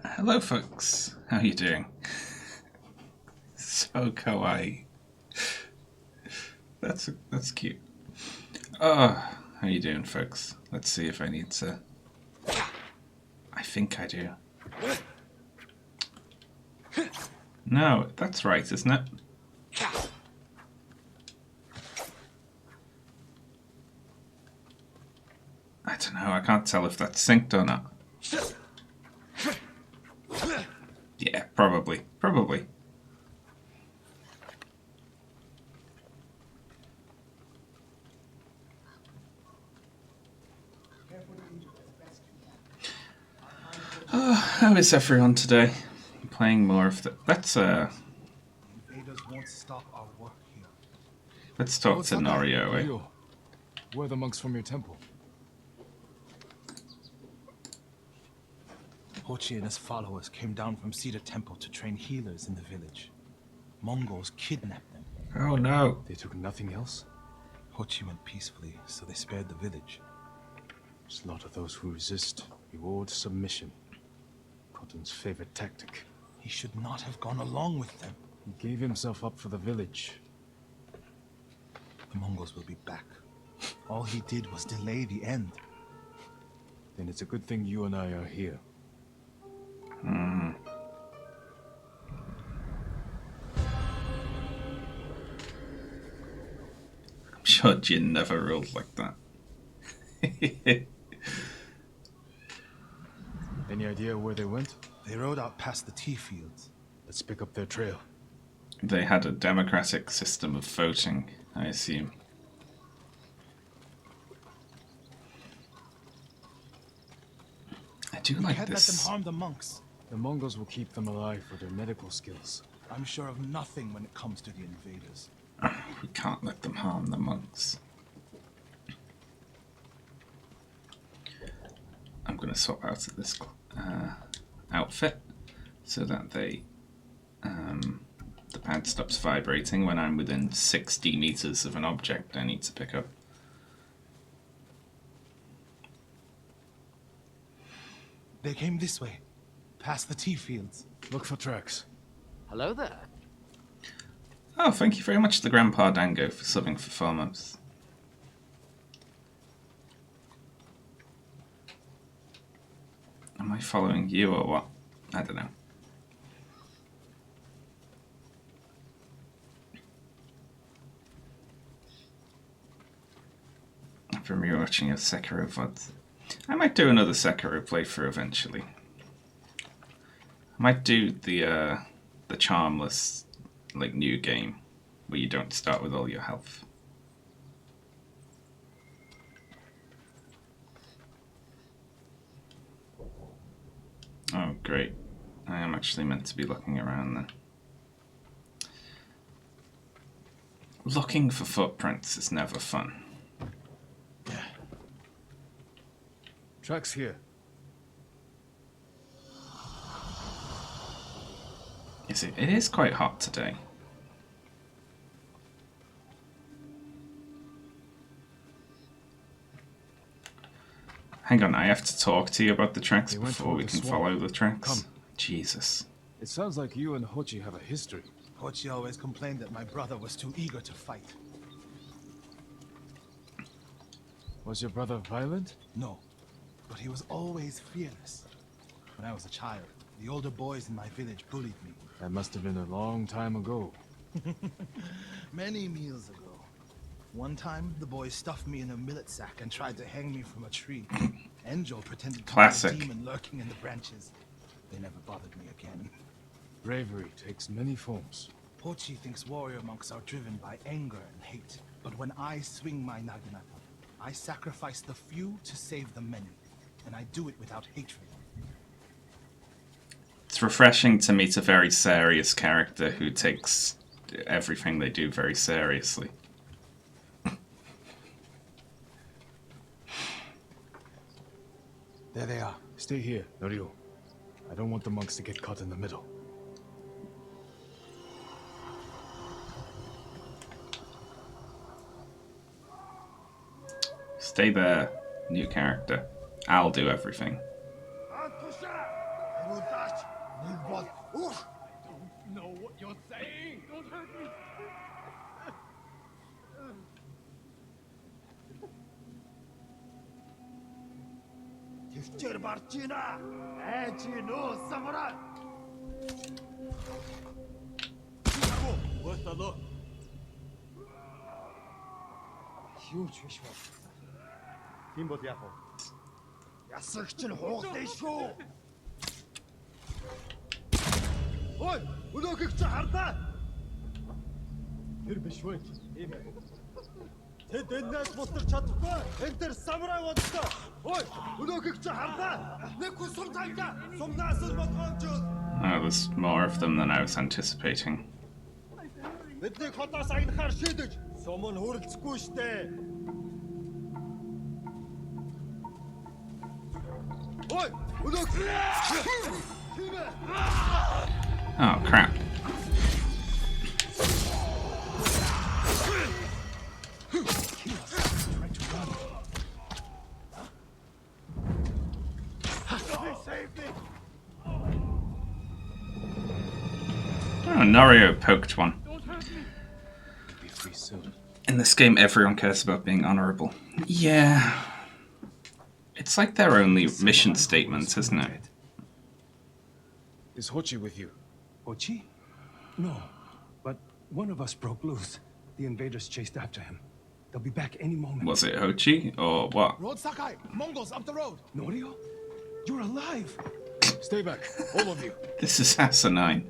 Hello, folks. How you doing? So kawaii. That's cute. Oh, how you doing, folks? Let's see if I need to. I think I do. No, that's right, isn't it? I don't know. I can't tell if that's synced or not. Yeah, probably. Probably. Oh, how is everyone today? I'm playing more of the. Invaders won't stop our work here. Let's talk to Norio, eh? Rio, where are the monks from your temple? Hochi and his followers came down from Cedar Temple to train healers in the village. Mongols kidnapped them. Oh no. They took nothing else? Hochi went peacefully, so they spared the village. Slaughter those who resist. Reward submission. Cotton's favorite tactic. He should not have gone along with them. He gave himself up for the village. The Mongols will be back. All he did was delay the end. Then it's a good thing you and I are here. Hmm. I'm sure Jin never ruled like that. Any idea where they went? They rode out past the tea fields. Let's pick up their trail. They had a democratic system of voting, I assume. I do We like can't let them this. harm the monks. The Mongols will keep them alive for their medical skills. I'm sure of nothing when it comes to the invaders. We can't let them harm the monks. I'm going to swap out of this outfit so that the pad stops vibrating when I'm within 60 meters of an object I need to pick up. They came this way, past the tea fields. Look for tracks. Hello there. Oh, thank you very much to the Grandpa Dango for subbing for 4 months. Am I following you or what? I don't know. I've been rewatching a Sekiro VOD. I might do another Sekiro playthrough eventually. I might do the charmless, like, new game where you don't start with all your health. Oh, great. I am actually meant to be looking around then. Looking for footprints is never fun. Tracks here. Is it? It is quite hot today. Hang on, I have to talk to you about the tracks They went before we toward the can swamp. follow the tracks. Come. Jesus. It sounds like you and Hochi have a history. Hochi always complained that my brother was too eager to fight. Was your brother violent? No, but he was always fearless. When I was a child, the older boys in my village bullied me. That must have been a long time ago. Many meals ago. One time, the boys stuffed me in a millet sack and tried to hang me from a tree. Enjo pretended to Classic. be a demon lurking in the branches. They never bothered me again. Bravery takes many forms. Hochi thinks warrior monks are driven by anger and hate. But when I swing my naginata, I sacrifice the few to save the many. And I do it without hatred. It's refreshing to meet a very serious character who takes everything they do very seriously. There they are. Stay here, Norio. I don't want the monks to get caught in the middle. Stay there, new character. I'll do everything. Know what you're saying? Don't hurt me. Тэвчээр барж гинэ. Айж нөө самурай. What Юу ч биш бол. Тийм бол яах вэ? Ясагч нь хугалаа шүү. Ой, өнөөхийг чи хардаа. Тэр биш вэ? Тийм ээ. Тэд энэс бутар чадахгүй. Энд тэр самурай бодлоо. Ой, өнөөхийг чи хардаа. Нэг хүн сум цаага. Сумнаас л болгоомж. Oh, there's more of them than I was anticipating. Бидний хотоос агнахаар шийдэж. Сум нь хөрөлцөхгүй штэ. Ой, өнөөх. Oh, crap. Oh, Norio poked one. Be free soon. In this game, everyone cares about being honorable. Yeah. It's like their only mission statements, isn't it? Is Hochi with you? Hochi? No. But one of us broke loose. The invaders chased after him. They'll be back any moment. Was it Hochi or what? Road Sakai, Mongols up the road. Norio? You're alive! Stay back, all of you. This is asinine.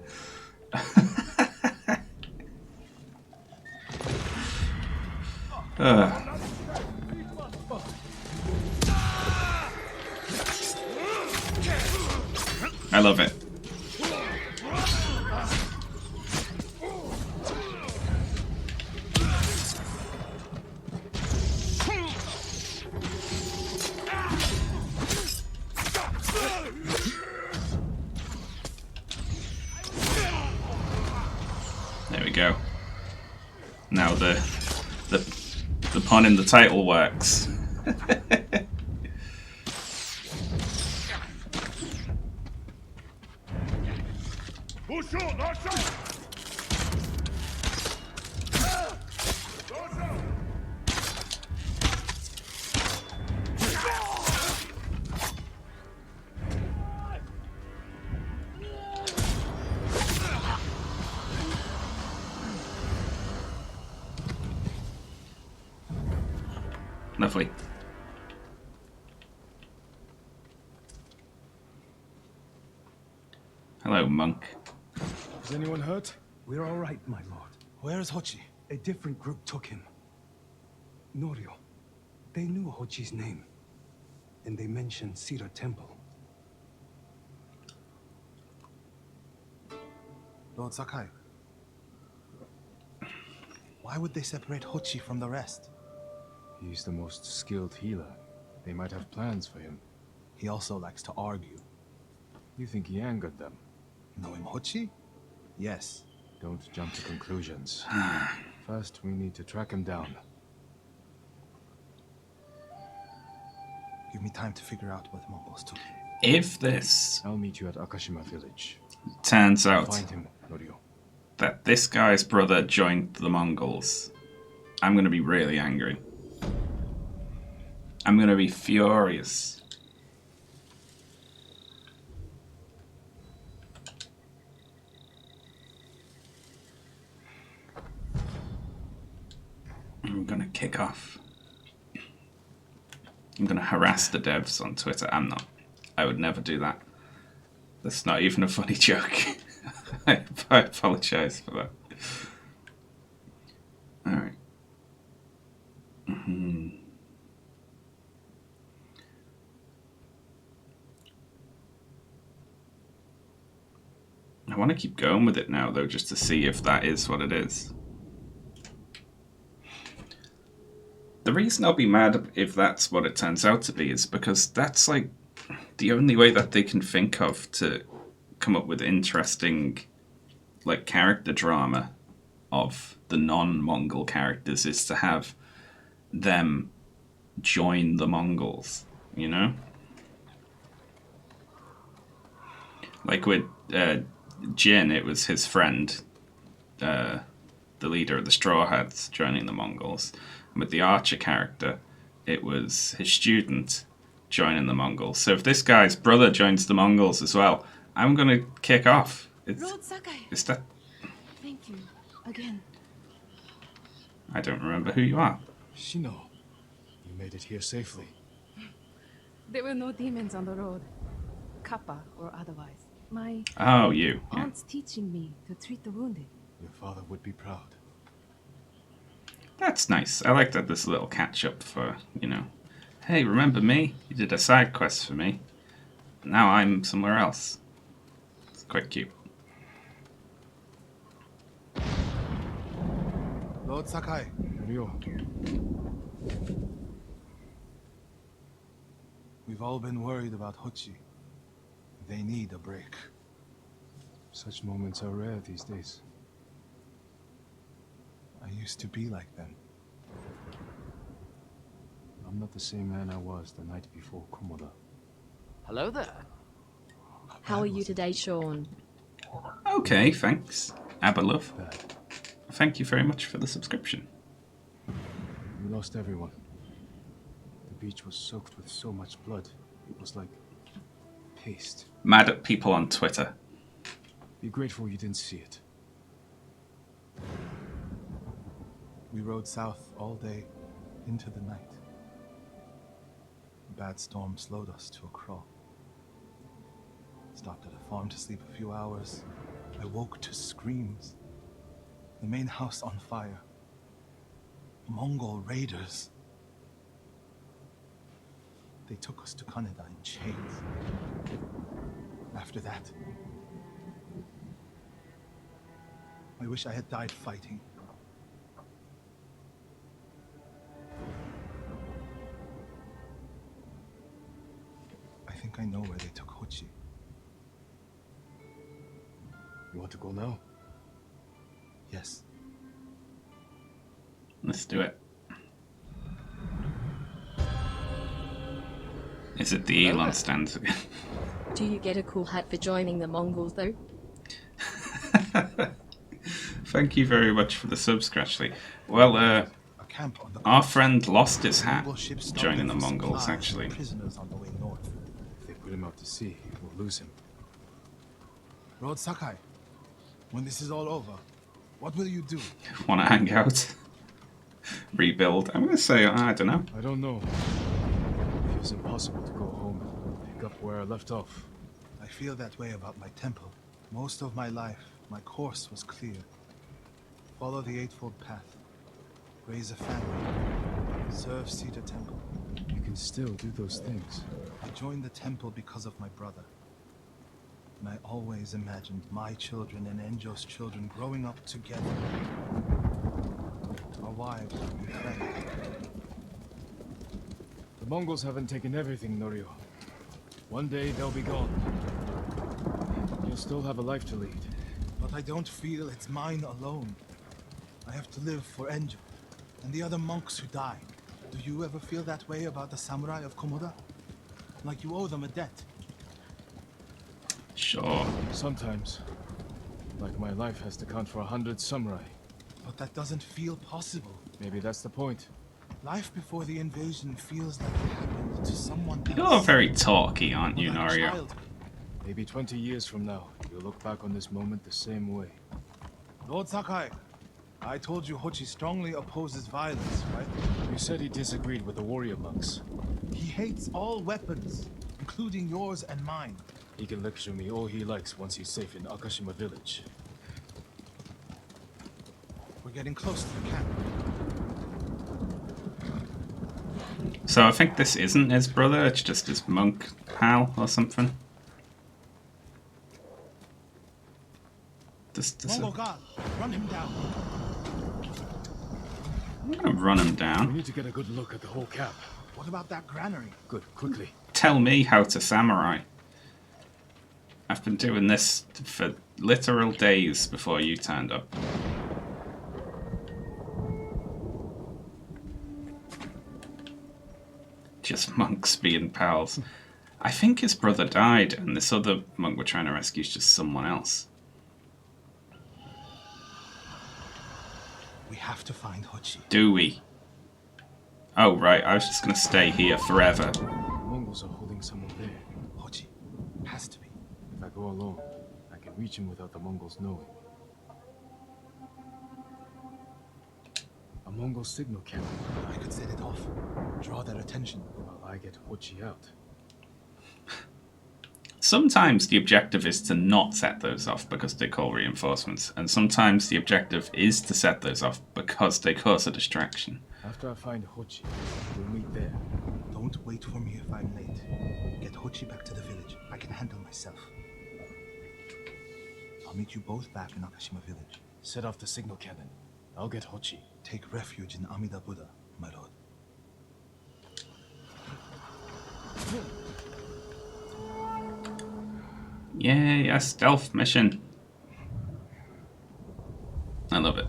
I love it. There we go. Now the pun in the title works. Lovely. Hello, monk. Is anyone hurt? We're all right, my lord. Where is Hochi? A different group took him. Norio. They knew Hochi's name. And they mentioned Cedar Temple. Lord Sakai. Why would they separate Hochi from the rest? He's the most skilled healer. They might have plans for him. He also likes to argue. You think he angered them? Knowing Hochi? Yes. Don't jump to conclusions. First, we need to track him down. Give me time to figure out what the Mongols took him. If this I'll meet you at Akashima village. turns out Find him, Norio. that this guy's brother joined the Mongols, I'm going to be really angry. I'm going to be furious. I'm going to kick off. I'm going to harass the devs on Twitter. I'm not. I would never do that. That's not even a funny joke. I apologize for that. Alright. I want to keep going with it now, though, just to see if that is what it is. The reason I'll be mad if that's what it turns out to be is because that's, like, the only way that they can think of to come up with interesting, like, character drama of the non-Mongol characters is to have them join the Mongols, you know? Like with Jin, it was his friend, the leader of the Straw Hats, joining the Mongols. And with the Archer character, it was his student joining the Mongols. So if this guy's brother joins the Mongols as well, I'm going to kick off. Lord Sakai, Is that... thank you again. I don't remember who you are. Shino, you made it here safely. There were no demons on the road, kappa or otherwise. My Oh, you. Yeah. aunt's teaching me to treat the wounded. Your father would be proud. That's nice. I like that this little catch-up for, hey, remember me? You did a side quest for me. Now I'm somewhere else. It's quite cute. Lord Sakai. Ryo. We've all been worried about Hochi. They need a break. Such moments are rare these days. I used to be like them. I'm not the same man I was the night before Komoda. Hello there. How are you today, Sean? Okay, thanks. Abalove. Bad. Thank you very much for the subscription. We lost everyone. The beach was soaked with so much blood. It was like paste. Mad at people on Twitter. Be grateful you didn't see it. We rode south all day into the night. A bad storm slowed us to a crawl. Stopped at a farm to sleep a few hours. I woke to screams. The main house on fire. Mongol raiders. They took us to Kaneda in chains. After that, I wish I had died fighting. I think I know where they took Hochi. You want to go now? Yes. Let's do it. Is it the Elon stand again? Do you get a cool hat for joining the Mongols, though? Thank you very much for the sub, Scratchley. Well, A camp on the our friend lost his hat Mongol ship stopped joining the for Mongols, supplies and actually. Prisoners on the way north. If they put him out to sea, we'll lose him. Lord Sakai, when this is all over, what will you do? Want to hang out? Rebuild? I'm going to say, I don't know. I don't know. It feels impossible to go home and pick up where I left off. I feel that way about my temple. Most of my life, my course was clear. Follow the Eightfold Path. Raise a family. Serve Cedar Temple. You can still do those things. I joined the temple because of my brother. And I always imagined my children and Enjo's children growing up together. Our wives and friends. The Mongols haven't taken everything, Norio. One day they'll be gone. You'll still have a life to lead. But I don't feel it's mine alone. I have to live for Enjo and the other monks who died. Do you ever feel that way about the samurai of Komoda? Like you owe them a debt? Sure. Sometimes. Like my life has to count for 100 samurai. But that doesn't feel possible. Maybe that's the point. Life before the invasion feels like it happened to someone else. You're very talky, aren't you, Or like Norio? childhood. Maybe 20 years from now, you'll look back on this moment the same way. Lord Sakai, I told you Hochi strongly opposes violence, right? You said he disagreed with the warrior monks. He hates all weapons, including yours and mine. He can lecture me all he likes once he's safe in Akashima village. We're getting close to the camp. So I think this isn't his brother, it's just his monk pal or something. Mongol God, run him down. I'm gonna run him We down. need to get a good look at the whole camp. What about that granary? Good, quickly. Tell me how to samurai. I've been doing this for literal days before you turned up. Just monks being pals. I think his brother died, and this other monk we're trying to rescue is just someone else. We have to find Hochi. Do we? Oh, right, I was just going to stay here forever. The Mongols are holding someone there. Hochi. Has to be. If I go alone, I can reach him without the Mongols knowing. A Mongol signal cannon. I could set it off. Draw their attention while I get Hochi out. Sometimes the objective is to not set those off because they call reinforcements, and sometimes the objective is to set those off because they cause a distraction. After I find Hochi, we'll meet there. Don't wait for me if I'm late. Get Hochi back to the village. I can handle myself. I'll meet you both back in Akashima village. Set off the signal cannon. I'll get Hochi. Take refuge in Amida Buddha, my lord. Yay, a stealth mission. I love it.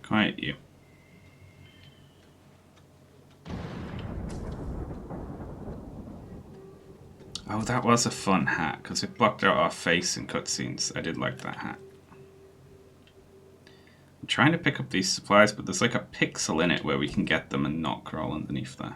Quiet you. Oh, that was a fun hat, because it blocked out our face in cutscenes. I did like that hat. I'm trying to pick up these supplies, but there's like a pixel in it where we can get them and not crawl underneath there.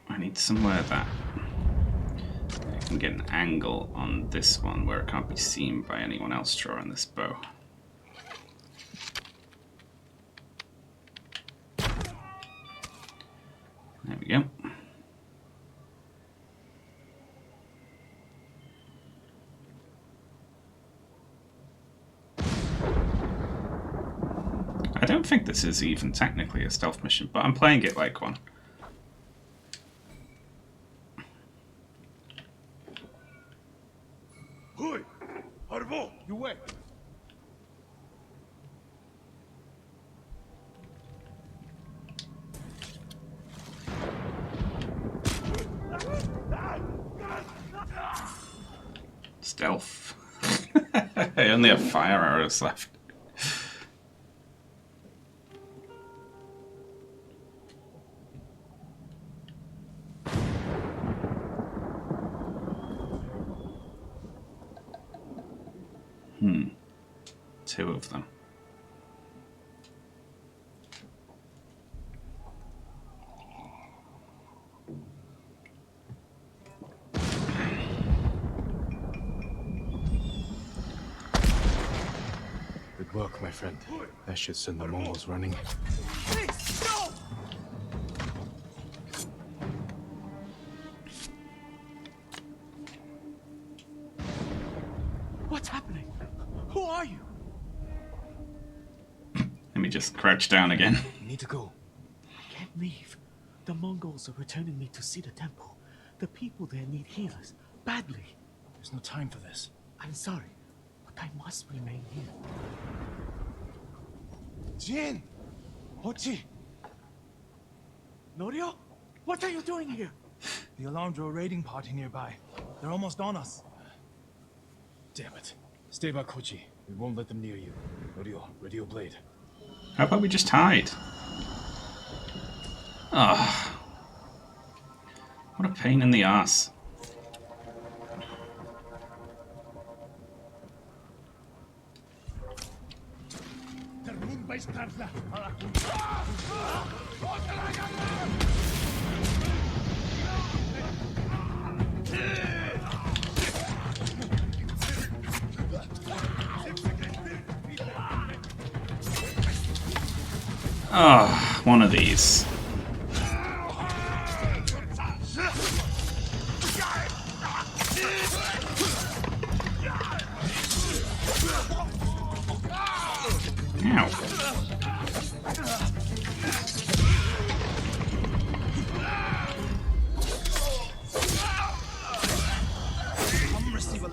I need somewhere that I can get an angle on this one where it can't be seen by anyone else drawing this bow. There we go. I don't think this is even technically a stealth mission, but I'm playing it like one. You wait. Stealth. I only have fire arrows left. Two of them. Good work, my friend. That should send the Mongols running. Please, no! What's happening? Who are you? Let me just crouch down again. We need to go. I can't leave. The Mongols are returning me to see the temple. The people there need healers. Badly. There's no time for this. I'm sorry, but I must remain here. Jin! Hochi! Norio? What are you doing here? The alarm drew a raiding party nearby. They're almost on us. Damn it. Stay back, Hochi. We won't let them near you. Norio, ready your blade. How about we just hide? Ah, what a pain in the ass. Ah, one of these. Ow.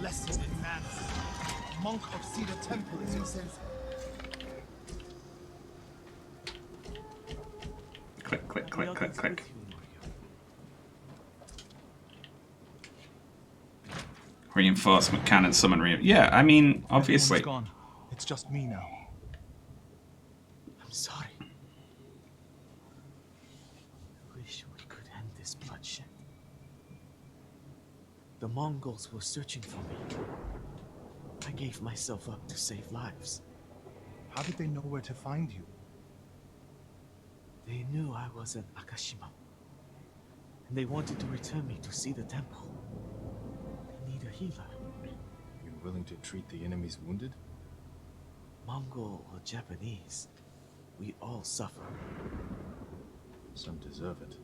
lesson in madness. A monk of Cedar Temple is insensitive. Click, click, The click, click, others click. with you, Norio. Reinforcement cannon summon Yeah, I mean, obviously. Everyone's gone. It's just me now. I'm sorry. I wish we could end this bloodshed. The Mongols were searching for me. I gave myself up to save lives. How did they know where to find you? They knew I was in Akashima. And they wanted to return me to see the temple. They need a healer. You're willing to treat the enemy's wounded? Mongol or Japanese, we all suffer. Some deserve it.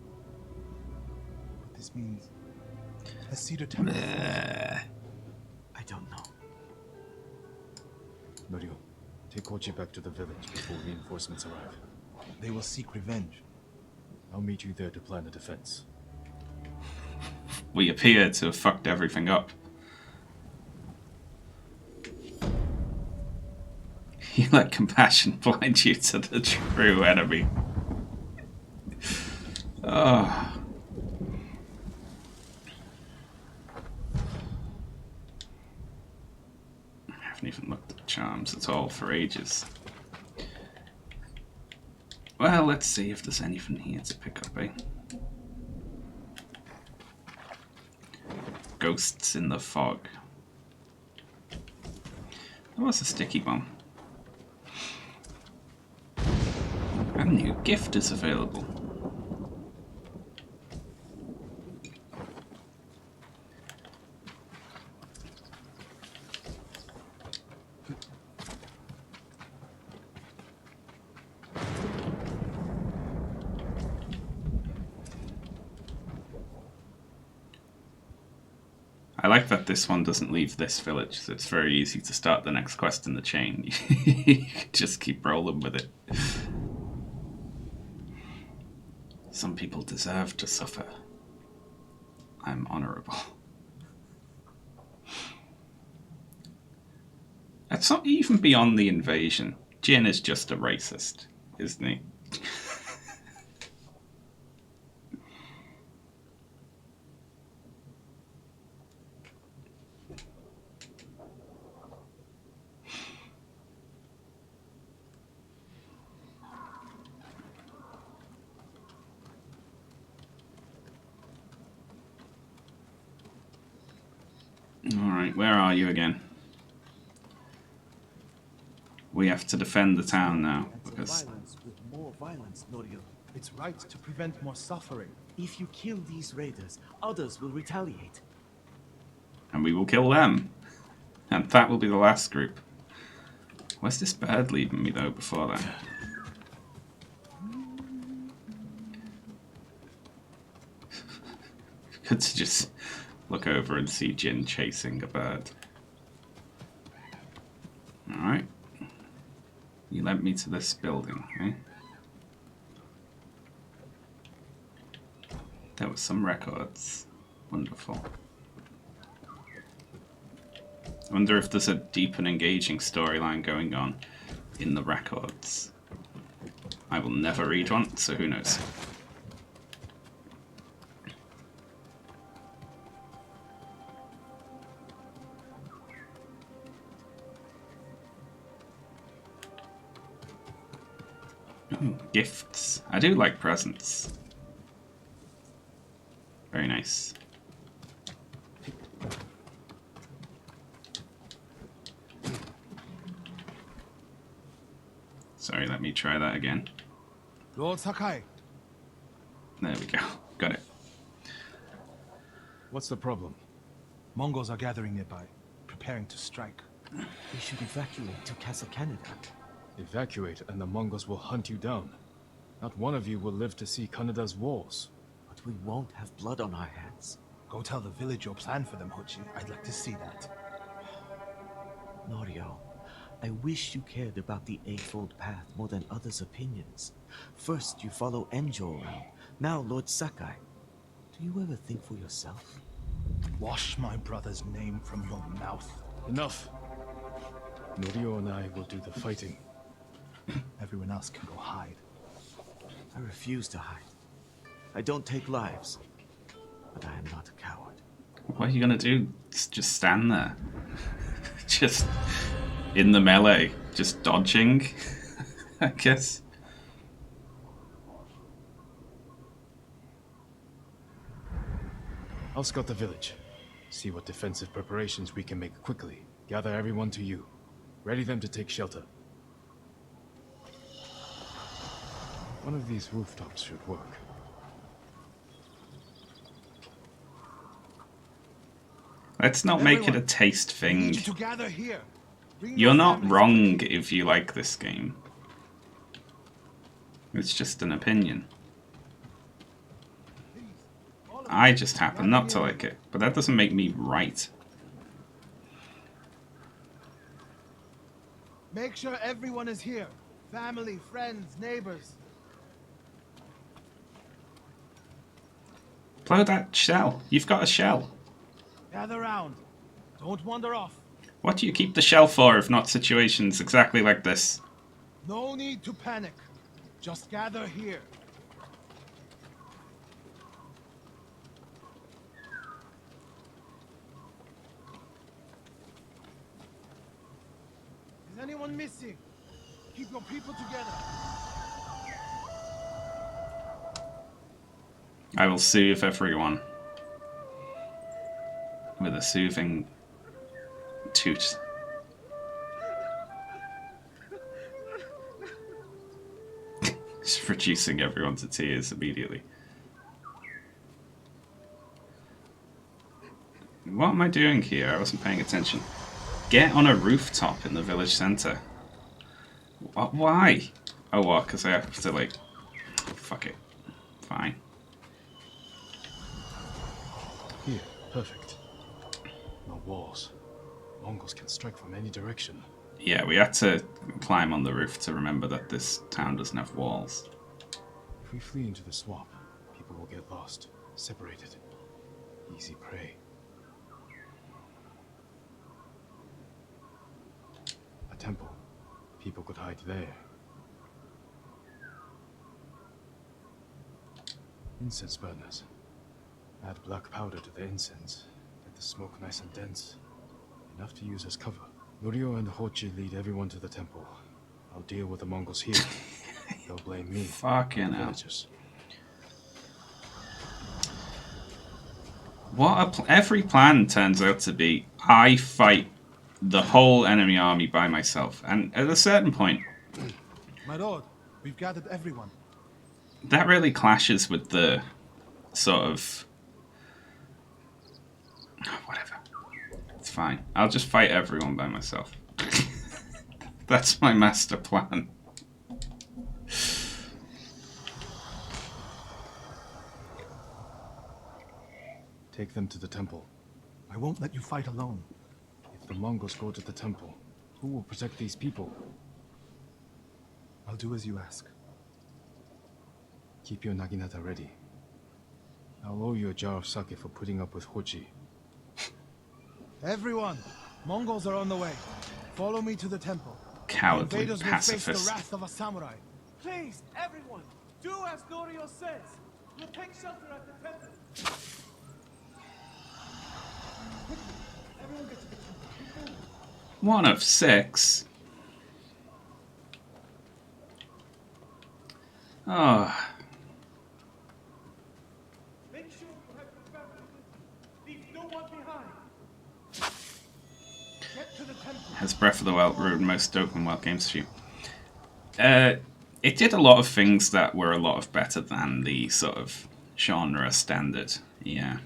What this means? Has Cedar Temple fallen? I don't know. Norio, take Kochi back to the village before reinforcements arrive. They will seek revenge. I'll meet you there to plan a defense. We appear to have fucked everything up. You let compassion blind you to the true enemy. Oh. I haven't even looked at the charms at all for ages. Well, let's see if there's anything here to pick up, eh? Ghosts in the fog. There was a sticky bomb. A new gift is available. I like that this one doesn't leave this village, so it's very easy to start the next quest in the chain. You can just keep rolling with it. Some people deserve to suffer. I'm honorable. That's not even beyond the invasion. Jin is just a racist, isn't he? Alright, where are you again? We have to defend the town now, because... Violence with more violence, Norio. It's right to prevent more suffering. If you kill these raiders, others will retaliate. And we will kill them. And that will be the last group. Where's this bird leaving me, though, before that? Good to just look over and see Jin chasing a bird. Alright. You led me to this building, eh? There were some records. Wonderful. I wonder if there's a deep and engaging storyline going on in the records. I will never read one, so who knows. Ooh, gifts. I do like presents. Very nice. Sorry, let me try that again. Lord Sakai, There we go. Got it. What's the problem? Mongols are gathering nearby, preparing to strike. We should evacuate to Castle Canada. Evacuate and the Mongols will hunt you down. Not one of you will live to see Kanada's walls. But we won't have blood on our hands. Go tell the village your plan for them, Hochi. I'd like to see that. Norio, I wish you cared about the Eightfold Path more than others' opinions. First you follow Enjo around, now Lord Sakai. Do you ever think for yourself? Wash my brother's name from your mouth. Enough. Norio and I will do the fighting. Everyone else can go hide. I refuse to hide. I don't take lives, but I am not a coward. What are you gonna do? Just stand there? Just in the melee, just dodging, I guess. I'll scout the village. See what defensive preparations we can make quickly. Gather everyone to you. Ready them to take shelter. One of these rooftops should work. Let's not make it a taste I need thing. you to gather here. Bring You're your not families. wrong if you like this game. It's just an opinion. I just happen not to like it, but that doesn't make me right. Make sure everyone is here. Family, friends, neighbors. Blow that shell. You've got a shell. Gather round. Don't wander off. What do you keep the shell for if not situations exactly like this? No need to panic. Just gather here. Is anyone missing? Keep your people together. I will soothe everyone with a soothing toot. Just reducing everyone to tears immediately. What am I doing here? I wasn't paying attention. Get on a rooftop in the village centre. What? Why? Oh, what? Because I have to, like... Fuck it. Fine. Here, perfect. No walls. Mongols can strike from any direction. Yeah, we had to climb on the roof to remember that this town doesn't have walls. If we flee into the swamp, people will get lost, separated. Easy prey. A temple. People could hide there. Incense burners. Add black powder to the incense. Get the smoke nice and dense. Enough to use as cover. Norio and Hochi lead everyone to the temple. I'll deal with the Mongols here. They'll blame me. Fucking the hell. villagers. Every plan turns out to be I fight the whole enemy army by myself, and at a certain point My lord, we've gathered everyone. that really clashes with the sort of whatever. It's fine. I'll just fight everyone by myself. That's my master plan. Take them to the temple. I won't let you fight alone. If the Mongols go to the temple, who will protect these people? I'll do as you ask. Keep your naginata ready. I'll owe you a jar of sake for putting up with Hochi. Everyone, Mongols are on the way. Follow me to the temple. Cowardly Invaders will face the pacifist. wrath of a samurai. Please, everyone, do as Norio says. We'll take shelter at the temple. Everyone get to the temple. One of 6. Oh, Make sure you have your family with you. Leave no one behind. Get to the temple. has Breath of the Wild ruined most open world games for you? It did a lot of things that were a lot of better than the sort of genre standard. Yeah.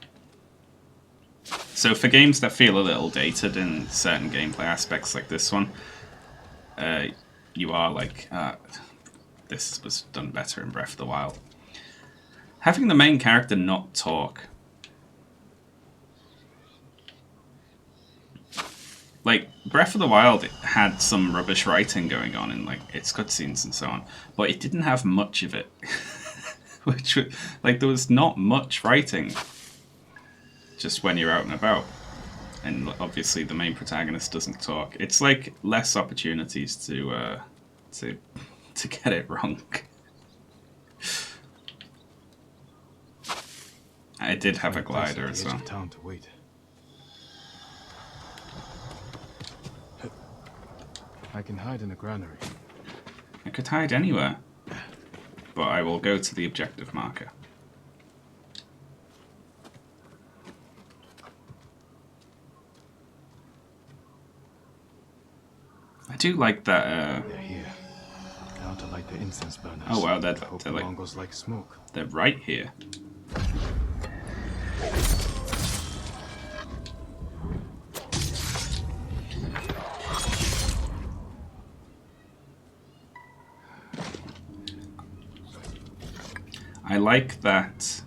So for games that feel a little dated in certain gameplay aspects like this one, you are like, this was done better in Breath of the Wild. Having the main character not talk. Like, Breath of the Wild had some rubbish writing going on in like its cutscenes and so on, but it didn't have much of it. Which, like, there was not much writing. just when you're out and about. And obviously the main protagonist doesn't talk. It's like less opportunities to get it wrong. I did have a glider as well. Town to wait. I can hide in a granary. I could hide anywhere, but I will go to the objective marker. I do like that. They're here. Now to light the incense burners. Oh wow, they're the like Mongols like smoke. They're right here. I like that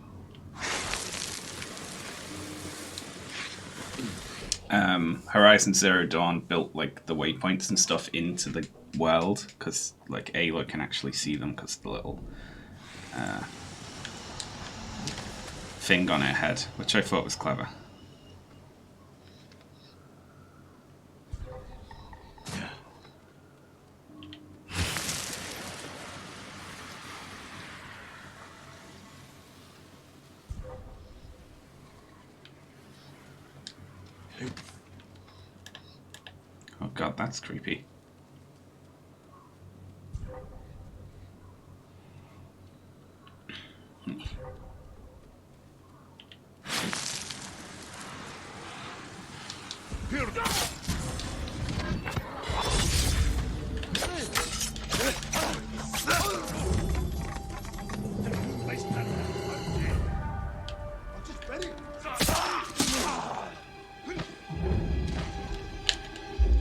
Horizon Zero Dawn built like the waypoints and stuff into the world, because like Ayla can actually see them because the little thing on her head, which I thought was clever. Oh god, that's creepy.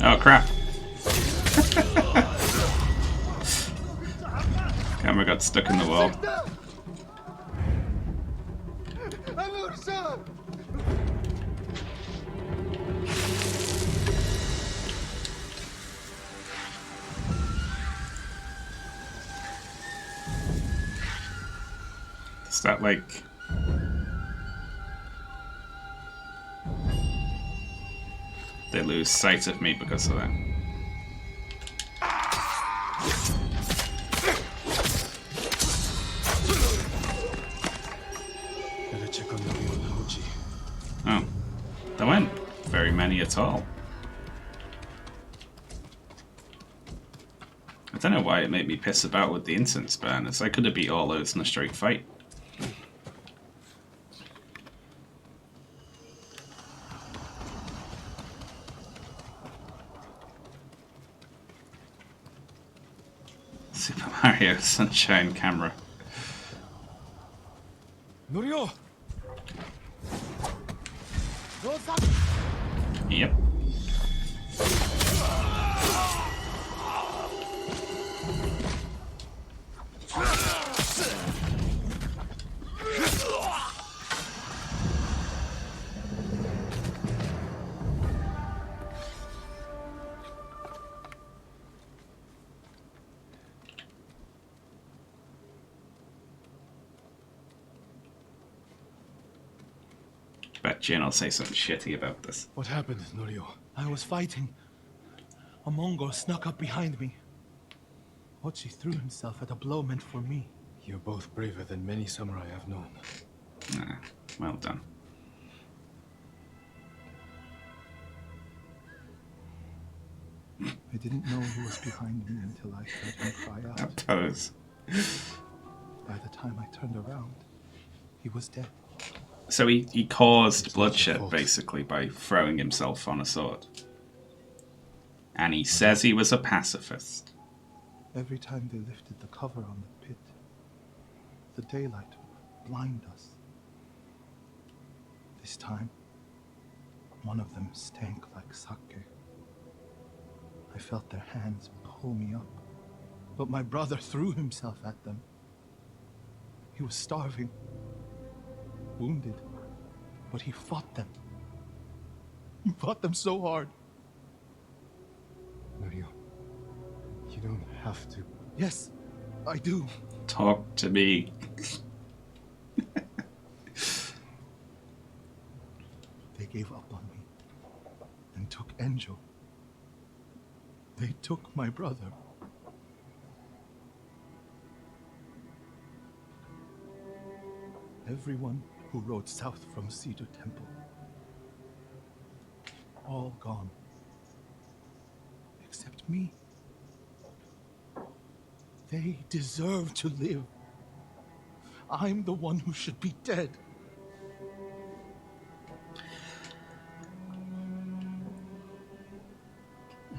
Oh crap. Camera got stuck in the wall. Is that like... They lose sight of me because of that. Better check on Norio and Hoji. Oh, there weren't very many at all. I don't know why it made me piss about with the incense burners. I could have beat all those in a straight fight. Super Mario Sunshine camera. Norio! Yep. Bet Jin will say something shitty about this. What happened, Norio? I was fighting. A Mongol snuck up behind me. Hochi threw himself at a blow meant for me. You're both braver than many samurai I've known. Nah, well done. I didn't know who was behind me until I heard him cry out. That pose. By the time I turned around, he was dead. So he caused bloodshed, basically, by throwing himself on a sword. And he says he was a pacifist. Every time they lifted the cover on the pit, the daylight would blind us. This time, one of them stank like sake. I felt their hands pull me up, but my brother threw himself at them. He was starving, wounded, but he fought them. He fought them so hard. Norio, you don't have to. Yes, I do. Talk to me. gave up on me and took Enjo. They took my brother. Everyone who rode south from Cedar Temple. All gone. Except me. They deserve to live. I'm the one who should be dead.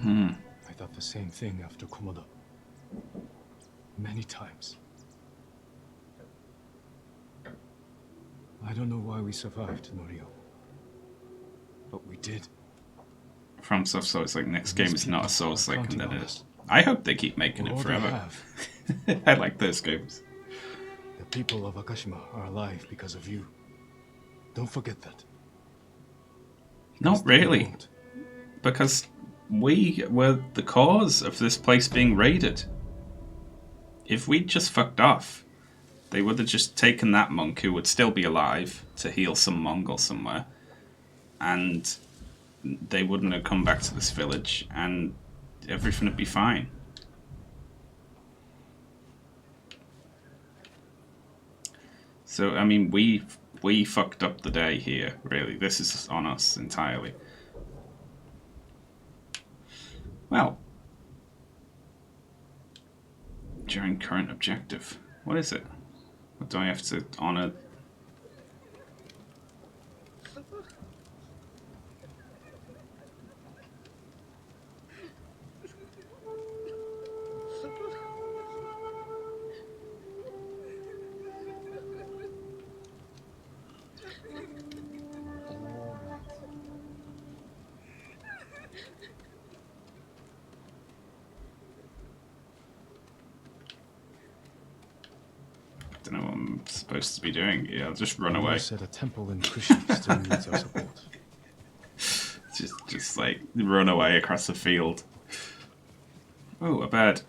I thought the same thing after Komoda. Many times. I don't know why we survived, Norio. But we did. From Soft Souls, like, next game is not a Souls like, and counting then on it us. is. I hope they keep making We're it all they forever. have. I like those games. The people of Akashima are alive because of you. Don't forget that. Not Because they really. won't. Because we were the cause of this place being raided. If we'd just fucked off, they would have just taken that monk who would still be alive to heal some Mongol somewhere, and they wouldn't have come back to this village, and everything would be fine. So, I mean, we fucked up the day here, really. This is on us entirely. Well, during current objective. What is it? What do I have to honor? I don't know what I'm supposed to be doing. Yeah, I'll just run away. You said a temple in Kushi still needs our support. Just like run away across the field. Oh, a bird.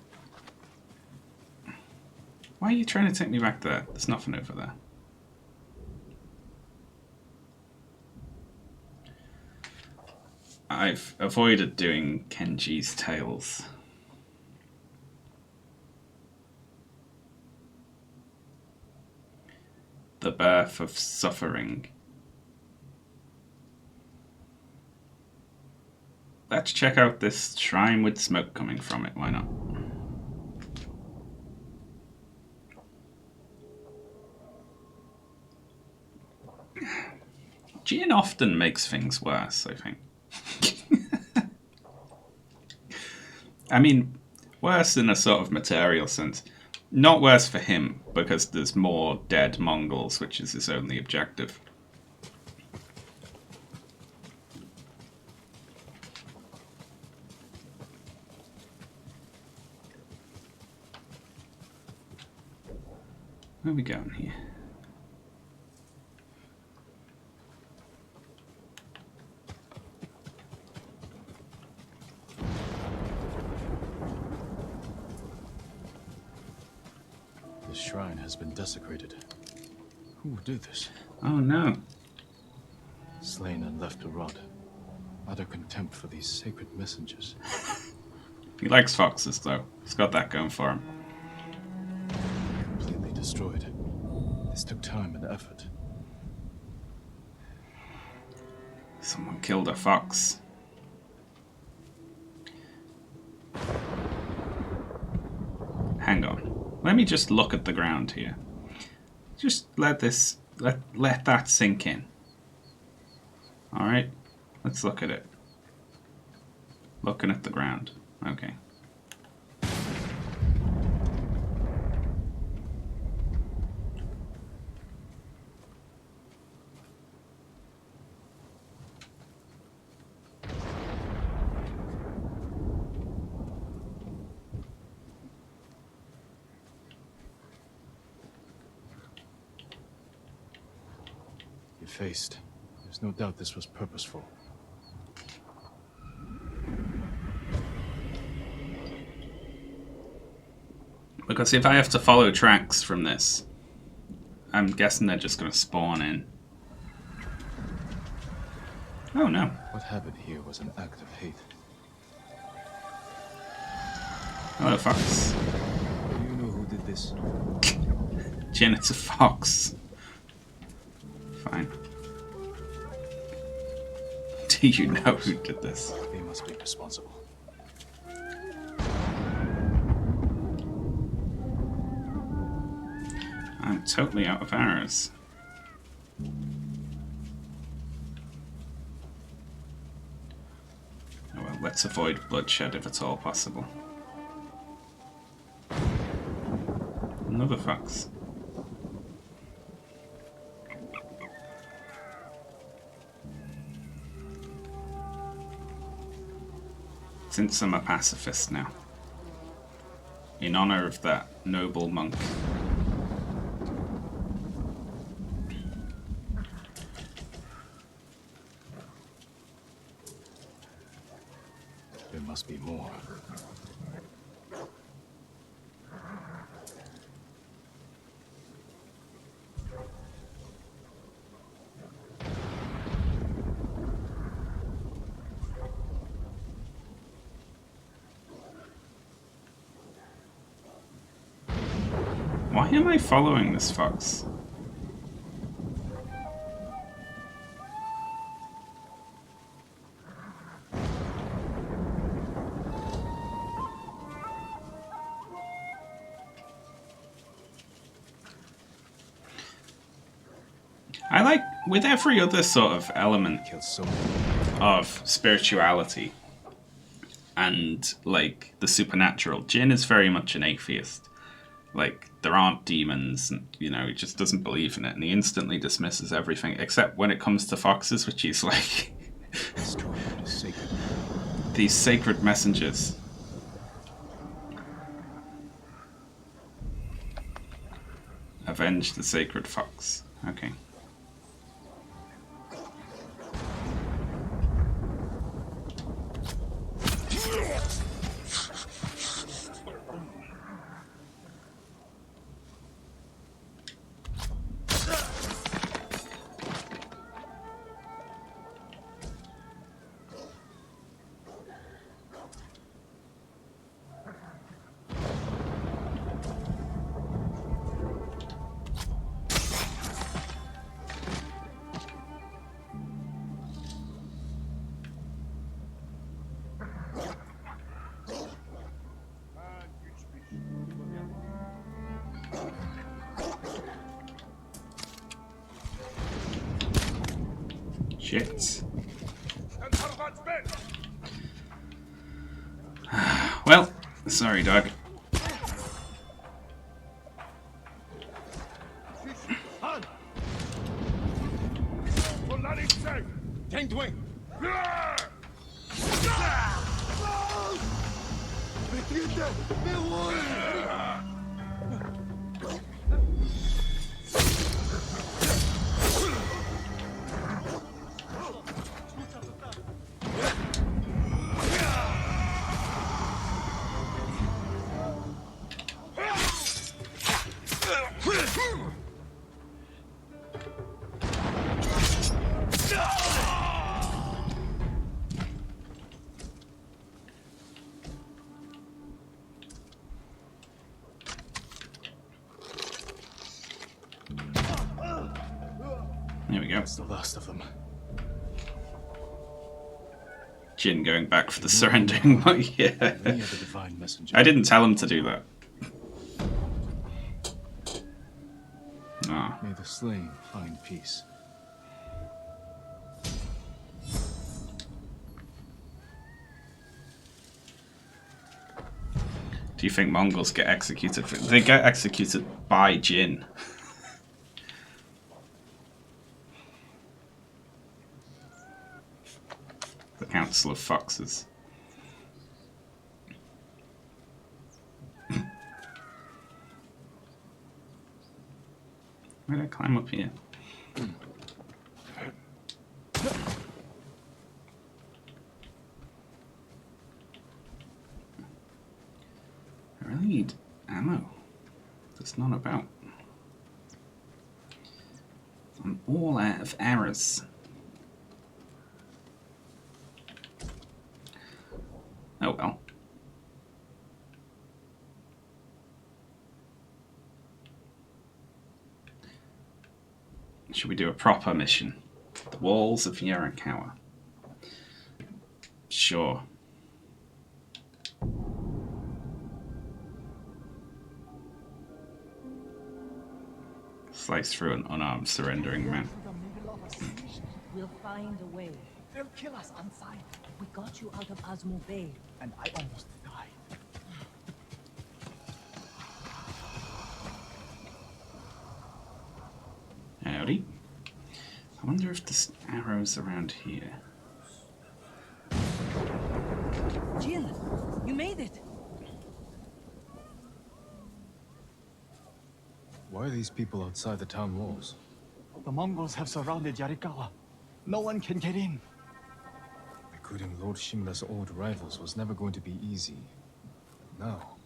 Why are you trying to take me back there? There's nothing over there. I've avoided doing Kenji's Tales. The birth of suffering. Let's check out this shrine with smoke coming from it, why not? Gin often makes things worse, I think. I mean, worse in a sort of material sense. Not worse for him, because there's more dead Mongols, which is his only objective. Where are we going here? This shrine has been desecrated. Who would do this? Oh no. Slain and left to rot. Utter contempt for these sacred messengers. He likes foxes, though. He's got that going for him. Completely destroyed. This took time and effort. Someone killed a fox. Hang on. Let me just look at the ground here. Just let that sink in. Alright? Let's look at it. Looking at the ground. Okay. Effaced. There's no doubt this was purposeful. Because if I have to follow tracks from this, I'm guessing they're just going to spawn in. Oh no. What happened here was an act of hate. Hello, fox. Do you know who did this? Jin, it's a fox. Fine. Do you know who did this? They must be responsible. I'm totally out of arrows. Oh well, let's avoid bloodshed if at all possible. Another fox. Since I'm a pacifist now, in honor of that noble monk. There must be more. Why am I following this fox? I like, with every other sort of element Killed so many. of spirituality and like the supernatural, Jin is very much an atheist. Like, there aren't demons, and, you know, he just doesn't believe in it, and he instantly dismisses everything, except when it comes to foxes, which he's like, Destroy what is sacred. these sacred messengers. Avenge the sacred fox. Okay. Shit. Well, sorry, dog. There we go. That's the last of them. Jin going back for the surrendering. Yeah. We are the divine messenger. I didn't tell him to do that. Ah. May the slain find peace. Do you think Mongols get executed? They get executed by Jin. The Council of Foxes. Where did I climb up here? I really need ammo. That's not about. I'm all out of arrows. Oh well. Should we do a proper mission? The walls of Yarikawa. Sure. Slice through an unarmed surrendering man. We'll find a way. They'll kill us on sight. We got you out of Asmo Bay. And I almost died. Howdy. I wonder if there's arrows around here. Jill, you made it. Why are these people outside the town walls? The Mongols have surrounded Yarikawa. No one can get in. Recruiting Lord Shimura's old rivals was never going to be easy. Now,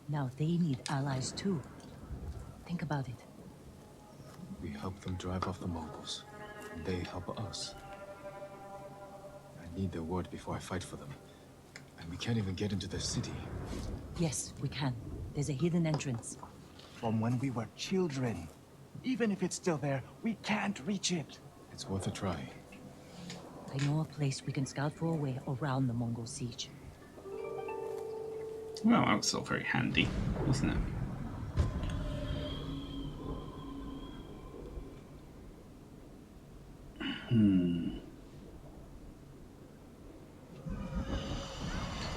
Now they need allies too. Think about it. we help them drive off the Mongols, and they help us. I need their word before I fight for them. And we can't even get into the city. Yes, we can. There's a hidden entrance. From when we were children. Even if it's still there, we can't reach it. It's worth a try. I know a place we can scout for a way around the Mongol siege. Well, that was all very handy, wasn't it?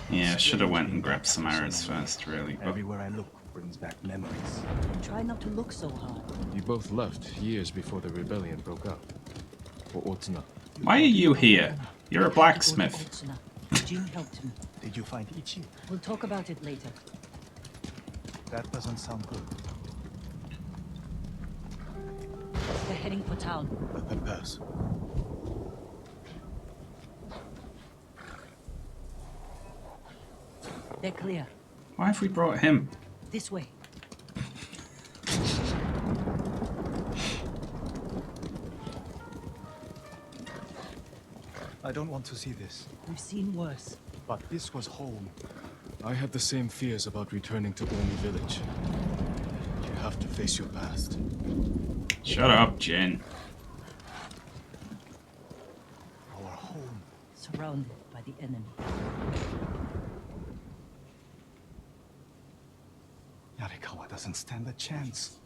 Yeah, I should have went and grabbed some arrows first, really. But Everywhere I look brings back memories. Try not to look so hard. You both left years before the rebellion broke up. For Otsuna. why are you here? You're a blacksmith. Otsuna. Jin helped me. Did you find Ichi? We'll talk about it later. That doesn't sound good. They're heading for town. Let them pass. They're clear. Why have we brought him? This way. I don't want to see this. We've seen worse. But this was home. I had the same fears about returning to Omi village. You have to face your past. Shut up, Jin. Our home. Surrounded by the enemy. Yarikawa doesn't stand a chance.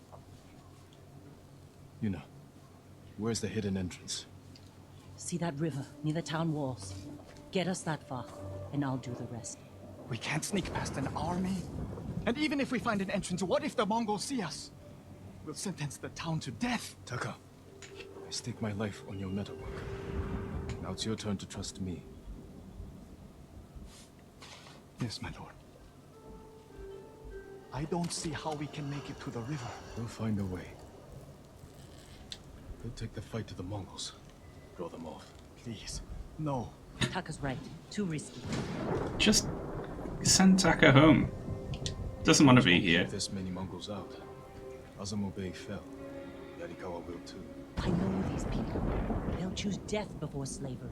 Yuna, where's the hidden entrance? See that river near the town walls? Get us that far, and I'll do the rest. We can't sneak past an army. And even if we find an entrance, what if the Mongols see us? We'll sentence the town to death. Taka, I stake my life on your metalwork. Now it's your turn to trust me. Yes, my lord. I don't see how we can make it to the river. We'll find a way. We'll take the fight to the Mongols. Draw them off. Please. No. Taka's right. Too risky. Just send Taka home. Doesn't want to be here. Keep this many Mongols out. Azamo Bay fell. Yarikawa will too. I know these people. They'll choose death before slavery.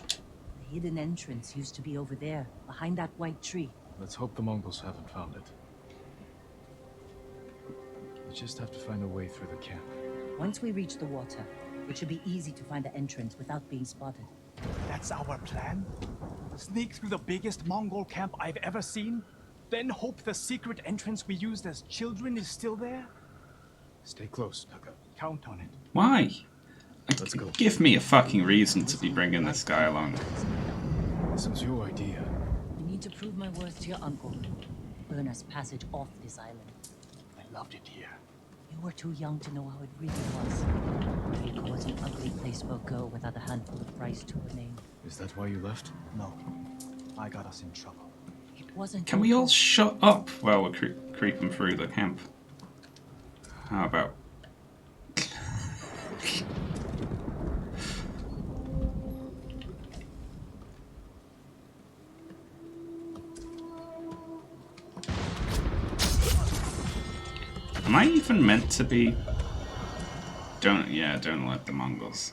The hidden entrance used to be over there, behind that white tree. Let's hope the Mongols haven't found it. We just have to find a way through the camp. Once we reach the water, it should be easy to find the entrance without being spotted. That's our plan? Sneak through the biggest Mongol camp I've ever seen? Then hope the secret entrance we used as children is still there? Stay close, Taka. Count on it. Why? Let's go. Give me a fucking reason to be bringing this guy along. This was your idea. You need to prove my words to your uncle. Earn us passage off this island. I loved it here. You were too young to know how it really was. It was an ugly place for a girl without a handful of rice to her name. Is that why you left? No. I got us in trouble. It wasn't. Can we all shut up while we're creeping through the camp? How about? Am I even meant to be? Don't let the Mongols.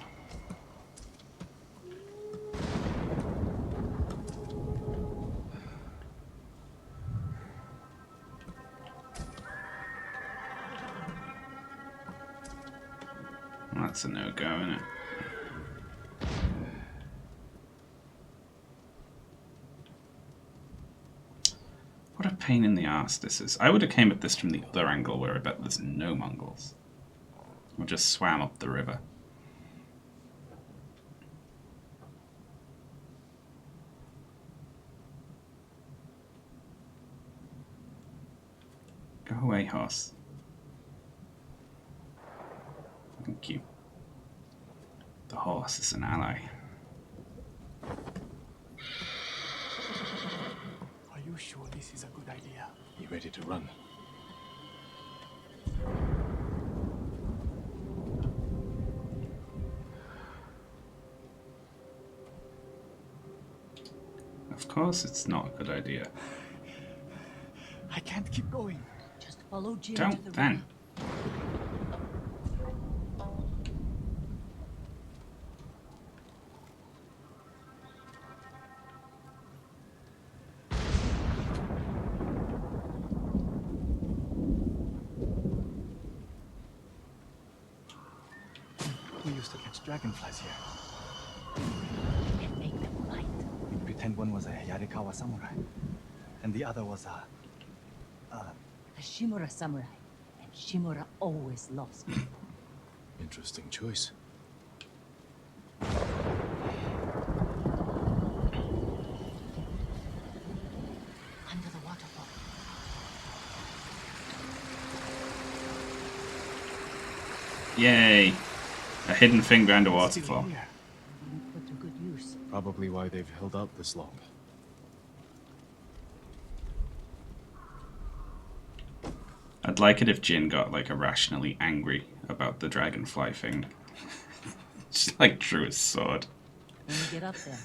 That's a no-go, isn't it? What a pain in the ass this is. I would have came at this from the other angle where I bet there's no Mongols. Or just swam up the river. Go away, horse. Thank you. The horse is an ally. Are you sure this is a good idea? You ready to run? Of course it's not a good idea. I can't keep going. Just follow Jin to the Don't then. river. We used to catch dragonflies here. And make them fight. We'd pretend one was a Yarikawa samurai, and the other was a A Shimura samurai. And Shimura always lost. Interesting choice. Under the waterfall. Yay! A hidden thing behind a Still waterfall. here. Being put to good use. Probably why they've held out this long. I'd like it if Jin got like irrationally angry about the dragonfly thing. Just like drew his sword. When we get up there,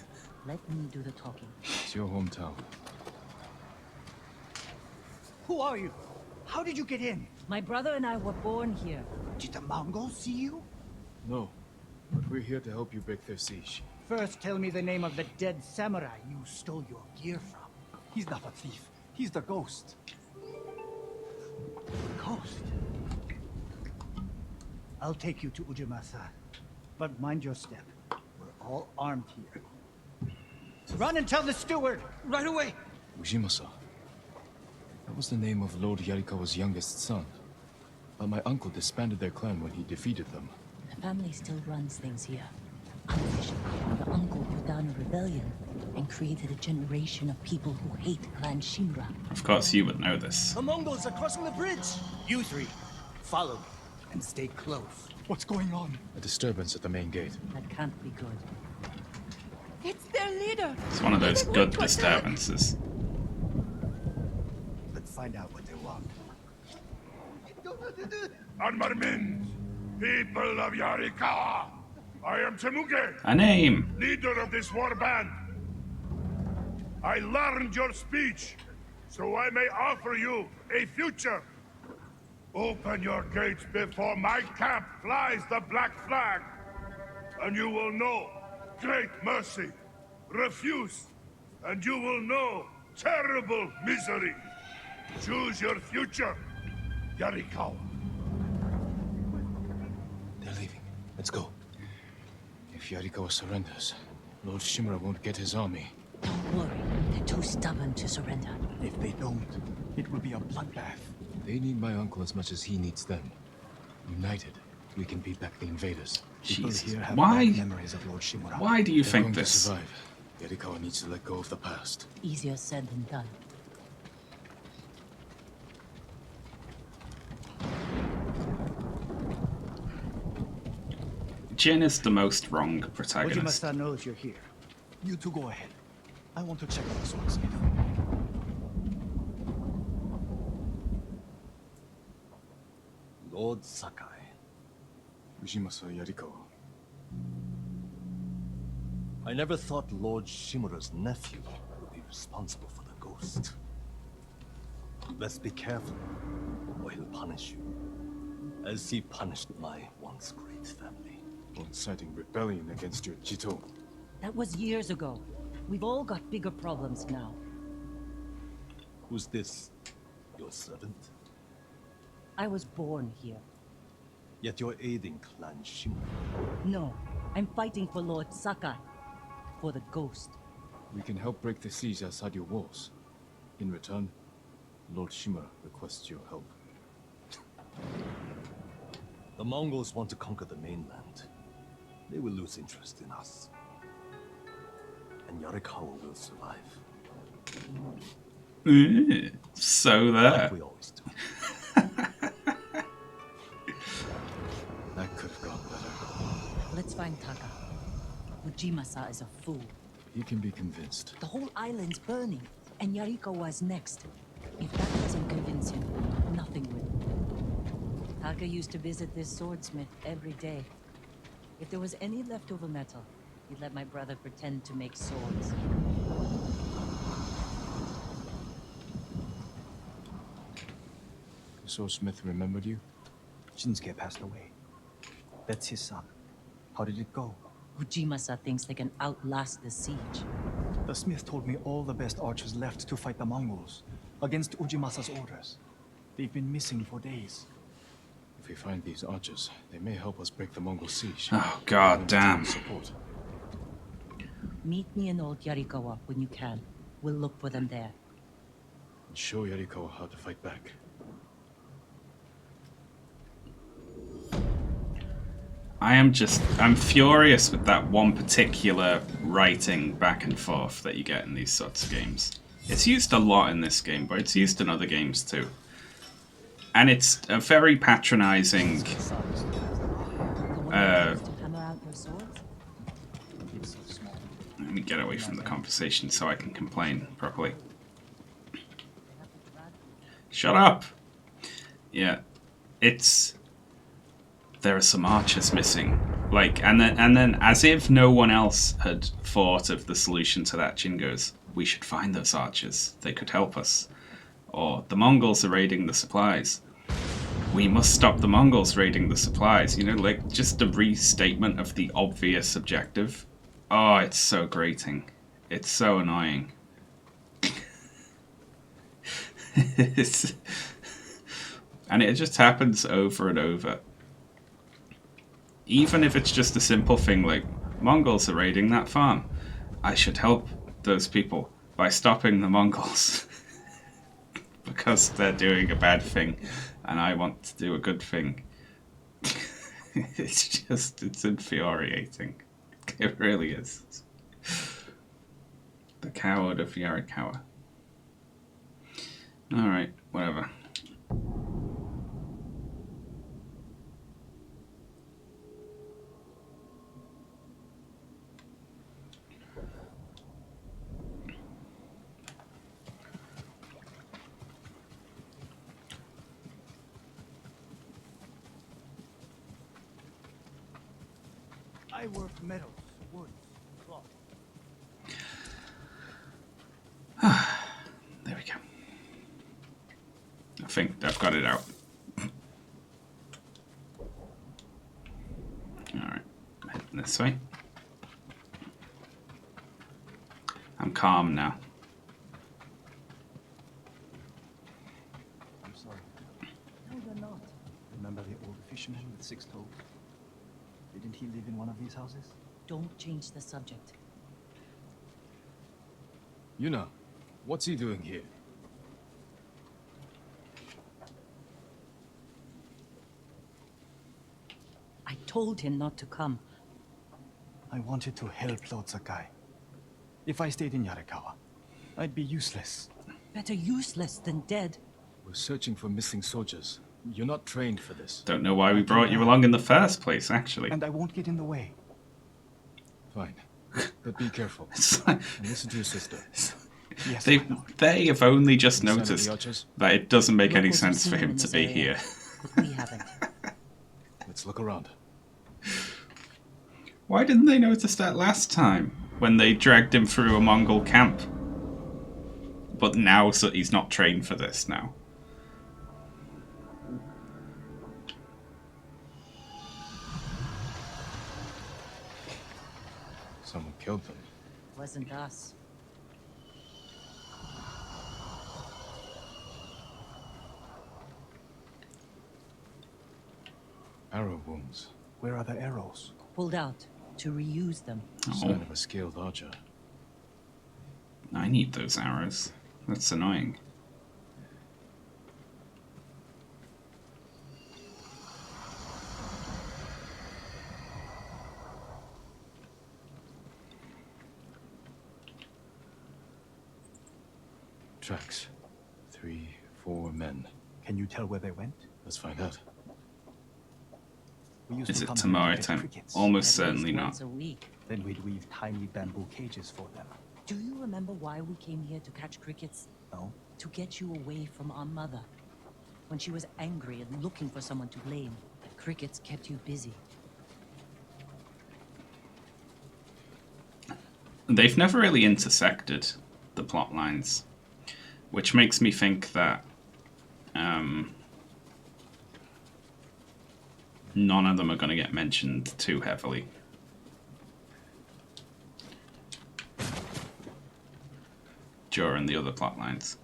let me do the talking. It's your hometown. Who are you? How did you get in? My brother and I were born here. Did the Mongols see you? No, but we're here to help you break their siege. First, tell me the name of the dead samurai you stole your gear from. He's not a thief. He's the ghost. Ghost? I'll take you to Ujimasa. But mind your step. We're all armed here. Run and tell the steward! Right away! Ujimasa. That was the name of Lord Yarikawa's youngest son. But my uncle disbanded their clan when he defeated them. The family still runs things here. Unofficially, the uncle put down a rebellion and created a generation of people who hate Clan Shimura. Of course you would know this. The Mongols are crossing the bridge! You three, follow me and stay close. What's going on? A disturbance at the main gate. That can't be good. It's their leader. It's one of those good disturbances. Let's find out what they want. Armarmin, people of Yarikawa, I am Temuge, A name! leader of this war band. I learned your speech, so I may offer you a future. Open your gates before my camp flies the black flag, and you will know great mercy. Refuse, and you will know terrible misery. Choose your future, Yarikawa. They're leaving. Let's go. If Yarikawa surrenders, Lord Shimura won't get his army. Don't worry, they're too stubborn to surrender. If they don't, it will be a bloodbath. They need my uncle as much as he needs them. United, we can beat back the invaders. People Jesus. here have Why? bad memories of Lord Shimura. Why do you They're think going to this? survive. Yarikawa needs to let go of the past. Easier said than done. Jin is the most wrong protagonist. Ujima-san knows you're here. You two go ahead. I want to check on the swordsmith. Lord Sakai. Ujimasa Yarikawa. I never thought Lord Shimura's nephew would be responsible for the ghost. Let's be careful, or he'll punish you, as he punished my once great family. On inciting rebellion against your Jito. That was years ago. We've all got bigger problems now. Who's this? Your servant? I was born here. Yet you're aiding Clan Shima. No, I'm fighting for Lord Sakai. For the ghost. We can help break the siege outside your walls. In return, Lord Shima requests your help. The Mongols want to conquer the mainland. They will lose interest in us. And Yarikawa will survive. So Like there. we always do. That could have gone better. Let's find Taka. Ujimasa is a fool. He can be convinced. The whole island's burning, and Yarikawa's next. If that doesn't convince him, nothing will. Taka used to visit this swordsmith every day. If there was any leftover metal, he'd let my brother pretend to make swords. The swordsmith remembered you? Shinsuke passed away. That's his son. How did it go? Ujimasa thinks they can outlast the siege. The smith told me all the best archers left to fight the Mongols against Ujimasa's orders. They've been missing for days. If we find these archers, they may help us break the Mongol siege. Oh, god damn. Support. Meet me in Old Yarikawa when you can. We'll look for them there. And show Yarikawa how to fight back. I'm furious with that one particular writing back and forth that you get in these sorts of games. It's used a lot in this game, but it's used in other games too. And it's a very patronizing let me get away from the conversation so I can complain properly. Shut up! Yeah, it's... There are some archers missing. Like, and then as if no one else had thought of the solution to that, Jin goes, we should find those archers. They could help us. Or, the Mongols are raiding the supplies. We must stop the Mongols raiding the supplies. You know, like, just a restatement of the obvious objective. Oh, it's so grating. It's so annoying. And it just happens over and over. Even if it's just a simple thing like, Mongols are raiding that farm. I should help those people by stopping the Mongols. Because they're doing a bad thing and I want to do a good thing. It's infuriating. It really is. The coward of Yarikawa. Alright, whatever. I work metals, wood, cloth. There we go. I think I've got it out. Alright, heading this way. I'm calm now. I'm sorry. No, you're not. Remember the old fisherman with 6 toes? Didn't he live in one of these houses? Don't change the subject. Yuna, what's he doing here? I told him not to come. I wanted to help Lord Sakai. If I stayed in Yarikawa, I'd be useless. Better useless than dead. We're searching for missing soldiers. You're not trained for this. Don't know why we brought you along in the first place, actually. And I won't get in the way. Fine. But be careful. Like, and listen to your sister. Yes, they have only just Sign of the noticed archers? that it doesn't make any Locals have sense for seen him in to this be area, here. But we haven't. Let's look around. Why didn't they notice that last time when they dragged him through a Mongol camp? But now so he's not trained for this now. Someone killed them. Wasn't us. Arrow wounds. Where are the arrows? Pulled out to reuse them. Sign of a skilled archer. I need those arrows. That's annoying. Tracks. 3, 4 men. Can you tell where they went? Let's find out. We used Is to it come tomorrow here to catch time? crickets. Almost At certainly least not. once a week. Then we'd weave tiny bamboo cages for them. Do you remember why we came here to catch crickets? No? To get you away from our mother. When she was angry and looking for someone to blame, the crickets kept you busy. They've never really intersected the plot lines, which makes me think that none of them are going to get mentioned too heavily. During the other plot lines.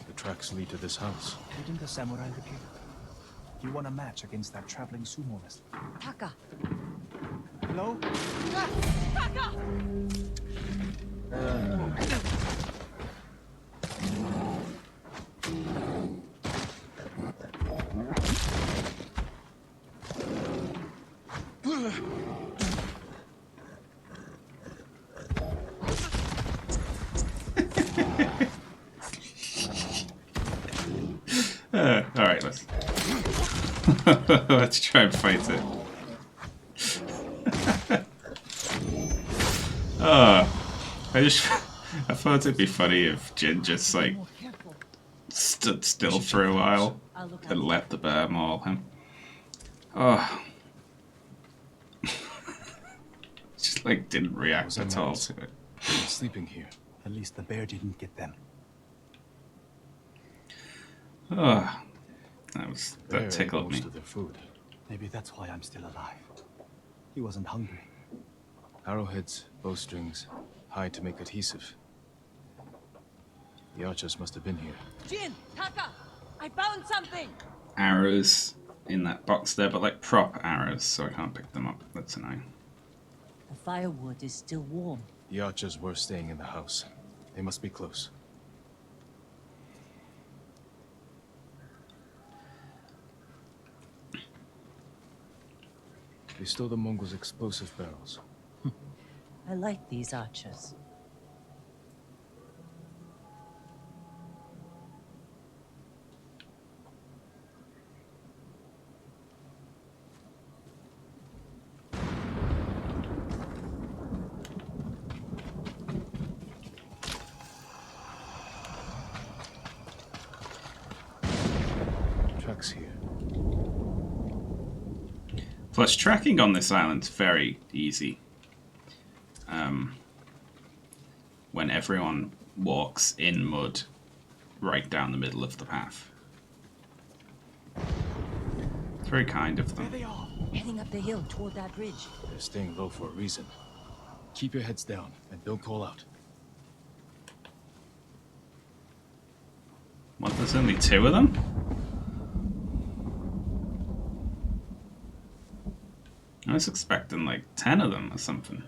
The tracks lead to this house. Didn't the samurai live here? Do you want a match against that traveling sumo wrestler? Taka! Hello? Taka! Alright, let's let's try and fight it. I thought it'd be funny if Jin just like stood still for a while and let the bear maul him. Oh. Just like didn't react at all to it. They're sleeping here. At least the bear didn't get them. Oh. That Bear tickled ate me. most of their food. Maybe that's why I'm still alive. He wasn't hungry. Arrowheads, bowstrings, hide to make adhesive. The archers must have been here. Jin! Taka! I found something! Arrows in that box there, but like prop arrows, so I can't pick them up. That's annoying. The firewood is still warm. The archers were staying in the house. They must be close. They stole the Mongols' explosive barrels. I like these archers. Tracks here. Plus, tracking on this island's very easy. When everyone walks in mud right down the middle of the path. It's very kind of them. There they are! Heading up the hill toward that ridge. They're staying low for a reason. Keep your heads down and don't call out. What, there's only 2 of them? I was expecting like 10 of them or something.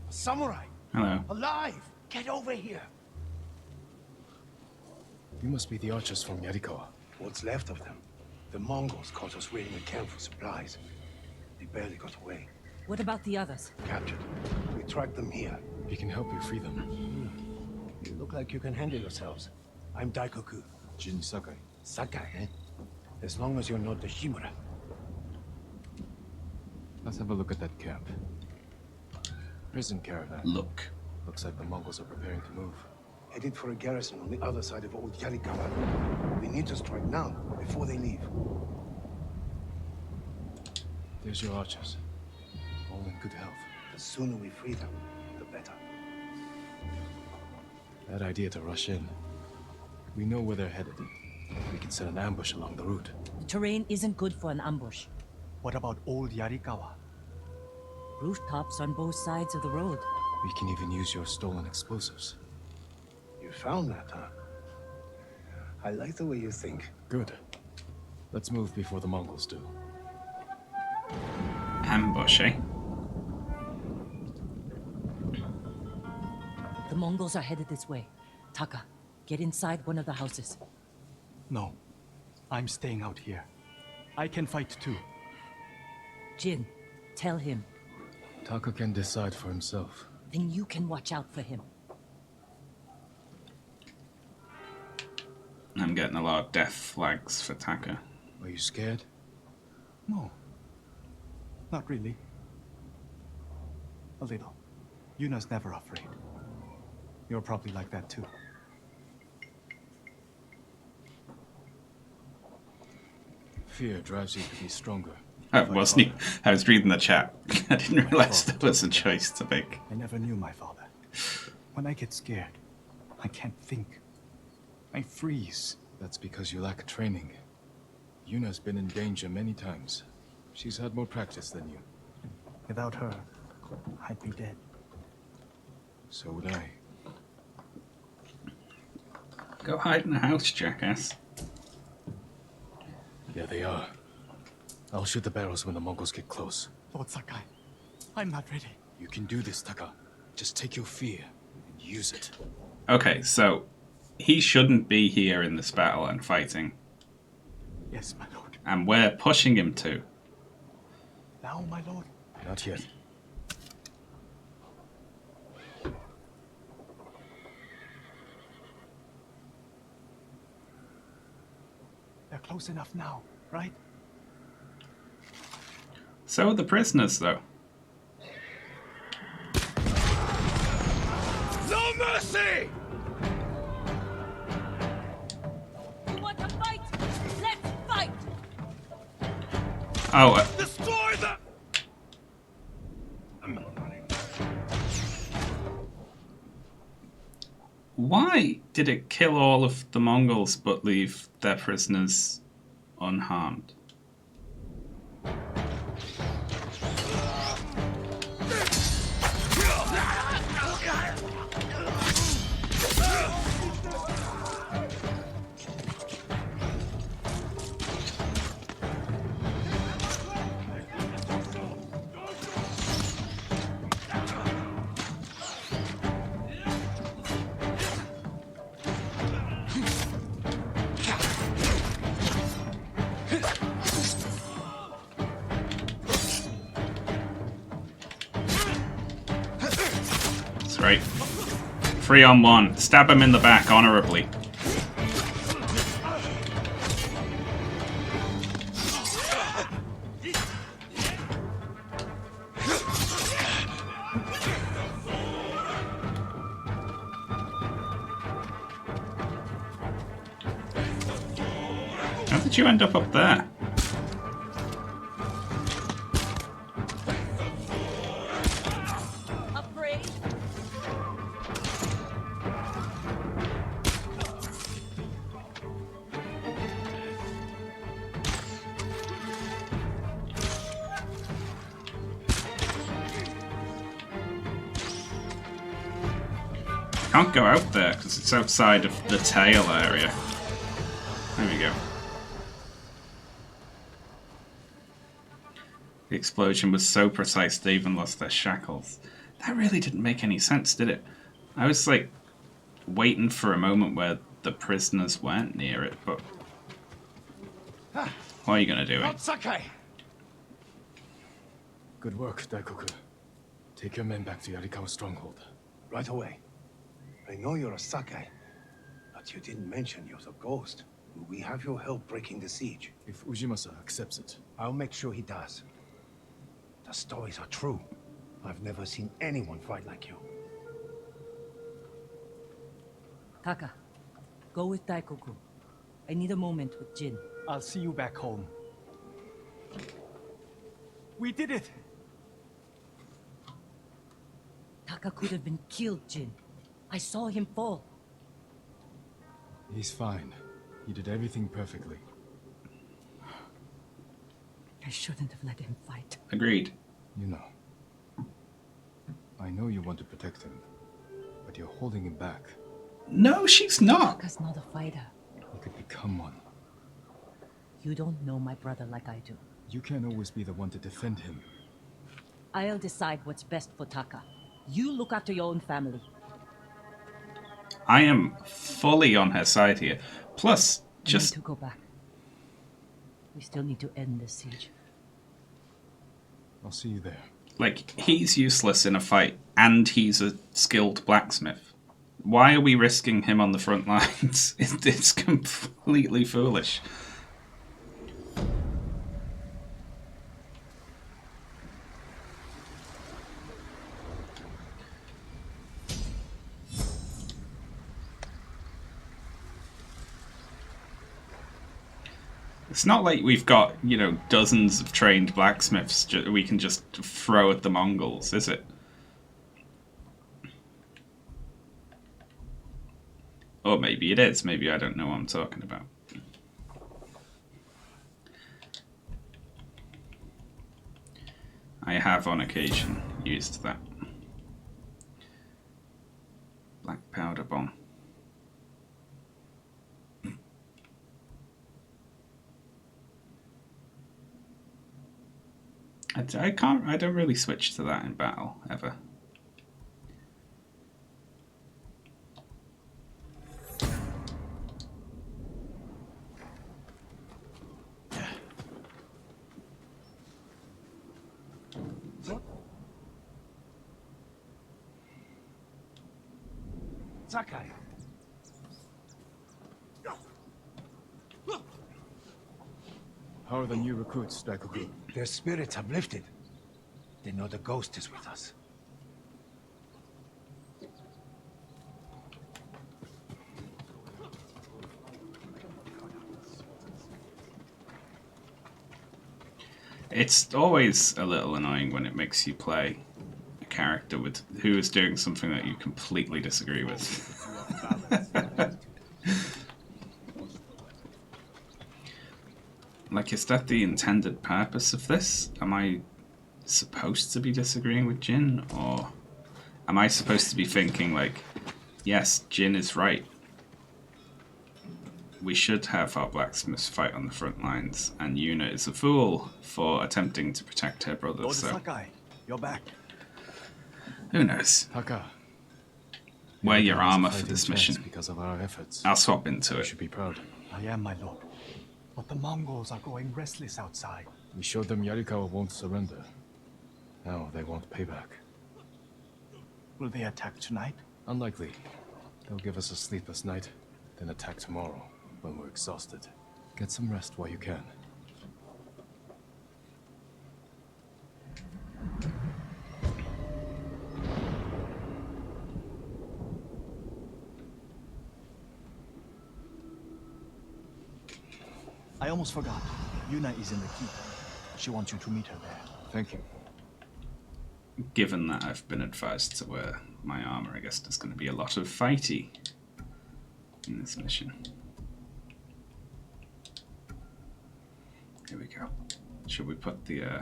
Samurai! Hello. Alive! Get over here! You must be the archers from Yarikawa. What's left of them? The Mongols caught us raiding the camp for supplies. They barely got away. What about the others? Captured. We tracked them here. We can help you free them. You look like you can handle yourselves. I'm Daikoku. Jin Sakai. Sakai, eh? As long as you're not the Shimura. Let's have a look at that camp. Prison caravan. Look. Looks like the Mongols are preparing to move. Headed for a garrison on the other side of Old Yarikawa. We need to strike now, before they leave. There's your archers. All in good health. The sooner we free them, the better. Bad idea to rush in. We know where they're headed. We can set an ambush along the route. The terrain isn't good for an ambush. What about old Yarikawa? Rooftops on both sides of the road. We can even use your stolen explosives. You found that, huh? I like the way you think. Good. Let's move before the Mongols do. Ambush, eh? The Mongols are headed this way. Taka, get inside one of the houses. No. I'm staying out here. I can fight too. Jin, tell him. Taka can decide for himself. Then you can watch out for him. I'm getting a lot of death flags for Taka. Are you scared? No. Not really. A little. Yuna's never afraid. You're probably like that too. Fear drives you to be stronger. I wasn't. I was reading the chat. I didn't realize that was a choice to make. I never knew my father. When I get scared, I can't think. I freeze. That's because you lack training. Yuna's been in danger many times. She's had more practice than you. Without her, I'd be dead. So would I. Go hide in the house, jackass. There they are. I'll shoot the barrels when the Mongols get close. Lord Sakai, I'm not ready. You can do this, Taka. Just take your fear and use it. Okay, so he shouldn't be here in this battle and fighting. Yes, my lord. And we're pushing him to. Now, my lord. Not yet. They're close enough now, right? So are the prisoners, though. No mercy! You want to fight? Let's fight! Oh, Destroy the... why did it kill all of the Mongols but leave their prisoners unharmed? That's right. 3-on-1. Stab him in the back honorably. How did you end up there? Afraid? Can't go out there because it's outside of the tail area. There we go. The explosion was so precise they even lost their shackles. That really didn't make any sense, did it? I was like waiting for a moment where the prisoners weren't near it, but what are you gonna do? Lord Sakai! Good work, Daikoku. Take your men back to Yarikawa stronghold. Right away. I know you're a Sakai, but you didn't mention you're a ghost. Will we have your help breaking the siege? If Ujimasa accepts it. I'll make sure he does. The stories are true. I've never seen anyone fight like you. Taka, go with Daikoku. I need a moment with Jin. I'll see you back home. We did it! Taka could have been killed, Jin. I saw him fall. He's fine. He did everything perfectly. I shouldn't have let him fight. Agreed. You know, I know you want to protect him, but you're holding him back. No, she's not. Taka's not a fighter. He could become one. You don't know my brother like I do. You can't always be the one to defend him. I'll decide what's best for Taka. You look after your own family. I am fully on her side here. Plus, We just need to go back. We still need to end this siege. I'll see you there. like, he's useless in a fight, and he's a skilled blacksmith. Why are we risking him on the front lines? It's completely foolish. It's not like we've got, you know, dozens of trained blacksmiths we can just throw at the Mongols, is it? Or maybe it is. Maybe I don't know what I'm talking about. I have on occasion used that. Black powder bomb. I don't really switch to that in battle, ever. Sakai. How are the new recruits, Daikoku? Their spirits have lifted. They know the ghost is with us. It's always a little annoying when it makes you play a character with who is doing something that you completely disagree with. Like, is that the intended purpose of this? Am I supposed to be disagreeing with Jin? Or am I supposed to be thinking, like, yes, Jin is right. We should have our blacksmiths fight on the front lines, and Yuna is a fool for attempting to protect her brother, Lord so Sakai, you're back. who knows? Taka. Wear your Yarika has a armor for fighting this chance mission. because of our efforts. I'll swap into You it. should be proud. I am, my lord. But the Mongols are growing restless outside. We showed them Yarikawa won't surrender. Now they want payback. Will they attack tonight? Unlikely. They'll give us a sleepless night, then attack tomorrow when we're exhausted. Get some rest while you can. I almost forgot. Yuna is in the keep. She wants you to meet her there. Thank you. Given that I've been advised to wear my armor, I guess there's going to be a lot of fighty in this mission. Here we go. Should we put the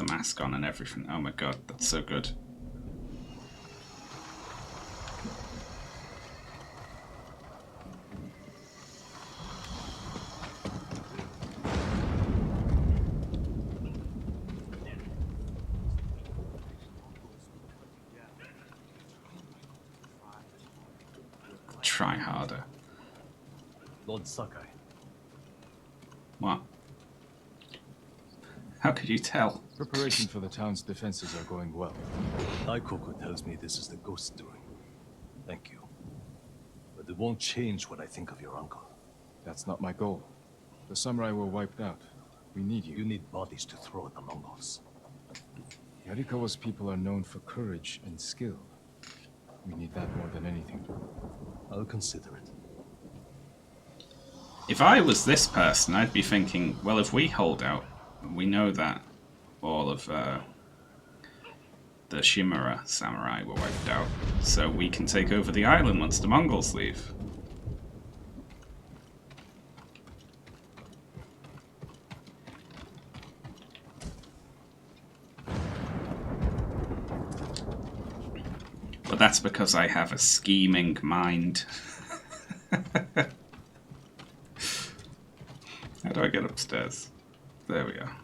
mask on and everything? Oh my god, that's so good. Try harder. Lord Sakai. What? How could you tell? Preparation for the town's defenses are going well. Daikoku tells me this is the ghost's doing. Thank you. But it won't change what I think of your uncle. That's not my goal. The samurai were wiped out. We need you. You need bodies to throw at the Mongols. Yarikawa's people are known for courage and skill. We need that more than anything. I'll consider it. If I was this person, I'd be thinking, well, if we hold out, we know that all of the Shimura samurai were wiped out, so we can take over the island once the Mongols leave. But that's because I have a scheming mind. How do I get upstairs? There we are.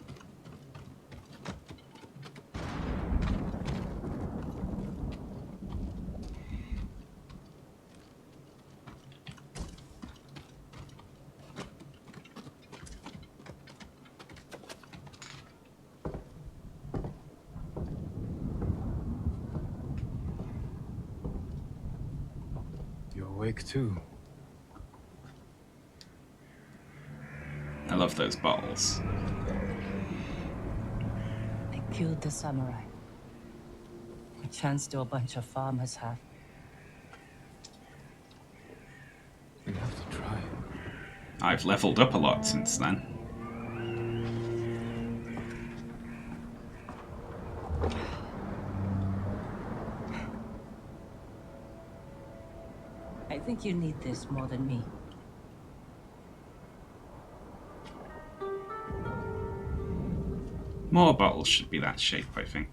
You're awake too. I love those bottles. I killed the samurai. A chance to a bunch of farmers have. We have to try. I've leveled up a lot since then. I think you need this more than me. More bottles should be that shape, I think.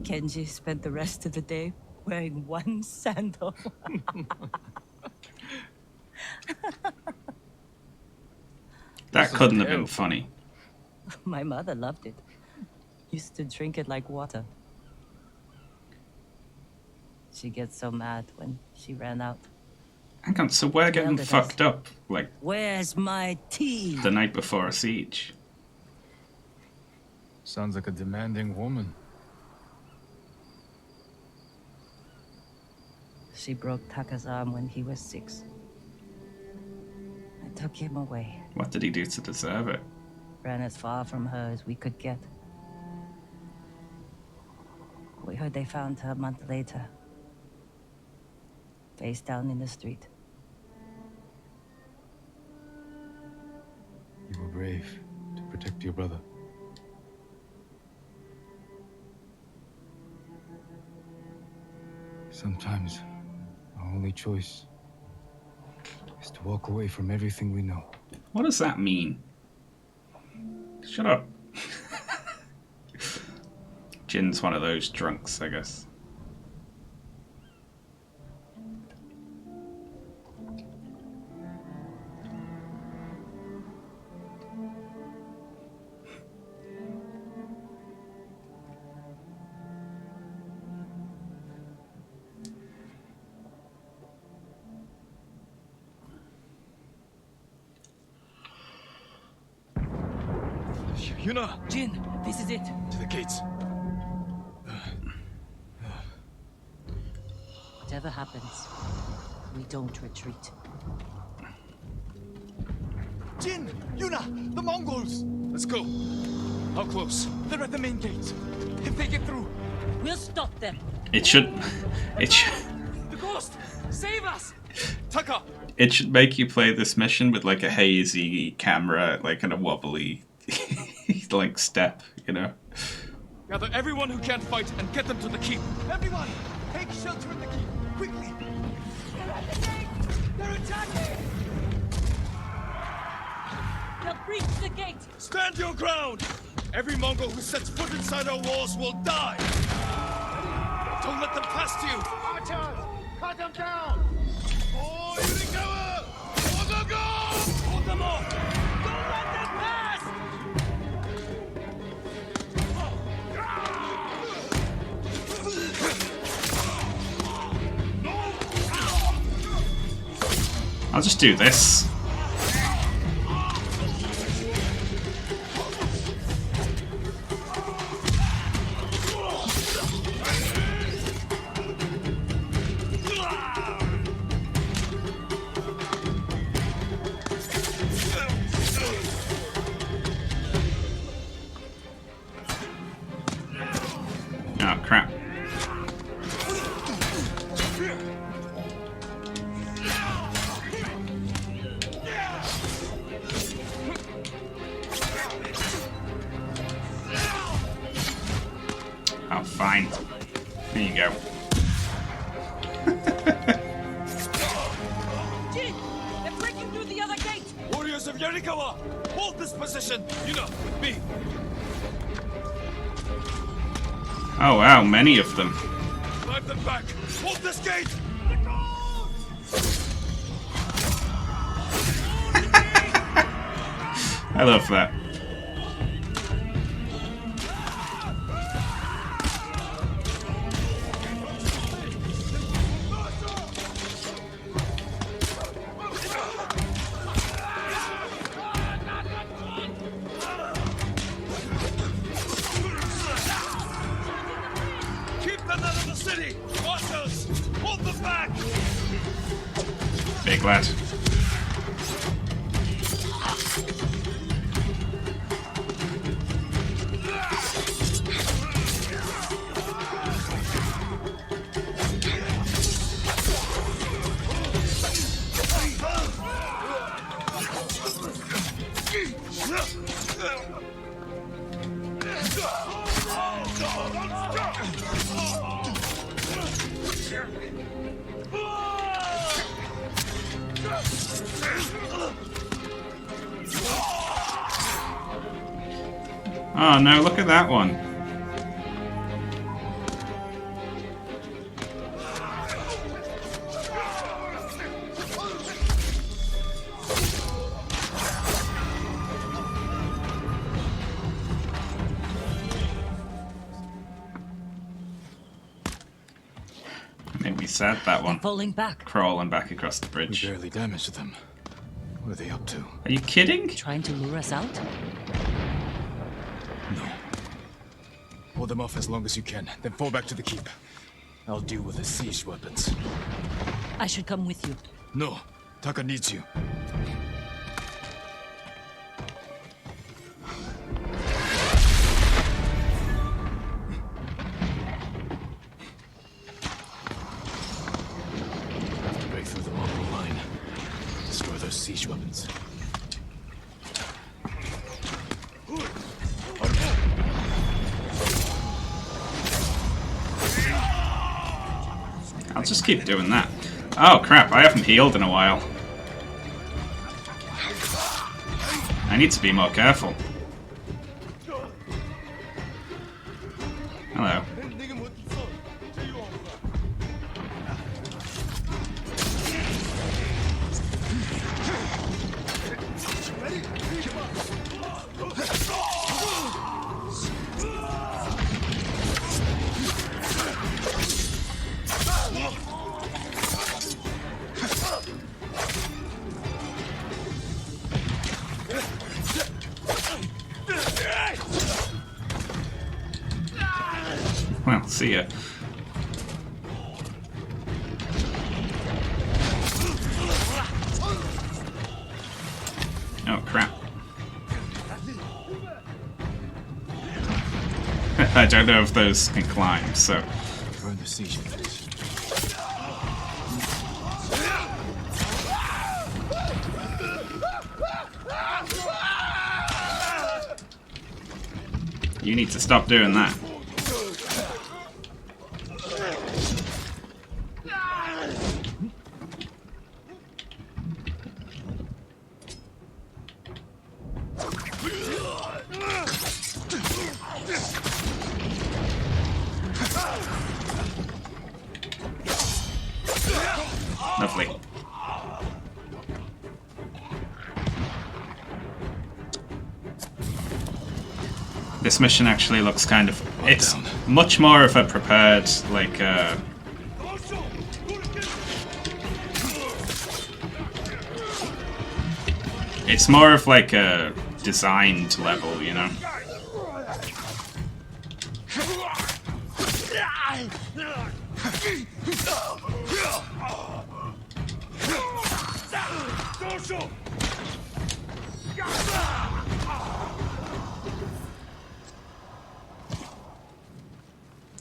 Kenji spent the rest of the day wearing one sandal. That couldn't have been funny. My mother loved it. Used to drink it like water. She gets so mad when she ran out. Hang on, so we're getting fucked up, like, Where's my tea? the night before a siege. Sounds like a demanding woman. She broke Taka's arm when he was 6. I took him away. What did he do to deserve it? Ran as far from her as we could get. We heard they found her a month later. Face down in the street. You were brave to protect your brother. Sometimes our only choice is to walk away from everything we know. What does that mean? Shut up. Jin's one of those drunks, I guess. Yuna! Jin, this is it. To the gates. Whatever happens, we don't retreat. Jin! Yuna! The Mongols! Let's go. How close? They're at the main gate. If they get through, we'll stop them. It should... The ghost! Save us! Taka! It should make you play this mission with like a hazy camera, like and a wobbly like step, you know? Gather everyone who can't fight and get them to the keep. Everyone! Take shelter in the keep! Quickly! They're at the gate! They're attacking! They'll breach the gate! Stand your ground! Every Mongol who sets foot inside our walls will die! Don't let them past you! Archers! Cut them down! Oh, Yurikawa! Go, go, go! Hold them off! Don't let them pass! I'll just do this. Oh, crap. Oh, fine. There you go. Jin! They're breaking through the other gate! Warriors of Yarikawa, hold this position. You know, with me. Oh wow, many of them. Drive them back. Hold this gate. I love that. Keep them out of the city. Watchers, hold them back. Big lad. Oh no, look at that one. Made me sad, that one. Falling back. Crawling back across the We bridge. barely damaged them. What are they up to? Are you kidding? Trying to lure us out? No. Hold them off as long as you can, then fall back to the keep. I'll deal with the siege weapons. I should come with you. No, Taka needs you. Break through the Mongol line. Destroy those siege weapons. I'll just keep doing that. Oh crap, I haven't healed in a while. I need to be more careful. Hello. Well, see ya. Oh, crap. I don't know if those can climb, so... Burn the siege weapons. You need to stop doing that. Lovely. This mission actually looks kind of... It's much more of a prepared, like, it's more of like a designed level, you know?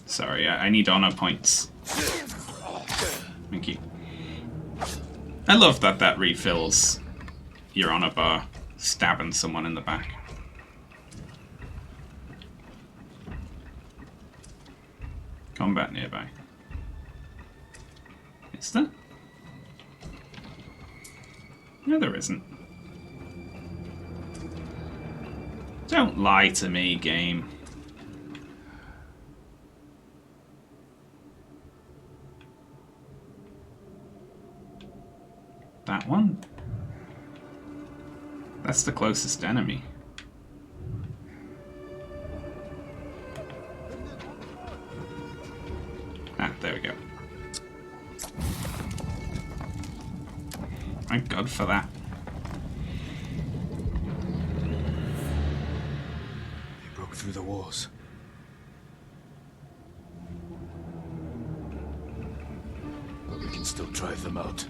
Sorry, I need honor points. Thank you. I love that that refills your honor bar, stabbing someone in the back. Combat nearby. Is there? No, there isn't. Don't lie to me, game. That one? That's the closest enemy. Ah, there we go. Thank God for that. They broke through the walls. But we can still drive them out.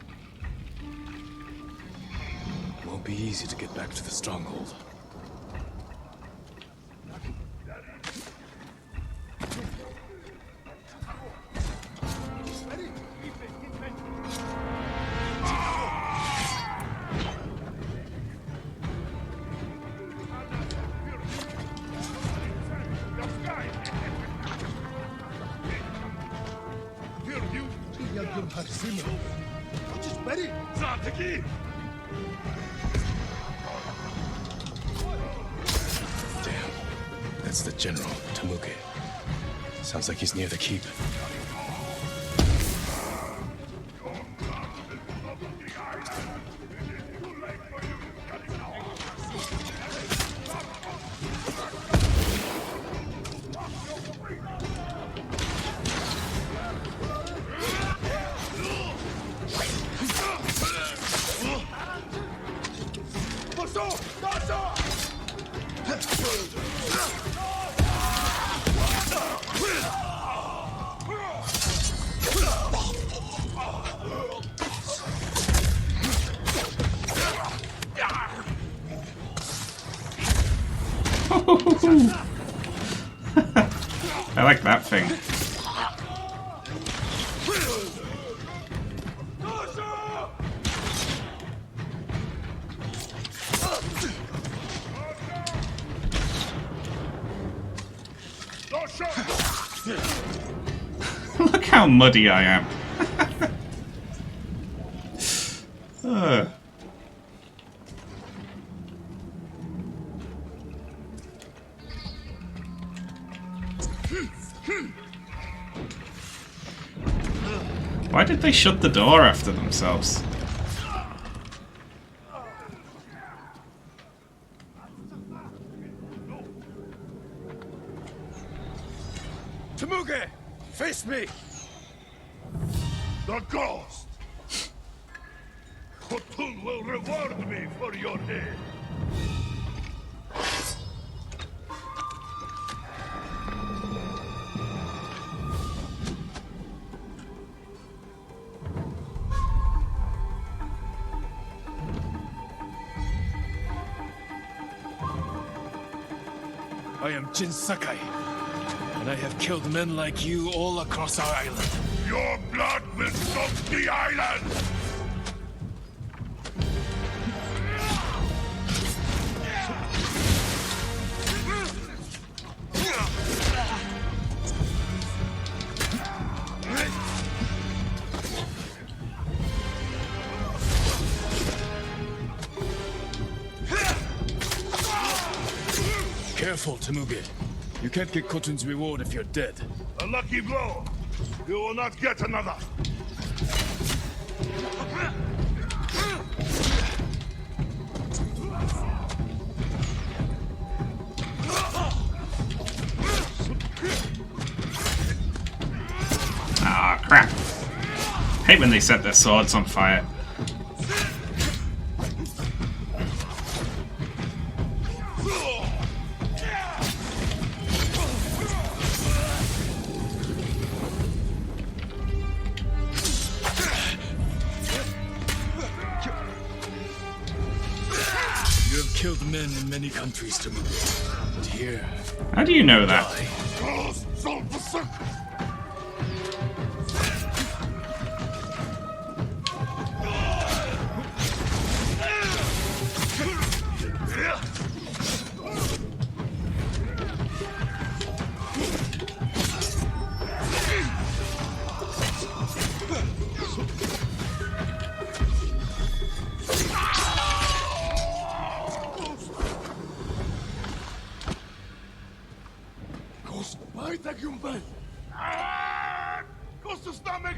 Won't be easy to get back to the stronghold. That's the general, Temuge. Sounds like he's near the keep. I like that thing. Look how muddy I am. Why did they shut the door after themselves? Temuge! Face me! The ghost! Khotun will reward me for your aid. I am Jin Sakai, and I have killed men like you all across our island. Your blood will soak the island! Careful, Temuge. You can't get Khotun's reward if you're dead. A lucky blow! You will not get another! Ah, crap. Hate when they set their swords on fire. You have killed men in many countries, Temuge. But here... How do you know that?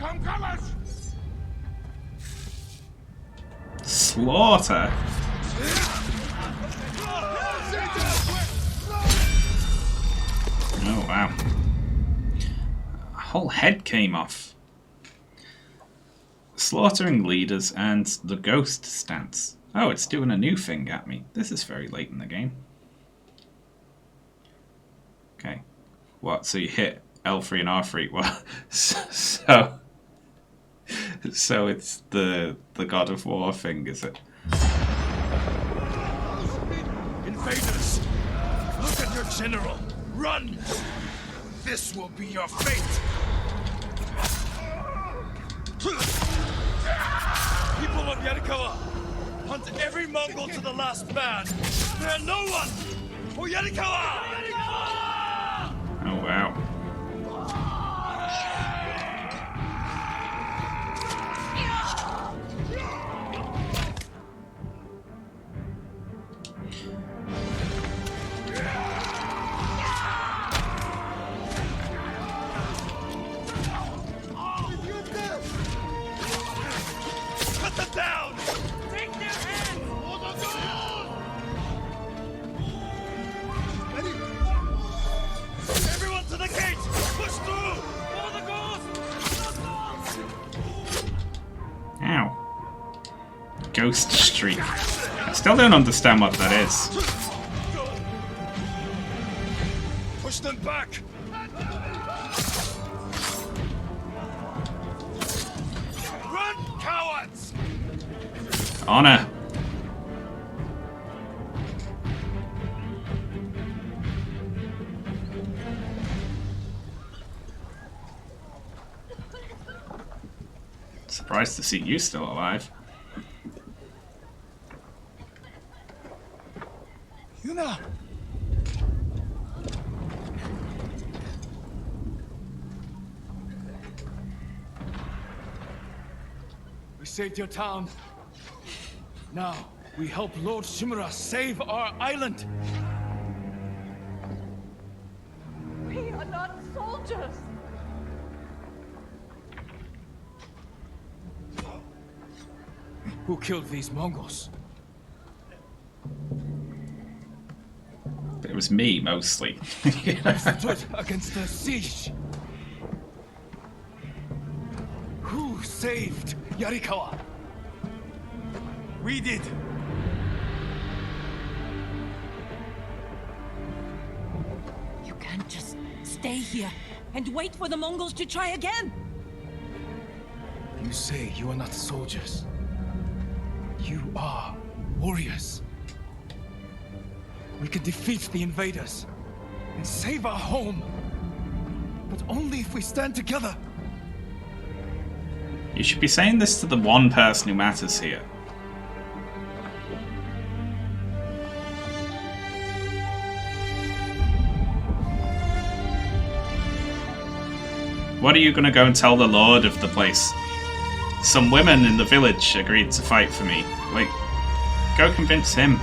Come, comers! Slaughter! Oh wow. A whole head came off. Slaughtering leaders and the ghost stance. Oh, it's doing a new thing at me. This is very late in the game. Okay. What? So you hit L3 and R3? Well, so it's the God of War thing, is it? Invaders! Look at your general! Run! This will be your fate! People of Yarikawa, hunt every Mongol to the last man! Spare no one! For Yarikawa! Oh wow. Cut them down! Take their hands! Everyone to the gate! Push through! For the ghost! Ow. Ghost streak. Still don't understand what that is. Push them back! Run, cowards! Honor. Surprised to see you still alive. Yuna! We saved your town. Now, we help Lord Shimura save our island. We are not soldiers. Who killed these Mongols? It was me, mostly. Stood against the siege. Who saved Yarikawa? We did. You can't just stay here and wait for the Mongols to try again. You say you are not soldiers. You are warriors. We can defeat the invaders and save our home. But only if we stand together. You should be saying this to the one person who matters here. What are you gonna go and tell the lord of the place? Some women in the village agreed to fight for me. Like, go convince him.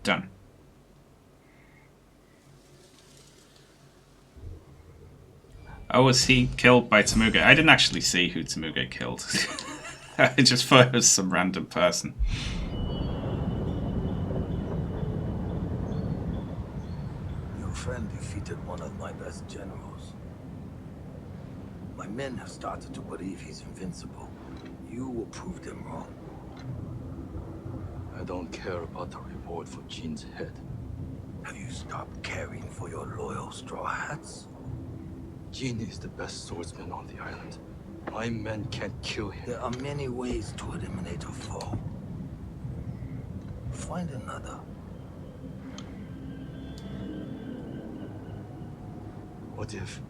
Done. Oh, was he killed by Temuge? I didn't actually see who Temuge killed. I just thought it was some random person. Your friend defeated one of my best generals. My men have started to believe he's invincible. You will prove them wrong. I don't care about the reward for Jin's head. Have you stopped caring for your loyal Straw Hats? Jin is the best swordsman on the island. My men can't kill him. There are many ways to eliminate a foe. Find another. What if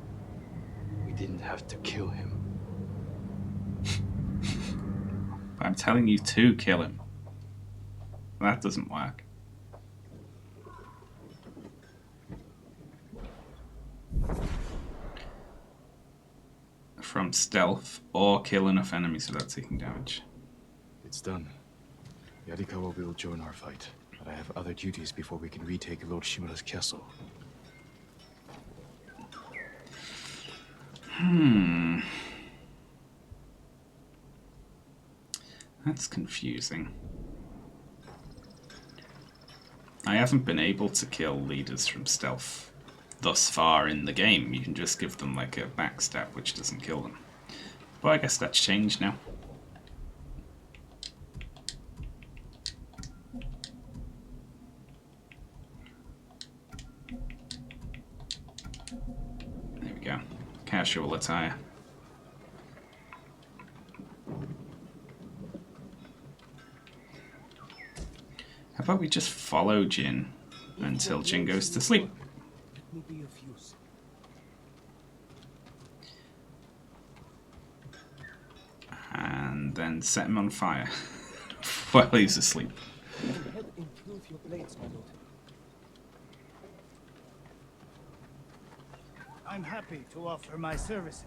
we didn't have to kill him? I'm telling you to kill him. That doesn't work. From stealth or kill enough enemies without taking damage. It's done. Yarikawa will join our fight. but I have other duties before we can retake Lord Shimura's castle. That's confusing. I haven't been able to kill leaders from stealth thus far in the game. You can just give them like a backstab which doesn't kill them. But I guess that's changed now. There we go. Casual attire. How about we just follow Jin until Jin goes to sleep? Let me be of use. And then set him on fire while he's asleep. Help improve your blades, my lord. I'm happy to offer my services.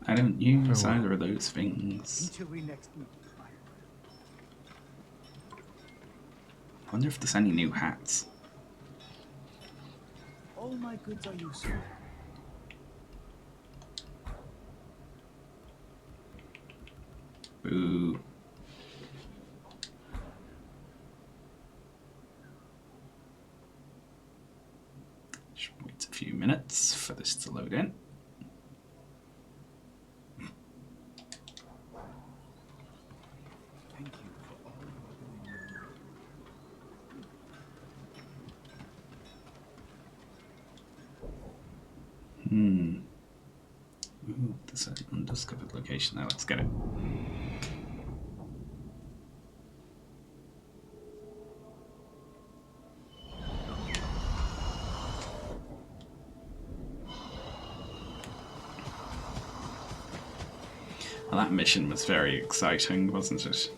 I don't use either of those things. Until we next meet. I wonder if there's any new hats. All my goods are useful. Boo. Just wait a few minutes for this to load in. Thank you for all you are doing. Ooh, there's an undiscovered location there. Let's get it. Well, that mission was very exciting, wasn't it?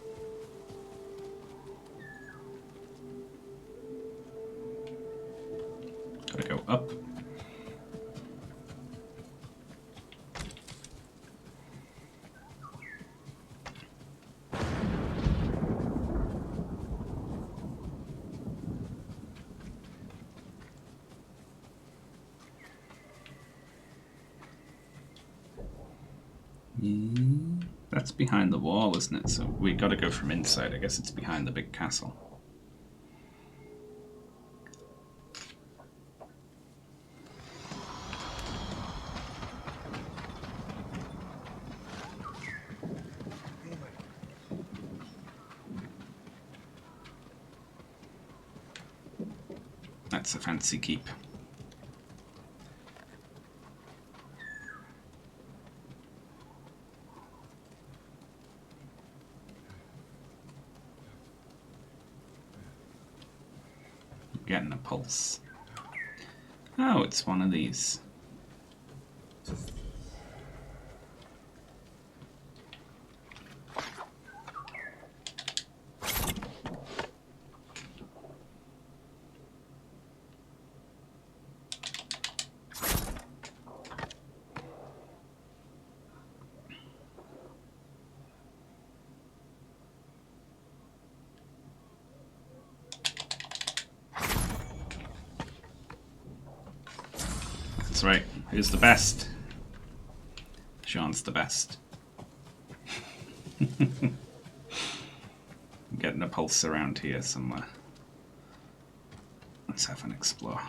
Gotta go up. That's behind the wall, isn't it? So we gotta go from inside. I guess it's behind the big castle. That's a fancy keep. Getting a pulse. Oh, it's one of these. That's right. Who's the best? Jean's the best. I'm getting a pulse around here somewhere. Let's have an explore.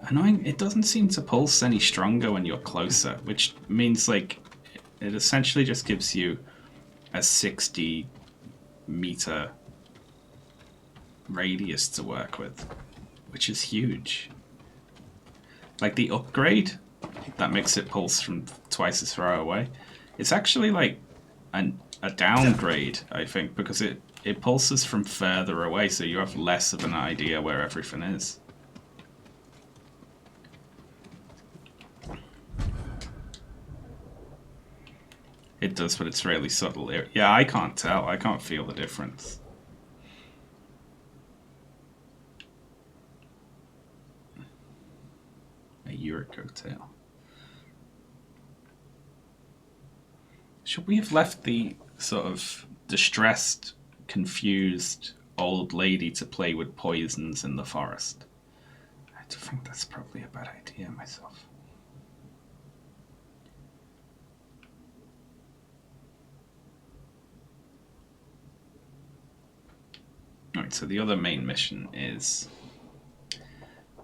Annoying, it doesn't seem to pulse any stronger when you're closer, which means like it essentially just gives you a 60-meter radius to work with, which is huge. Like the upgrade that makes it pulse from twice as far away, it's actually like a downgrade, I think, because it it pulses from further away, so you have less of an idea where everything is. It does, but it's really subtle. Yeah, I can't tell. I can't feel the difference. A Yuriko tale. Should we have left the sort of distressed, confused old lady to play with poisons in the forest? I do think that's probably a bad idea myself. Alright, so the other main mission is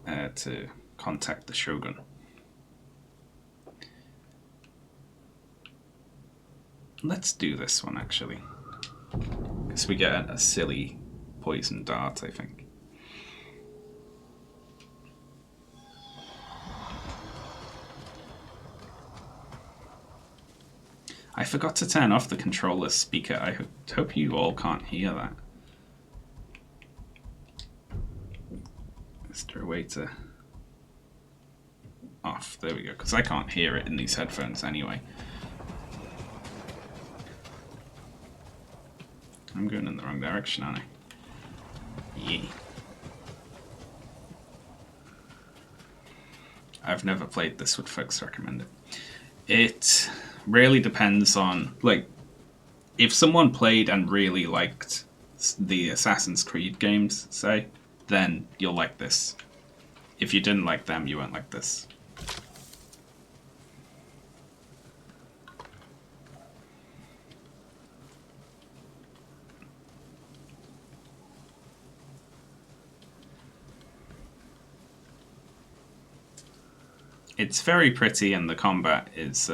to contact the Shogun. Let's do this one, actually. Because we get a silly poison dart, I think. I forgot to turn off the controller speaker. I hope you all can't hear that. Is there a way to... off? There we go, because I can't hear it in these headphones anyway. I'm going in the wrong direction, aren't I? Yeah. I've never played this, would folks recommend it? It really depends on, like, if someone played and really liked the Assassin's Creed games, say, then you'll like this. If you didn't like them, you won't like this. It's very pretty, and the combat is,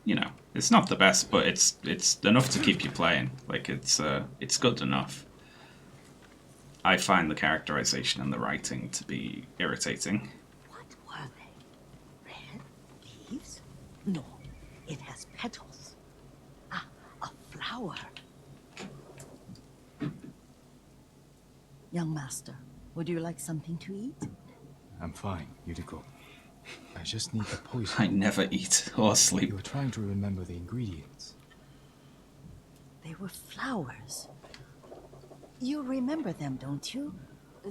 you know, it's not the best, but it's enough to keep you playing. Like, it's good enough. I find the characterization and the writing to be irritating. What were they? Red leaves? No, it has petals. Ah, a flower. Young master, would you like something to eat? I'm fine, Yuriko. I just need the poison. I never eat or sleep. You were trying to remember the ingredients. They were flowers. You remember them, don't you?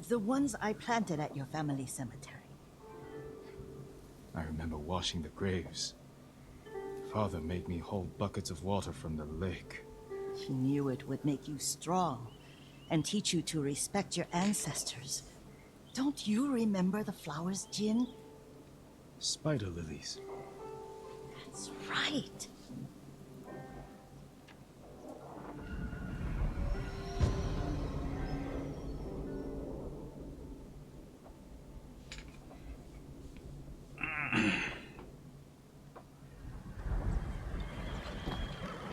The ones I planted at your family cemetery. I remember washing the graves. Father made me hold buckets of water from the lake. He knew it would make you strong and teach you to respect your ancestors. Don't you remember the flowers, Jin? Spider lilies. That's right.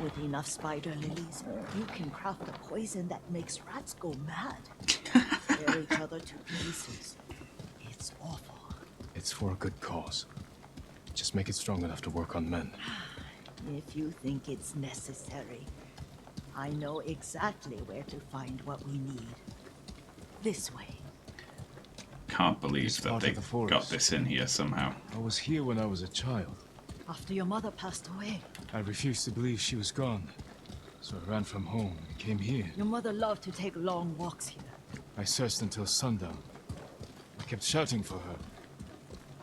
With enough spider lilies, you can craft a poison that makes rats go mad. Tear each other to pieces. It's awful. It's for a good cause. Just make it strong enough to work on men. If you think it's necessary, I know exactly where to find what we need. This way. Can't believe that they got this in here somehow. I was here when I was a child. After your mother passed away. I refused to believe she was gone. So I ran from home and came here. Your mother loved to take long walks here. I searched until sundown. I kept shouting for her.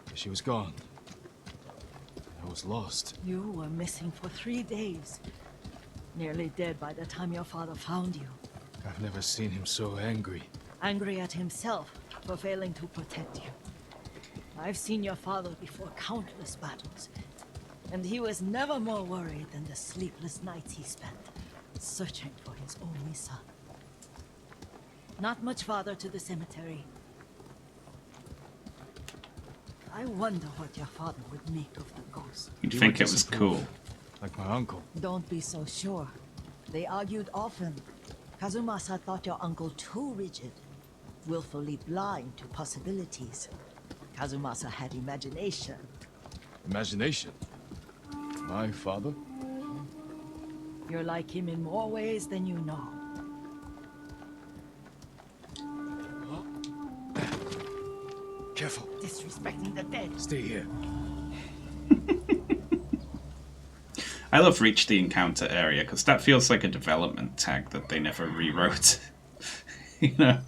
But she was gone. I was lost. You were missing for 3 days. Nearly dead by the time your father found you. I've never seen him so angry. Angry at himself for failing to protect you. I've seen your father before countless battles. And he was never more worried than the sleepless nights he spent searching for his only son. Not much farther to the cemetery. I wonder what your father would make of the ghost. You'd think it was cool. Like my uncle. Don't be so sure. They argued often. Kazumasa thought your uncle too rigid, willfully blind to possibilities. Kazumasa had imagination. Imagination? My father? You're like him in more ways than you know. Careful. Disrespecting the dead. Stay here. I love reach the encounter area because that feels like a development tag that they never rewrote. You know?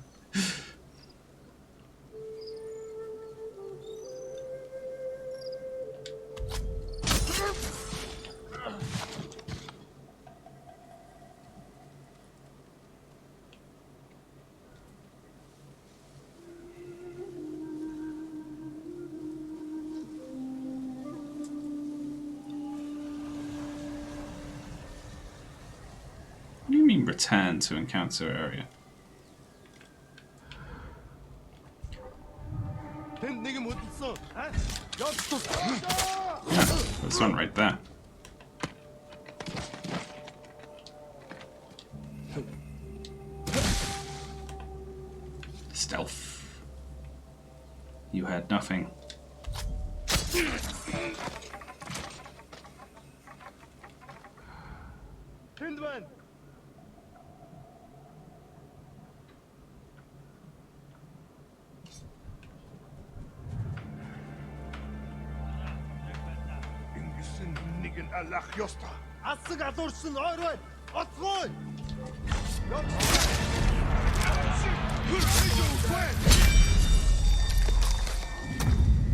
What do you mean return to encounter area? Yeah, there's one right there. Stealth. You had nothing. Hindman! Ингэсэн нэг нь алах ёстой. Асаг алуурсан ойр бай! Оцгой!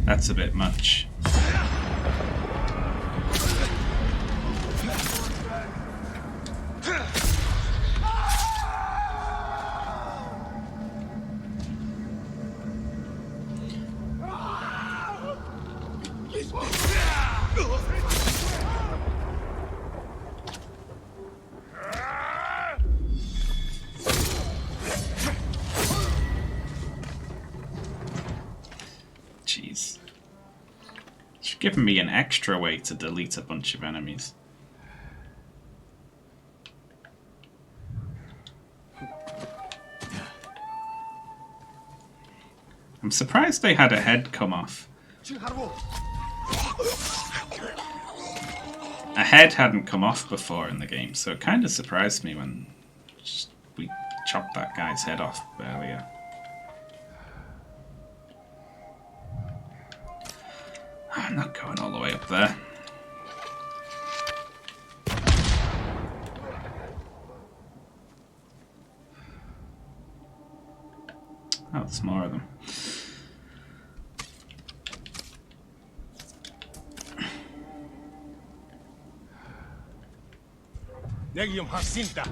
That's a bit much. Jeez. You've given me an extra way to delete a bunch of enemies. I'm surprised they had a head come off. A head hadn't come off before in the game, so it kind of surprised me when we chopped that guy's head off earlier. I'm not going all the way up there. Oh, there's more of them. Яг юм харсан да.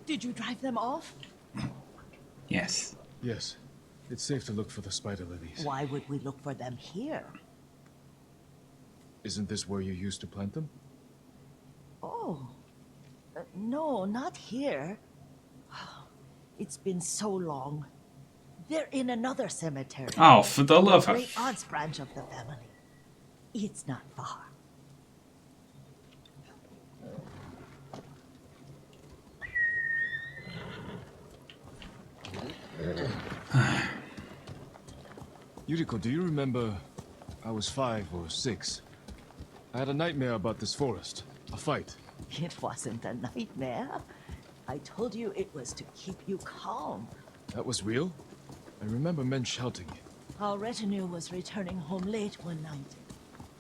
Did you drive them off? Yes. Yes. It's safe to look for the spider lilies. Why would we look for them here? Isn't this where you used to plant them? Oh. No, not here. It's been so long. They're in another cemetery. Oh, for the love of... Great aunt's branch of the family. It's not far. Yuriko, do you remember? I was 5 or 6. I had a nightmare about this forest. A fight. It wasn't a nightmare. I told you it was to keep you calm. That was real? I remember men shouting. Our retinue was returning home late one night.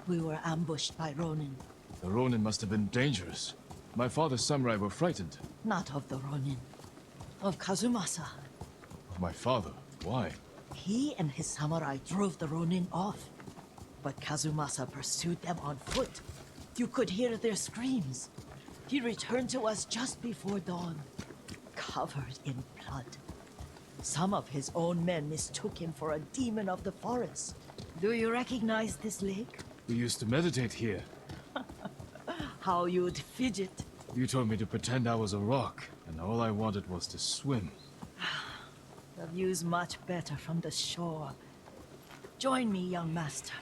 We were ambushed by Ronin. The Ronin must have been dangerous. My father's samurai were frightened. Not of the Ronin. Of Kazumasa. Of my father? Why? He and his samurai drove the Ronin off. But Kazumasa pursued them on foot. You could hear their screams. He returned to us just before dawn, covered in blood. Some of his own men mistook him for a demon of the forest. Do you recognize this lake? We used to meditate here. How you'd fidget. You told me to pretend I was a rock, and all I wanted was to swim. The view's much better from the shore. Join me, young master.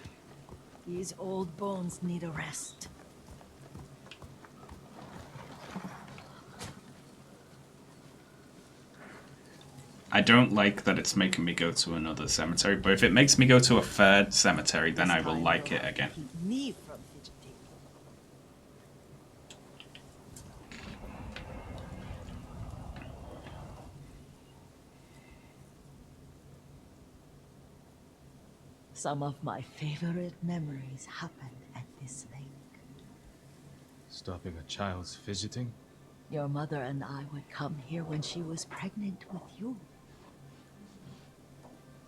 These old bones need a rest. I don't like that it's making me go to another cemetery, but if it makes me go to a third cemetery, then I will like it again. Keep me from fidgeting. Some of my favorite memories happened at this lake. Stopping a child's fidgeting? Your mother and I would come here when she was pregnant with you.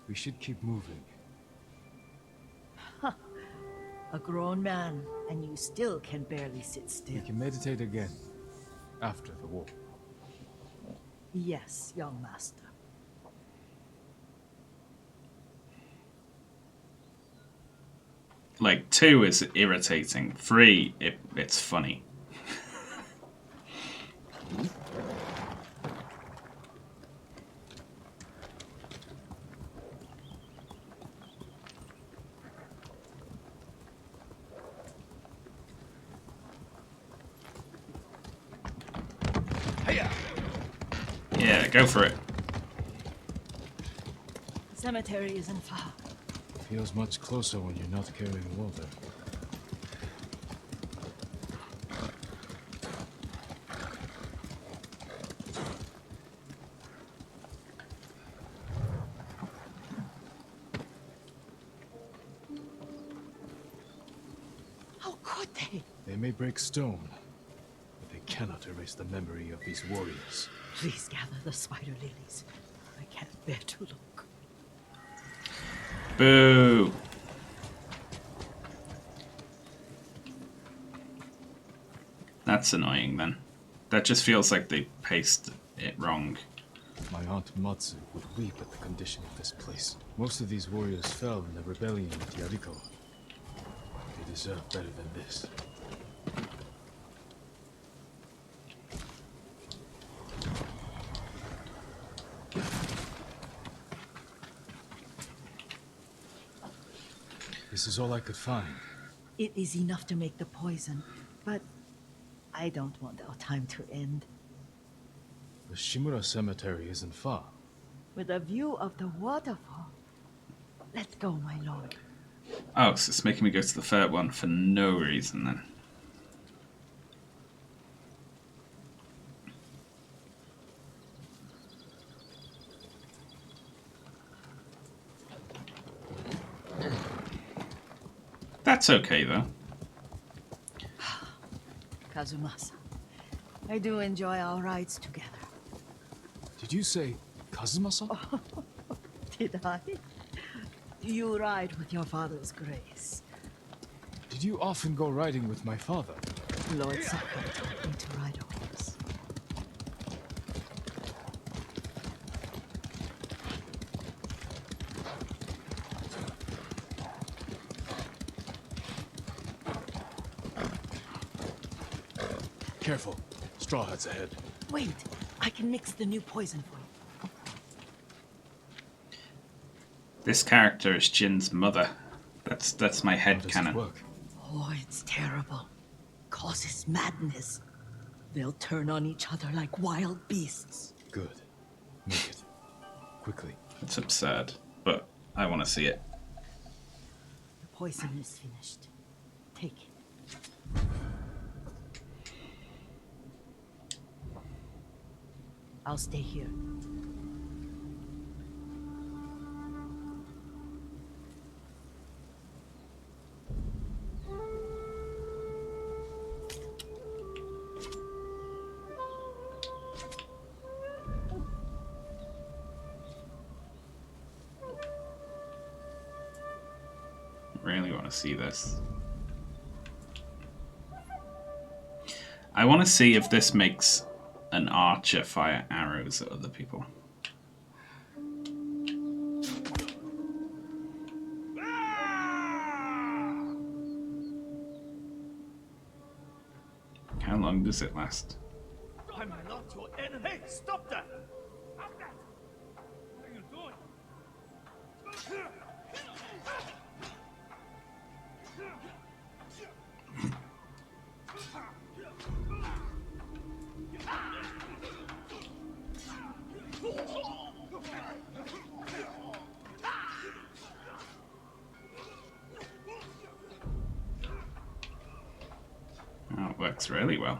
We should keep moving. A grown man, and you still can barely sit still. We can meditate again. After the war. Yes, young master. Like, 2 is irritating. 3, it's funny. Yeah, go for it. The cemetery isn't far. Feels much closer when you're not carrying water. How could they? They may break stone, but they cannot erase the memory of these warriors. Please gather the spider lilies. I can't bear to look. Boo! That's annoying then. That just feels like they paced it wrong. My aunt Matsu would weep at the condition of this place. Most of these warriors fell in the rebellion at Yariko. They deserve better than this. This is all I could find. It is enough to make the poison, but I don't want our time to end. The Shimura Cemetery isn't far. With a view of the waterfall. Let's go, my lord. Oh, so it's making me go to the third one for no reason then. That's okay though. Kazumasa, I do enjoy our rides together. Did you say Kazumasa? Did I? You ride with your father's grace. Did you often go riding with my father? Lord Sakai taught me to ride a horse. Careful. Straw Hat's ahead. Wait, I can mix the new poison for you. This character is Jin's mother. That's my head canon. Oh, it's terrible. Causes madness. They'll turn on each other like wild beasts. Good. Make it. Quickly. It's absurd, but I want to see it. The poison is finished. Take it. I'll stay here. Really want to see this. I want to see if this makes an archer fire arrows at other people. How long does it last? I'm not your enemy. Hey, stop that! Stop that! What are you doing? works really well.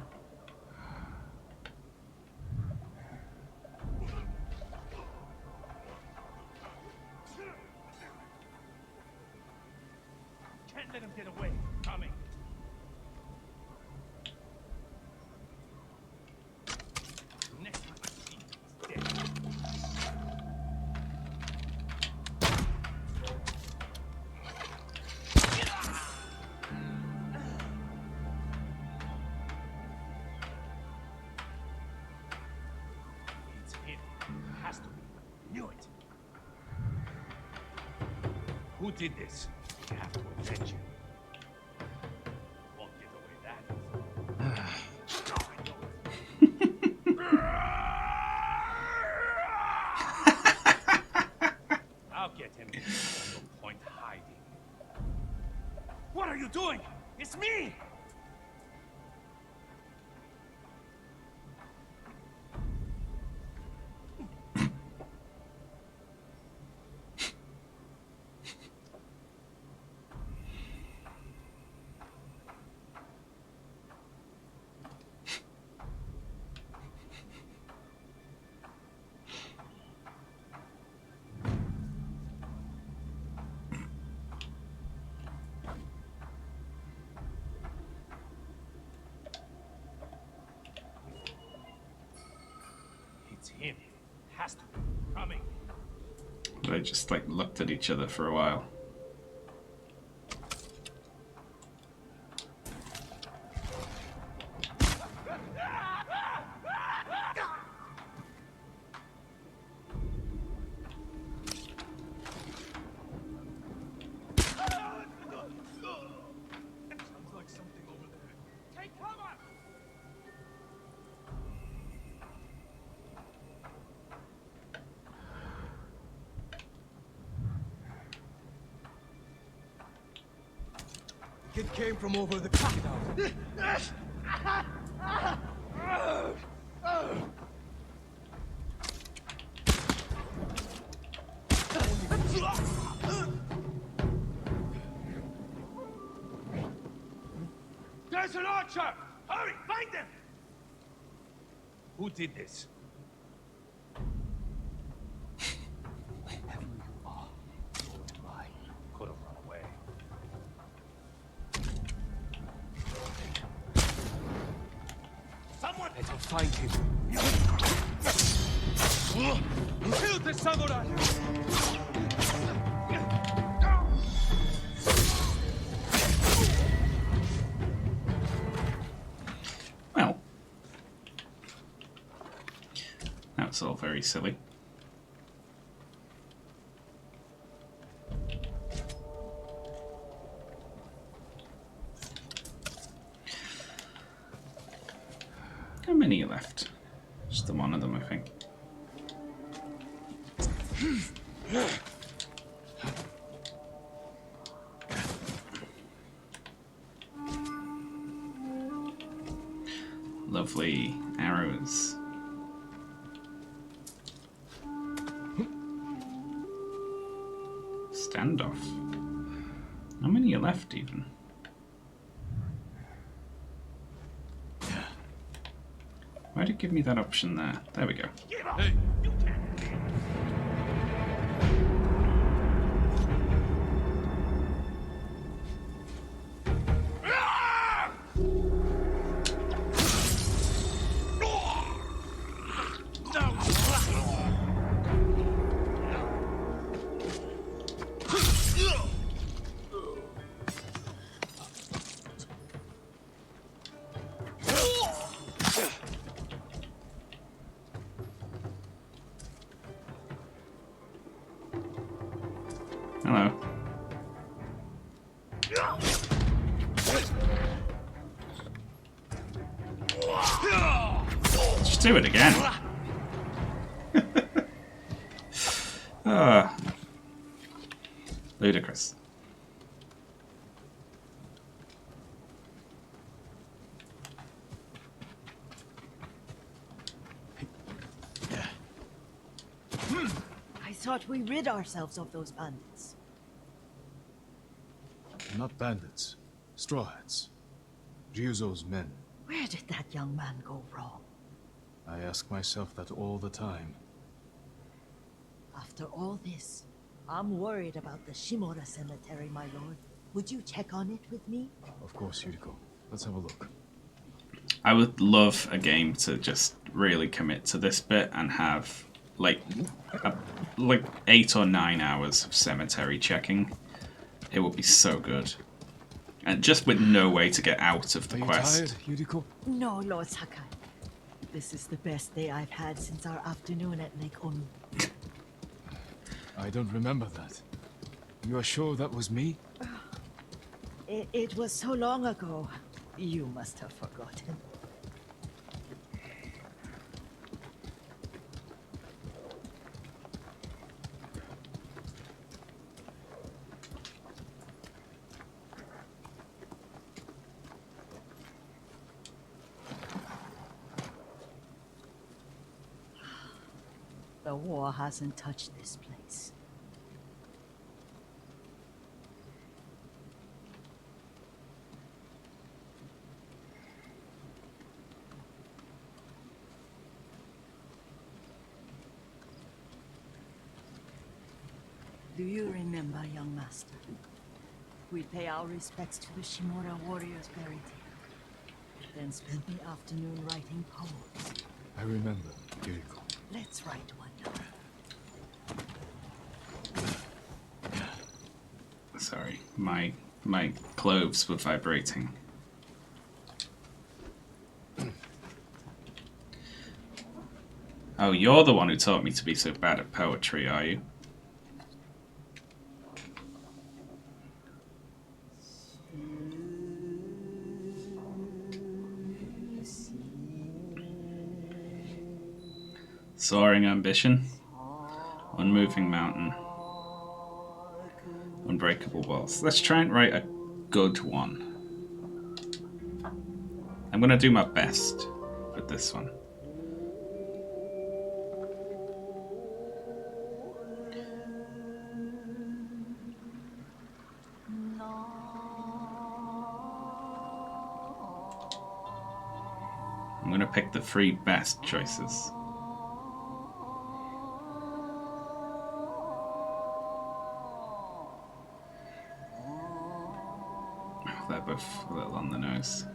Can't let him get away. Coming. Next time I see him, he's dead. It's him. Has to be. Knew it. Who did this? We have to avenge him. Won't get away that easy. I'll get him. No point hiding. What are you doing? It's me! It's him. Has to be. Coming. They just like looked at each other for a while. Sounds like something over there. Take cover! Kid came from over the crocodile. There's an archer! Hurry, find him! Who did this? Whoever you are, so am I. Could have run away. Someone! Let us find him. Kill the samurai! Well, that's all very silly. How many are left? Just the one of them, I think. Lovely arrows. Standoff. How many are left even? Why did it give me that option there? There we go. Hey, you can't. Hello. Just do it again. Ah, ludicrous. I thought we rid ourselves of those bandits. Not bandits. Straw hats. Ryuzo's men. Where did that young man go wrong? I ask myself that all the time. After all this, I'm worried about the Shimura cemetery, my lord. Would you check on it with me? Of course, Yuriko. Let's have a look. I would love a game to just really commit to this bit and have like 8 or 9 hours of cemetery checking. It would be so good. And just with no way to get out of the quest. Are you tired, Yuriko? No, Lord Sakai. This is the best day I've had since our afternoon at Lake Onu. I don't remember that. You are sure that was me? It was so long ago. You must have forgotten. The war hasn't touched this place. Do you remember, young master? We pay our respects to the Shimura warriors buried here, then spent the afternoon writing poems. I remember, Yuriko. Let's write one now. Sorry, my clothes were vibrating. Oh, you're the one who taught me to be so bad at poetry, are you? Soaring ambition, unmoving mountain, unbreakable walls. Let's try and write a good one. I'm gonna do my best with this one. I'm gonna pick the 3 best choices. They're both a little on the nose.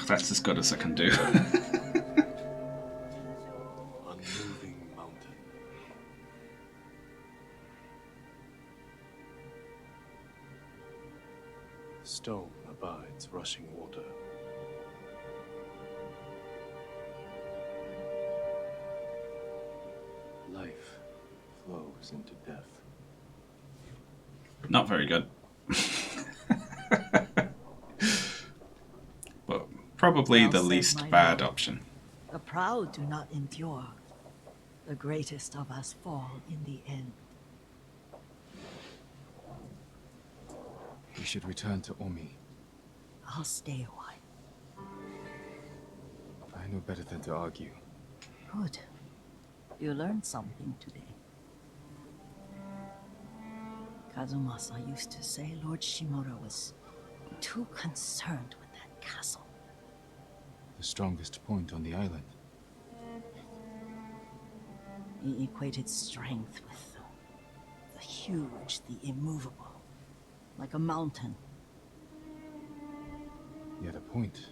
That's as good as I can do. Unmoving mountain. Stone abides rushing water. Life flows into death. Not very good. But probably Well the said, least my bad lord. option. The proud do not endure. The greatest of us fall in the end. We should return to Omi. I'll stay a while. I know better than to argue. Good. You learned something today. Kazumasa used to say Lord Shimura was too concerned with that castle. The strongest point on the island. He equated strength with the huge, the immovable, like a mountain. Yet a point.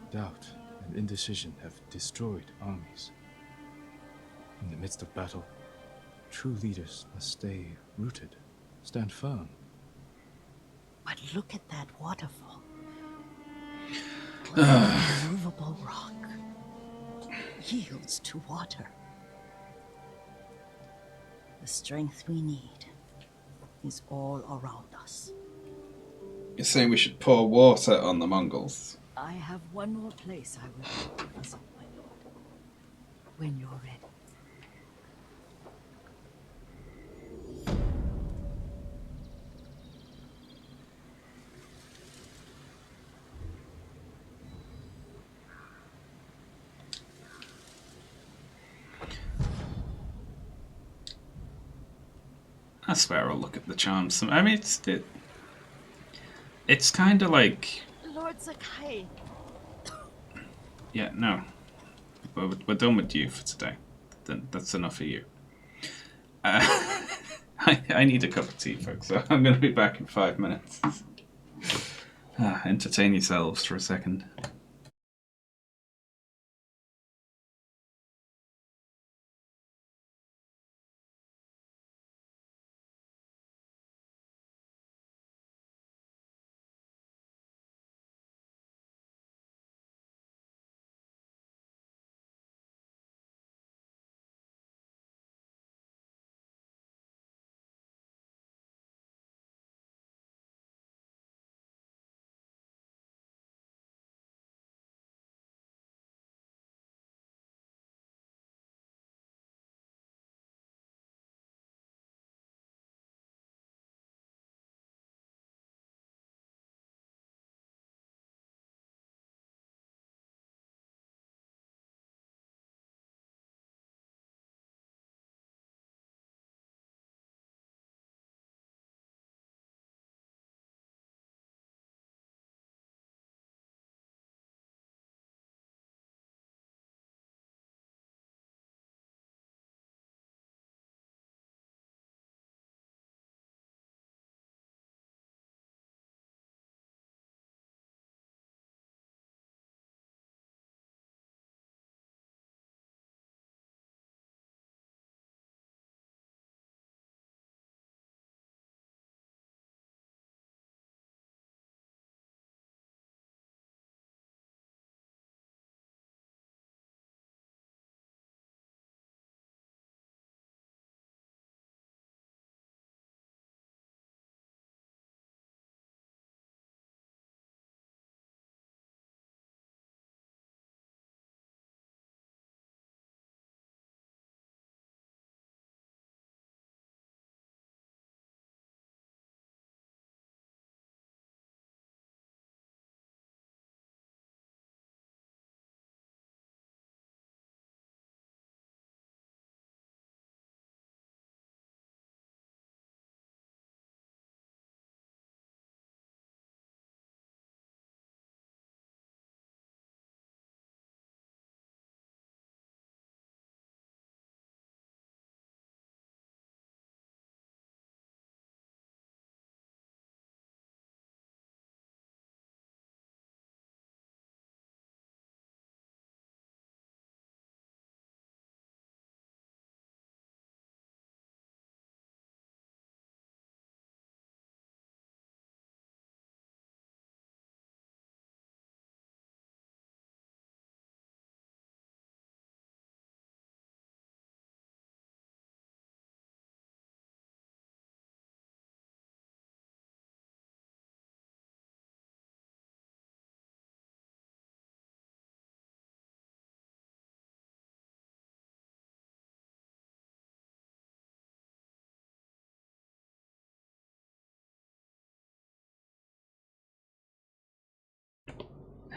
Doubt and indecision have destroyed armies. In the midst of battle, true leaders must stay rooted, stand firm. But look at that waterfall. What an immovable rock yields to water. The strength we need is all around us. You're saying we should pour water on the Mongols? I have one more place I will visit, my lord. When you're ready. swear I'll look at the charms. I mean, it's kind of like... Lord Sakai. Yeah, no. We're done with you for today. That's enough of you. I need a cup of tea, folks, so I'm going to be back in 5 minutes. Entertain yourselves for a second.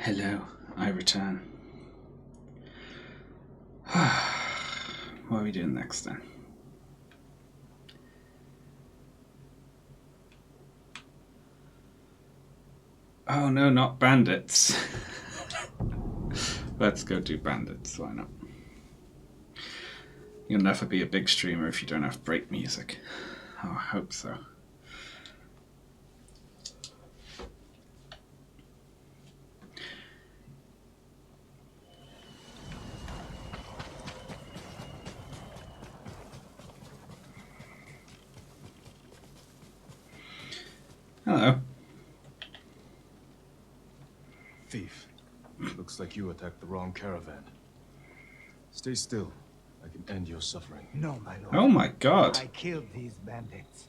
Hello, I return. What are we doing next then? Oh no, not bandits. Let's go do bandits, why not? You'll never be a big streamer if you don't have break music. Oh, I hope so. Hello. Thief. Looks like you attacked the wrong caravan. Stay still. I can end your suffering. No, my lord. Oh my god. I killed these bandits.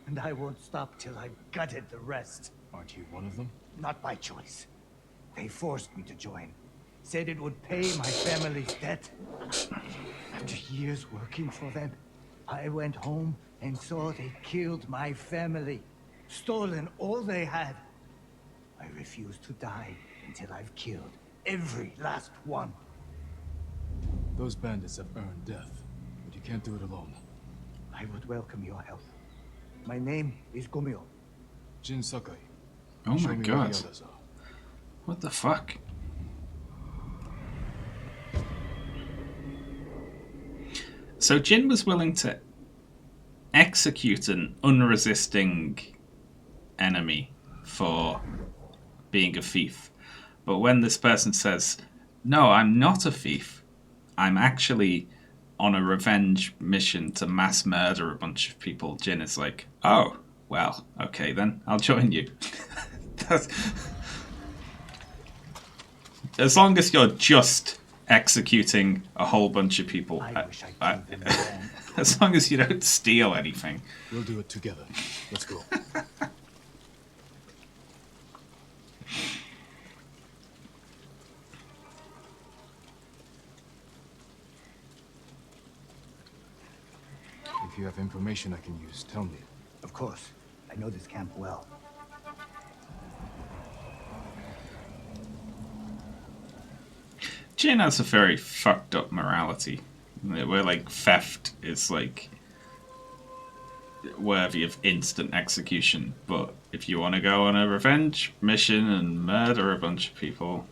And I won't stop till I've gutted the rest. Aren't you one of them? Not by choice. They forced me to join. Said it would pay my family's debt. After years working for them, I went home and saw they killed my family. Stolen all they had. I refuse to die until I've killed every last one. Those bandits have earned death, but you can't do it alone. I would welcome your help. My name is Gomyo. Jin Sakai. Oh Show my me where god. the others are. What the fuck? So Jin was willing to execute an unresisting enemy for being a thief. But when this person says, no, I'm not a thief, I'm actually on a revenge mission to mass murder a bunch of people, Jin is like, oh, well, okay then, I'll join you. As long as you're just executing a whole bunch of people, as long as you don't steal anything. We'll do it together. Let's go. If you have information I can use, tell me. Of course. I know this camp well. Jin has a very fucked up morality, where like theft is like worthy of instant execution, but if you want to go on a revenge mission and murder a bunch of people,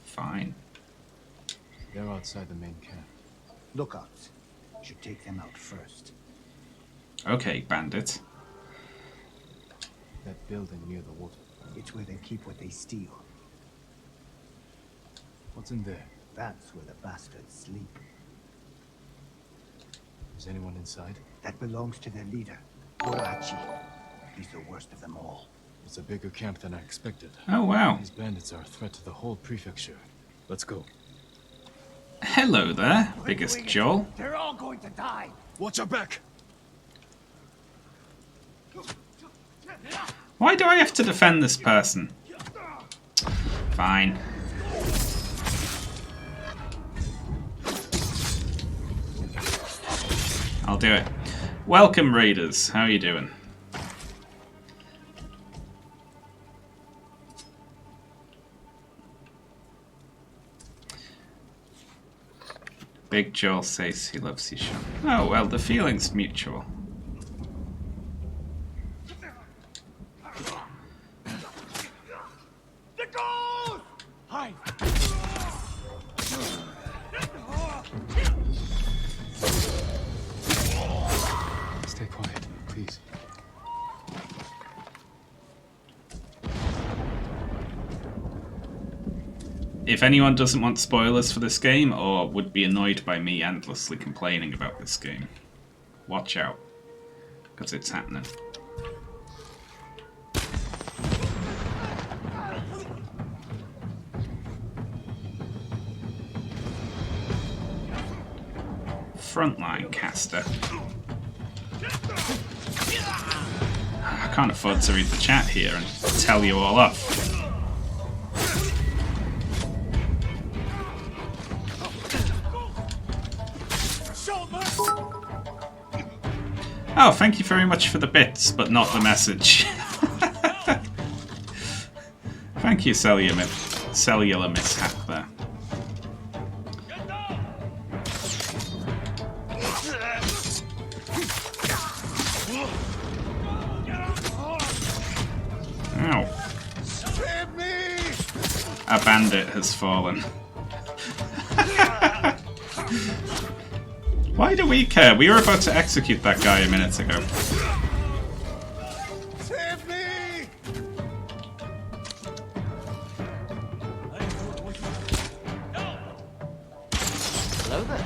fine. They're outside the main camp. Lookouts. Should take them out first. Okay, bandit. That building near the water. It's where they keep what they steal. What's in there? That's where the bastards sleep. Is anyone inside? That belongs to their leader, Borachi. He's the worst of them all. It's a bigger camp than I expected. Oh wow. These bandits are a threat to the whole prefecture. Let's go. Hello there, biggest Joel. They're all going to die. Watch your back. Why do I have to defend this person? Fine. I'll do it. Welcome, raiders. How are you doing? Big Joel says he loves you, Sean. Oh, well, the feeling's mutual. Hide! Stay quiet, please. If anyone doesn't want spoilers for this game or would be annoyed by me endlessly complaining about this game, watch out, because it's happening. Frontline caster. I can't afford to read the chat here and tell you all off. Oh, thank you very much for the bits, but not the message. Thank you, cellular mishap there. Ow. A bandit has fallen. Why do we care? We were about to execute that guy a minute ago. Save me! Hello there.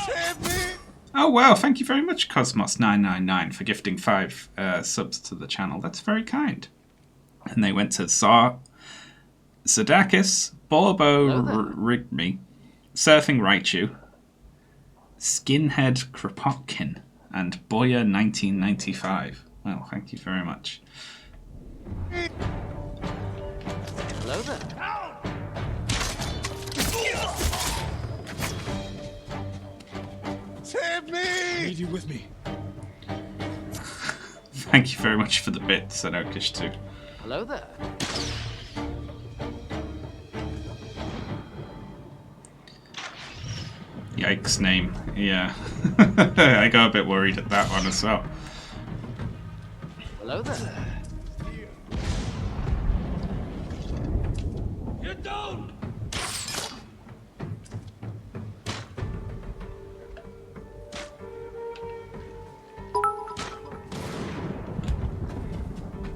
Save me! Oh wow, thank you very much, Cosmos999, for gifting 5 subs to the channel. That's very kind. And they went to Zadakis, Borbo Rigme, Surfing Raichu, Skinhead Kropotkin, and Boya 1995. Well, thank you very much. Hello there. Save me! I need you with me. Thank you very much for the bits, Sanokish too. Hello there. Yikes name. Yeah. I got a bit worried at that one as well. Hello there. Get down!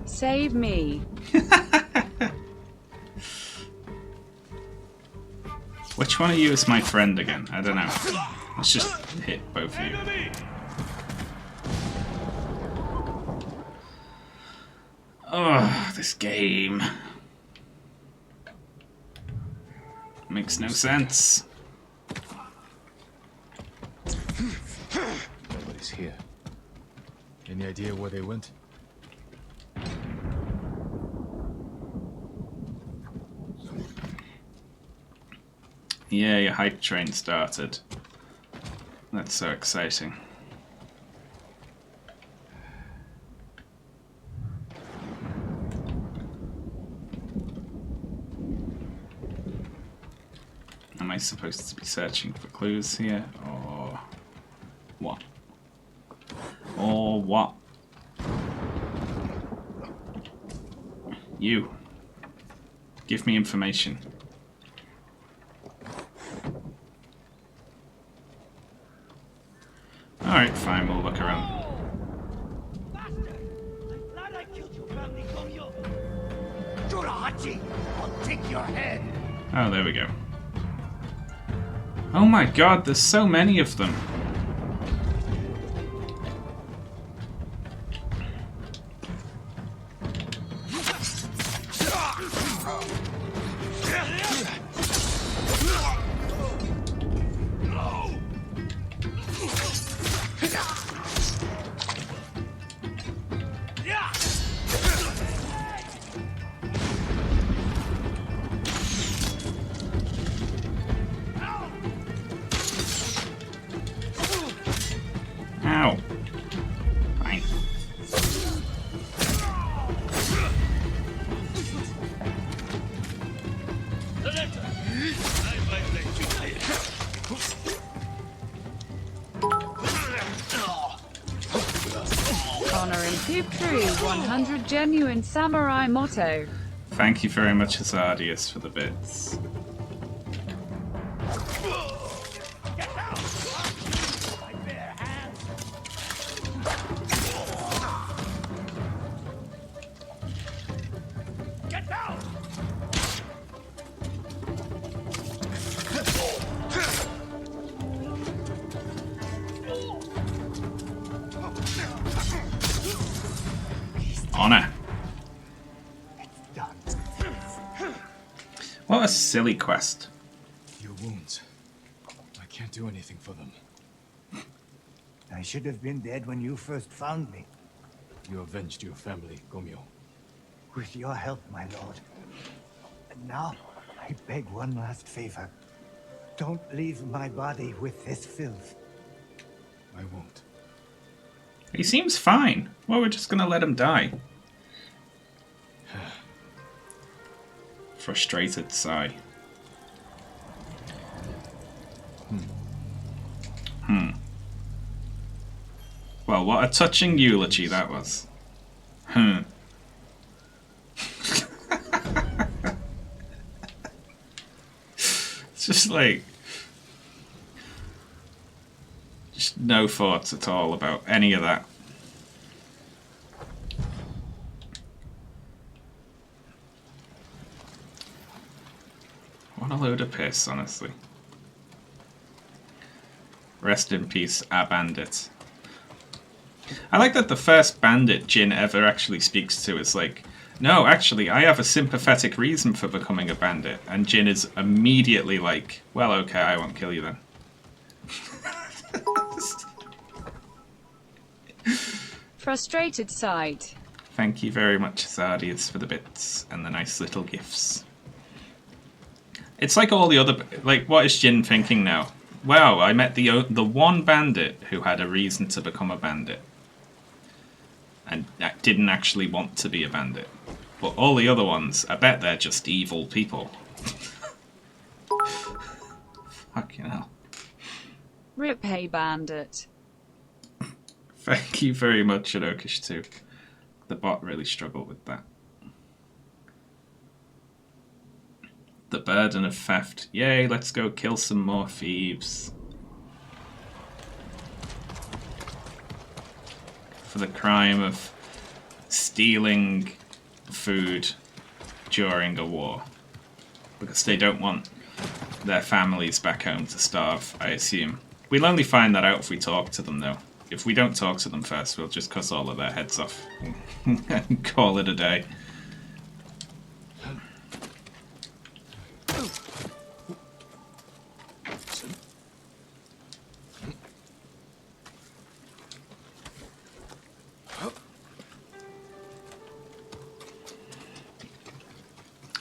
Save me. Which one of you is my friend again? I don't know. Let's just hit both of you. Oh, this game makes no sense. Nobody's here. Any idea where they went? Yeah, your hype train started. That's so exciting. Am I supposed to be searching for clues here, or what? Or what? You. Give me information. Alright, fine, we'll look around. I'll take your head. Oh, there we go. Oh my god, there's so many of them. Ow. Fine. Honor and victory, 100 genuine samurai motto. Thank you very much, Hazardius, for the bits. Honor. What a silly quest. Your wounds. I can't do anything for them. I should have been dead when you first found me. You avenged your family, Gomyo. With your help, my lord. And now, I beg one last favor. Don't leave my body with this filth. I won't. He seems fine. Well, we're just gonna let him die. Frustrated sigh. Well, what a touching eulogy that was. It's just like... just no thoughts at all about any of that. What a load of piss, honestly. Rest in peace, a bandit. I like that the first bandit Jin ever actually speaks to is like, no, actually, I have a sympathetic reason for becoming a bandit. And Jin is immediately like, well, okay, I won't kill you then. Frustrated sight. Thank you very much, Zardius, for the bits and the nice little gifts. It's like all the other... like, what is Jin thinking now? Wow, I met the one bandit who had a reason to become a bandit. And didn't actually want to be a bandit. But all the other ones, I bet they're just evil people. Fucking hell. Rip hey bandit. Thank you very much, Shinokish 2. The bot really struggled with that. The burden of theft. Yay, let's go kill some more thieves. For the crime of stealing food during a war. Because they don't want their families back home to starve, I assume. We'll only find that out if we talk to them, though. If we don't talk to them first, we'll just cut all of their heads off and call it a day.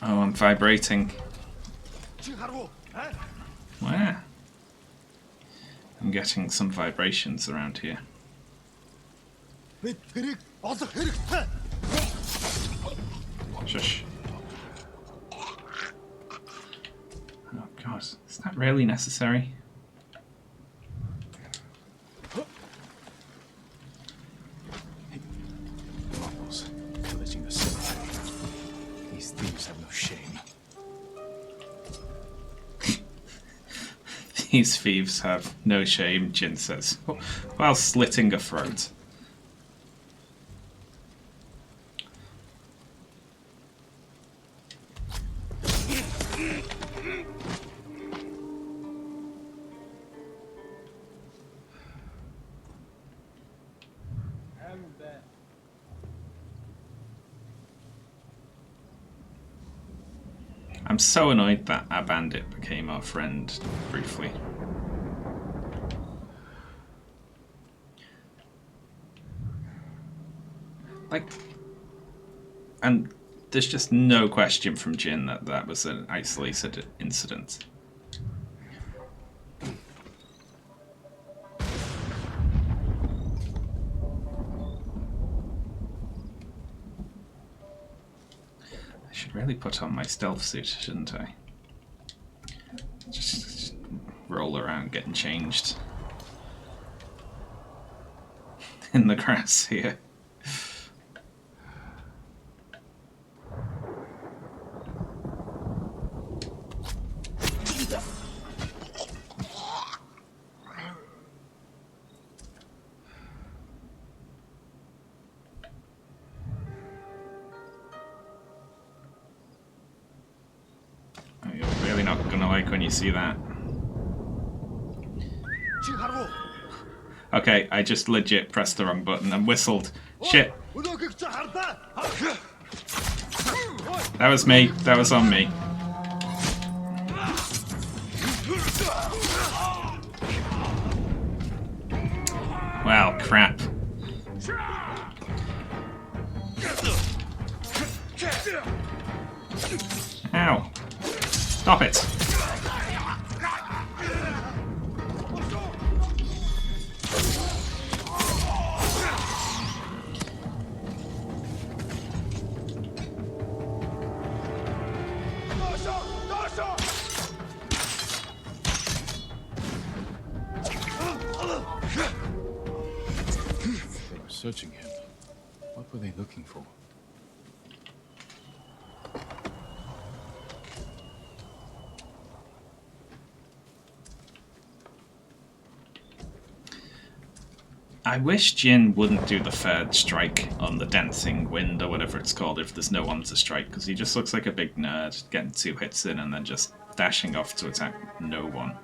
Oh, I'm vibrating. Where? I'm getting some vibrations around here. Shush. Oh god, is that really necessary? Marbles, pillaging the cemetery. These thieves have no shame. These thieves have no shame, Jin says, while slitting a throat. I'm so annoyed that our bandit became our friend briefly. Like, and there's just no question from Jin that that was an isolated incident. I should really put on my stealth suit, shouldn't I? Just roll around getting changed in the grass here. When you see that. Okay, I just legit pressed the wrong button and whistled. Shit. That was me. That was on me. Wow, crap. Ow. Stop it. They were searching him. What were they looking for? I wish Jin wouldn't do the third strike on the dancing wind or whatever it's called if there's no one to strike, because he just looks like a big nerd getting 2 hits in and then just dashing off to attack no one.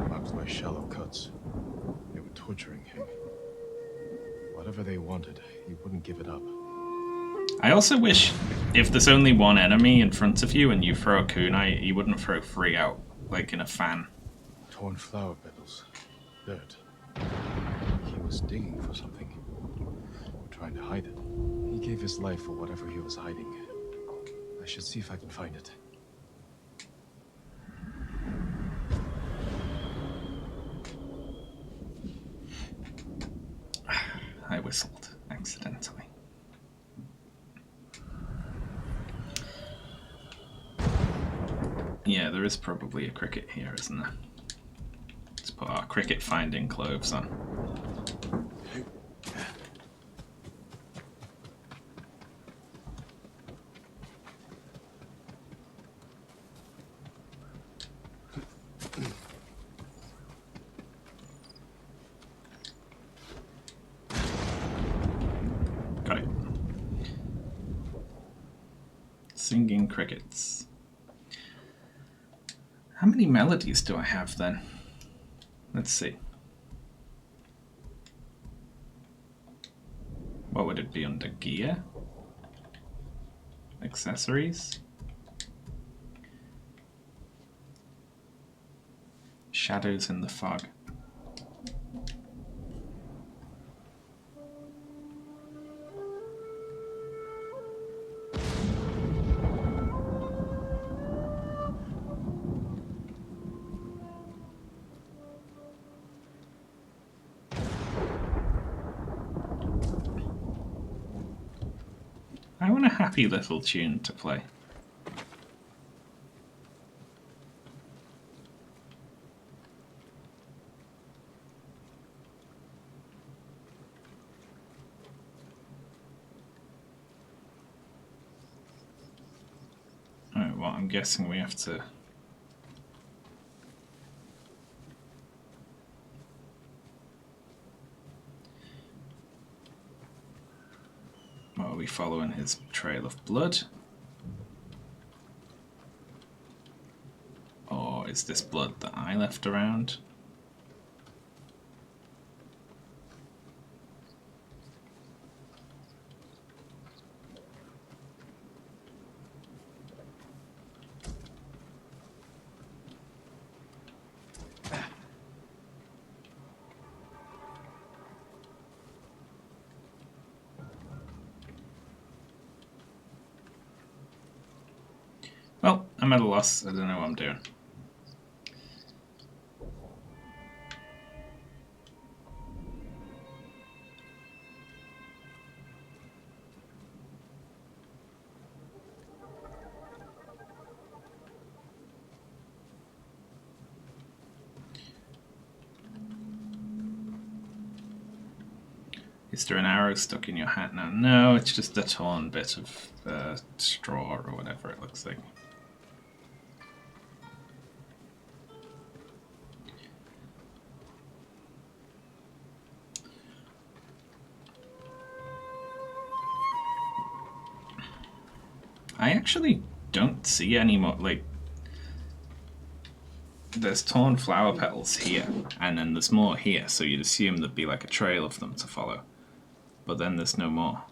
Marked by shallow cuts. They were torturing him. Whatever they wanted, he wouldn't give it up. I also wish if there's only one enemy in front of you and you throw a kunai, you wouldn't throw 3 out, like in a fan. Torn flower petals. Dirt. He was digging for something. Or trying to hide it. He gave his life for whatever he was hiding. I should see if I can find it. I whistled accidentally. Yeah, there is probably a cricket here, isn't there? Let's put our cricket finding clothes on. Singing crickets. How many melodies do I have then? Let's see. What would it be under gear? Accessories? Shadows in the fog. I want a happy little tune to play. Alright, well, I'm guessing we have to... Well, are we following his trail of blood? Or is this blood that I left around? Well, I'm at a loss. I don't know what I'm doing. Is there an arrow stuck in your hat now? No, it's just a torn bit of straw or whatever it looks like. I actually don't see any more, like, there's torn flower petals here, and then there's more here, so you'd assume there'd be like a trail of them to follow. But then there's no more.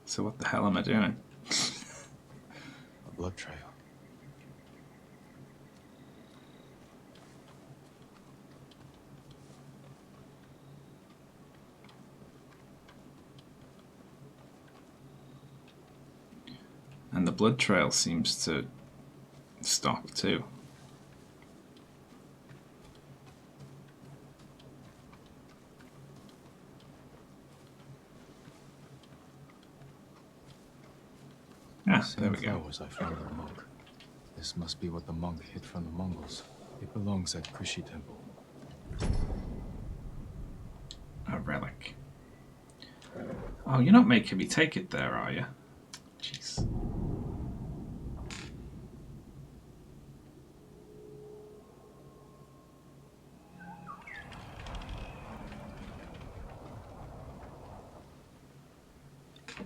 So what the hell am I doing? A blood trail. And the blood trail seems to stop too. Ah, there we go. Flowers I found in the monk. This must be what the monk hid from the Mongols. It belongs at Krishi Temple. A relic. Oh, you're not making me take it there, are you? Jeez.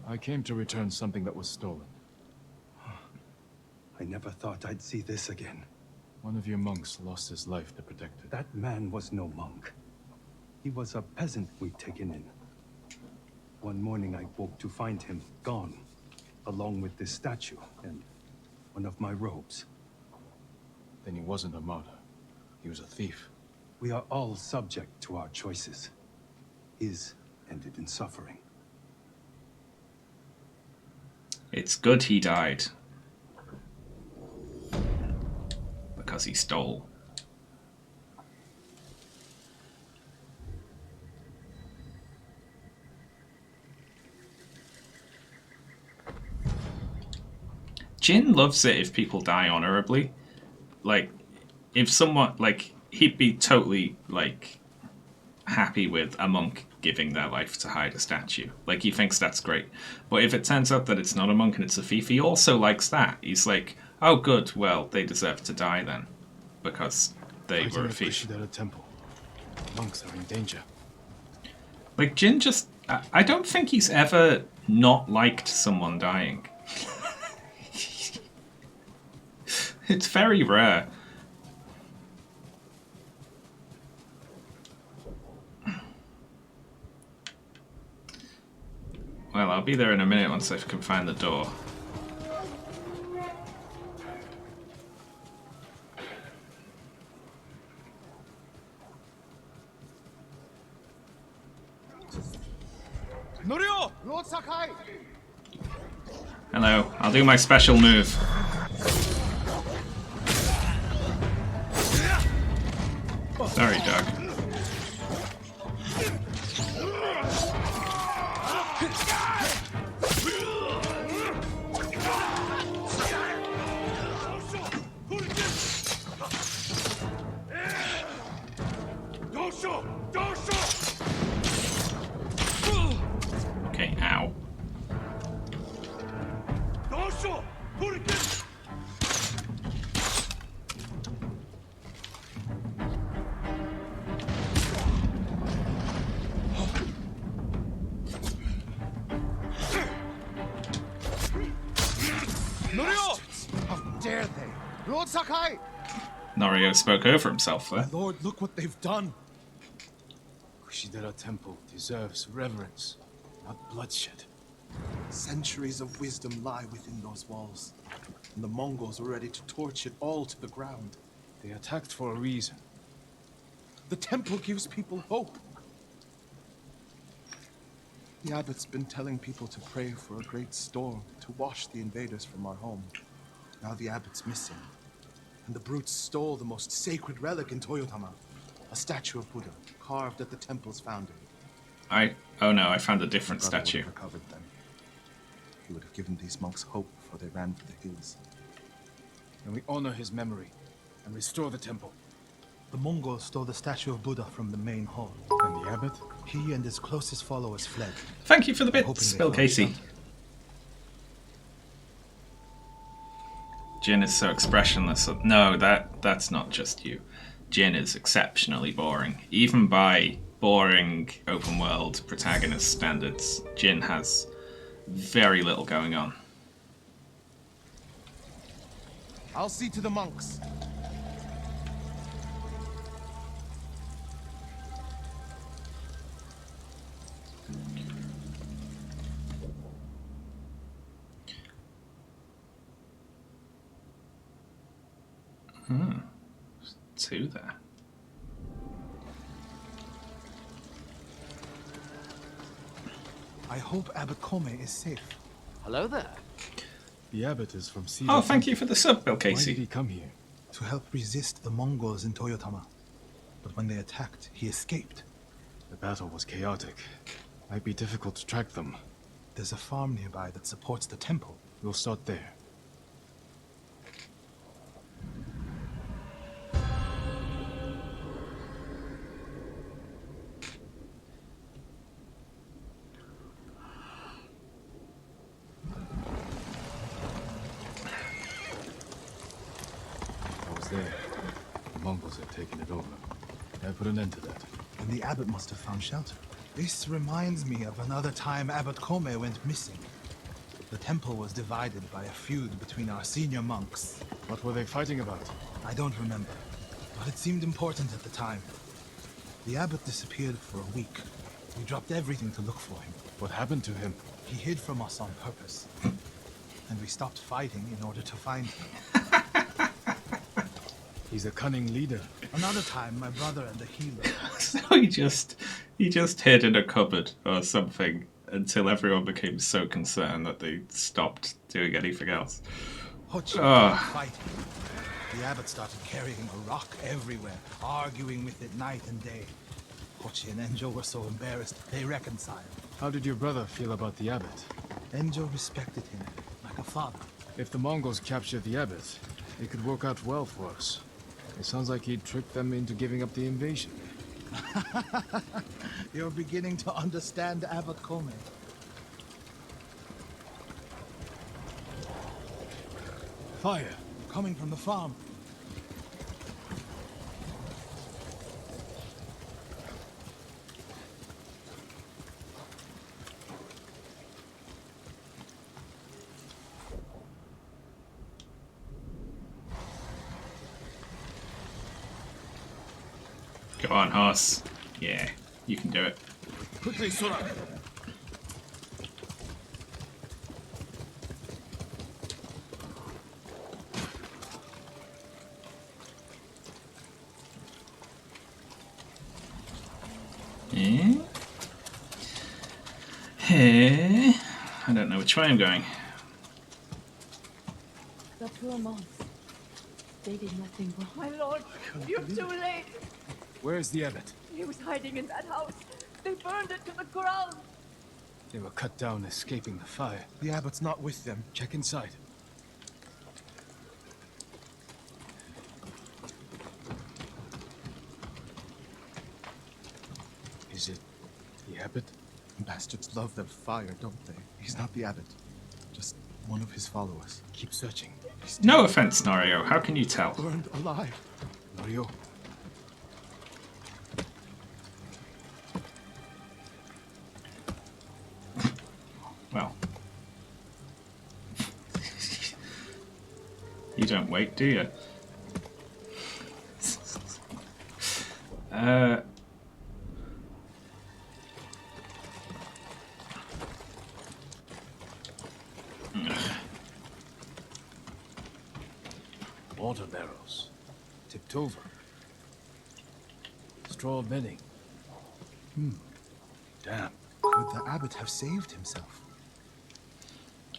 I came to return something that was stolen. I never thought I'd see this again. One of your monks lost his life to protect it. That man was no monk. He was a peasant we'd taken in. One morning I woke to find him gone, along with this statue and one of my robes. Then he wasn't a martyr. He was a thief. We are all subject to our choices. His ended in suffering. It's good he died. Because he stole. Jin loves it if people die honorably. Like, if someone, like, he'd be totally, like, happy with a monk giving their life to hide a statue. Like, he thinks that's great. But if it turns out that it's not a monk and it's a thief, he also likes that. He's like, oh good, well, they deserve to die then. Because they were a thief. At a temple. Monks are in danger. Like, Jin just... I don't think he's ever not liked someone dying. It's very rare. Well, I'll be there in a minute once I can find the door. Norio! Lord Sakai! Hello, I'll do my special move. Sorry, Doug. Okay, ow. Norio! How dare they? Lord Sakai! Norio spoke over himself there. My lord, look what they've done. Kushidera Temple deserves reverence, not bloodshed. Centuries of wisdom lie within those walls, and the Mongols were ready to torch it all to the ground. They attacked for a reason. The temple gives people hope. The abbot's been telling people to pray for a great storm to wash the invaders from our home. Now the abbot's missing, and the brutes stole the most sacred relic in Toyotama, a statue of Buddha carved at the temple's founding. Oh no, I found a different My brother statue. would have recovered them. He would have given these monks hope before they ran for the hills. And we honor his memory and restore the temple. The Mongols stole the statue of Buddha from the main hall. And the abbot? He and his closest followers fled. Thank you for the I'm hoping bits, they Bill found Casey. shelter. Jin is so expressionless. No, that's not just you. Jin is exceptionally boring. Even by boring open world protagonist standards, Jin has very little going on. I'll see to the monks. Two there. I hope Abbot Kome is safe. Hello there. The abbot is from Cedar. Oh, thank you for the sub, Bill Why Casey. did he come here? To help resist the Mongols in Toyotama. But when they attacked, he escaped. The battle was chaotic. Might be difficult to track them. There's a farm nearby that supports the temple. We'll start there. I was there. The Mongols had taken it over. I put an end to that. And the abbot must have found shelter. This reminds me of another time Abbot Kome went missing. The temple was divided by a feud between our senior monks. What were they fighting about? I don't remember, but it seemed important at the time. The abbot disappeared for a week. We dropped everything to look for him. What happened to him? He hid from us on purpose. And we stopped fighting in order to find him. He's a cunning leader. Another time, my brother and the healer. So he just hid in a cupboard or something until everyone became so concerned that they stopped doing anything else. Hochi Ah. fighting. The abbot started carrying a rock everywhere, arguing with it night and day. Hochi and Enjo were so embarrassed, they reconciled. How did your brother feel about the abbot? Enjo respected him, like a father. If the Mongols captured the abbot, it could work out well for us. It sounds like he'd tricked them into giving up the invasion. You're beginning to understand Abbot Kome. Fire! Coming from the farm. Go on, horse. Yeah, you can do it. Quickly, Sora! Eh? Hey. I don't know which way I'm going. The poor monks. They did nothing wrong. My lord, you're too late. Where is the abbot? He was hiding in that house. They burned it to the ground. They were cut down escaping the fire. The abbot's not with them. Check inside. Is it the abbot? Bastards love their fire, don't they? He's not the abbot. Just one of his followers. Keep searching. No offense, Norio. How can you tell? Burned alive. Norio. Well. You don't wait, do you? Water barrels. Tipped over. Straw bedding. Damn. Could the abbot have saved himself?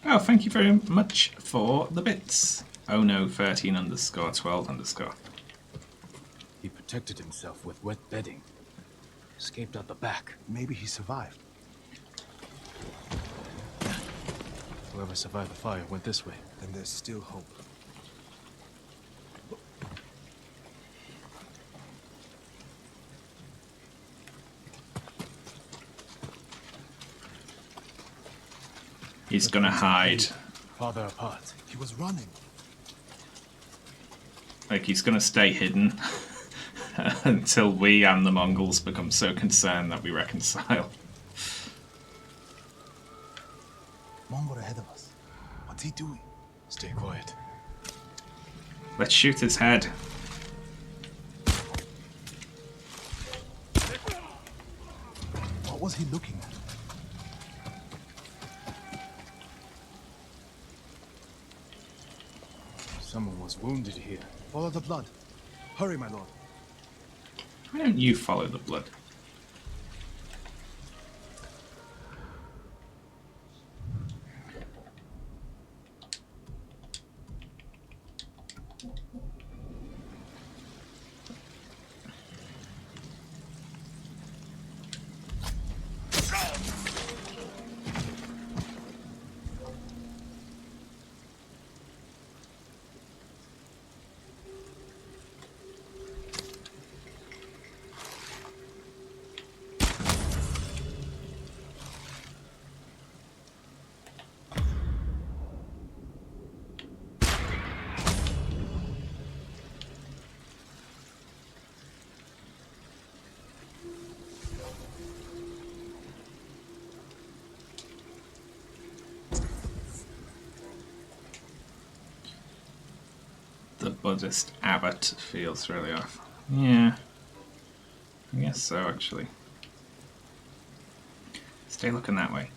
Oh, thank you very much for the bits. Oh no, 13_12_. He protected himself with wet bedding. Escaped out the back. Maybe he survived. Whoever survived the fire went this way. Then there's still hope. He's gonna hide. Farther apart. He was running. Like, he's gonna stay hidden until we and the Mongols become so concerned that we reconcile. Mongol ahead of us. What's he doing? Stay quiet. Let's shoot his head. What was he looking at? Someone was wounded here. Follow the blood. Hurry, my lord. Why don't you follow the blood? The Buddhist abbot feels really off. Yeah. I guess so, actually. Stay looking that way.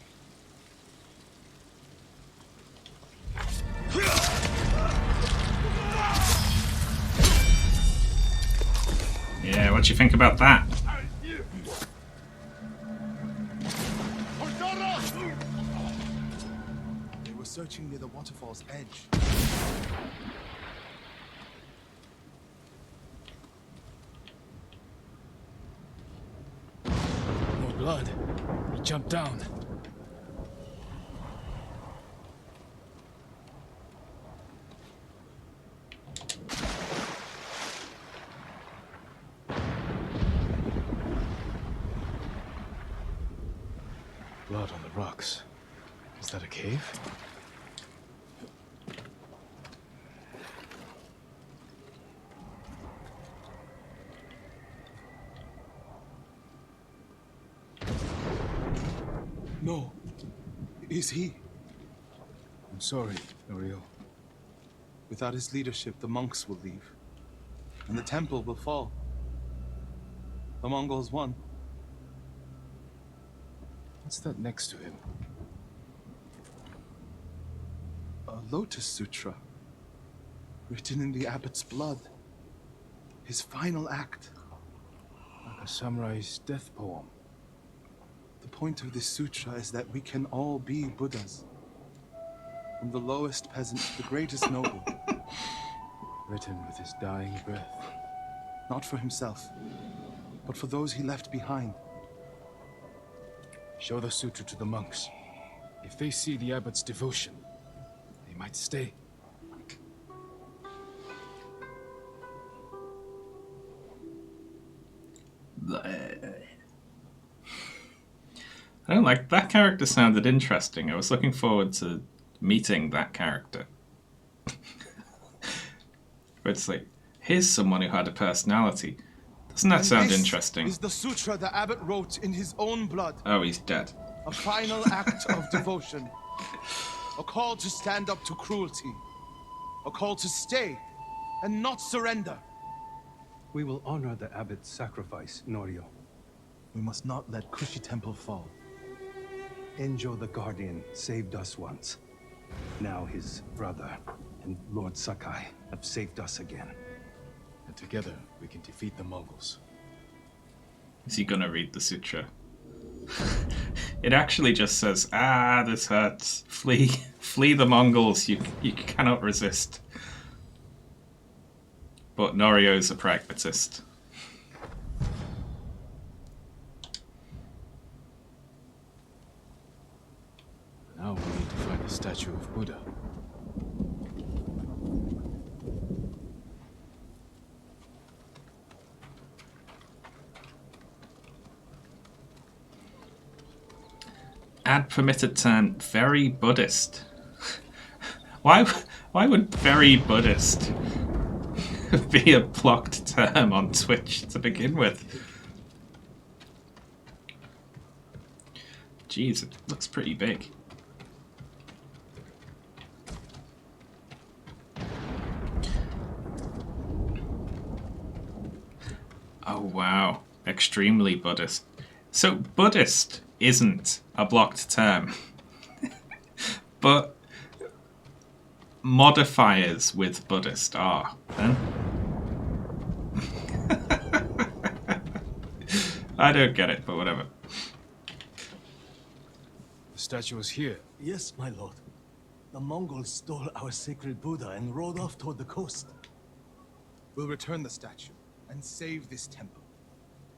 Yeah, what do you think about that? They were searching near the waterfall's edge. More blood. He jumped down. Blood on the rocks. Is that a cave? No. Is he? I'm sorry, Norio. Without his leadership, the monks will leave. And the temple will fall. The Mongols won. What's that next to him? A Lotus Sutra. Written in the abbot's blood. His final act. Like a samurai's death poem. The point of this sutra is that we can all be Buddhas. From the lowest peasant to the greatest noble. Written with his dying breath. Not for himself, but for those he left behind. Show the sutra to the monks. If they see the abbot's devotion, they might stay. I don't like that character. Sounded interesting. I was looking forward to meeting that character. But it's like, here's someone who had a personality. Doesn't that sound interesting? This is the sutra the abbot wrote in his own blood. Oh, he's dead. A final act of devotion. A call to stand up to cruelty. A call to stay and not surrender. We will honor the abbot's sacrifice, Norio. We must not let Kushi Temple fall. Enjo the Guardian saved us once. Now his brother and Lord Sakai have saved us again. And together we can defeat the Mongols. Is he gonna read the sutra? It actually just says, "Ah, this hurts. Flee, flee the Mongols. You cannot resist." But Norio's a pragmatist. Now we need to find the statue of Buddha. Add permitted term, very Buddhist. Why would very Buddhist be a blocked term on Twitch to begin with? Jeez, it looks pretty big. Oh wow, extremely Buddhist. So Buddhist isn't a blocked term, but modifiers with Buddhist are. Then I don't get it, but whatever. The statue is here. Yes, my lord. The Mongols stole our sacred Buddha and rode off toward the coast. We'll return the statue and save this temple.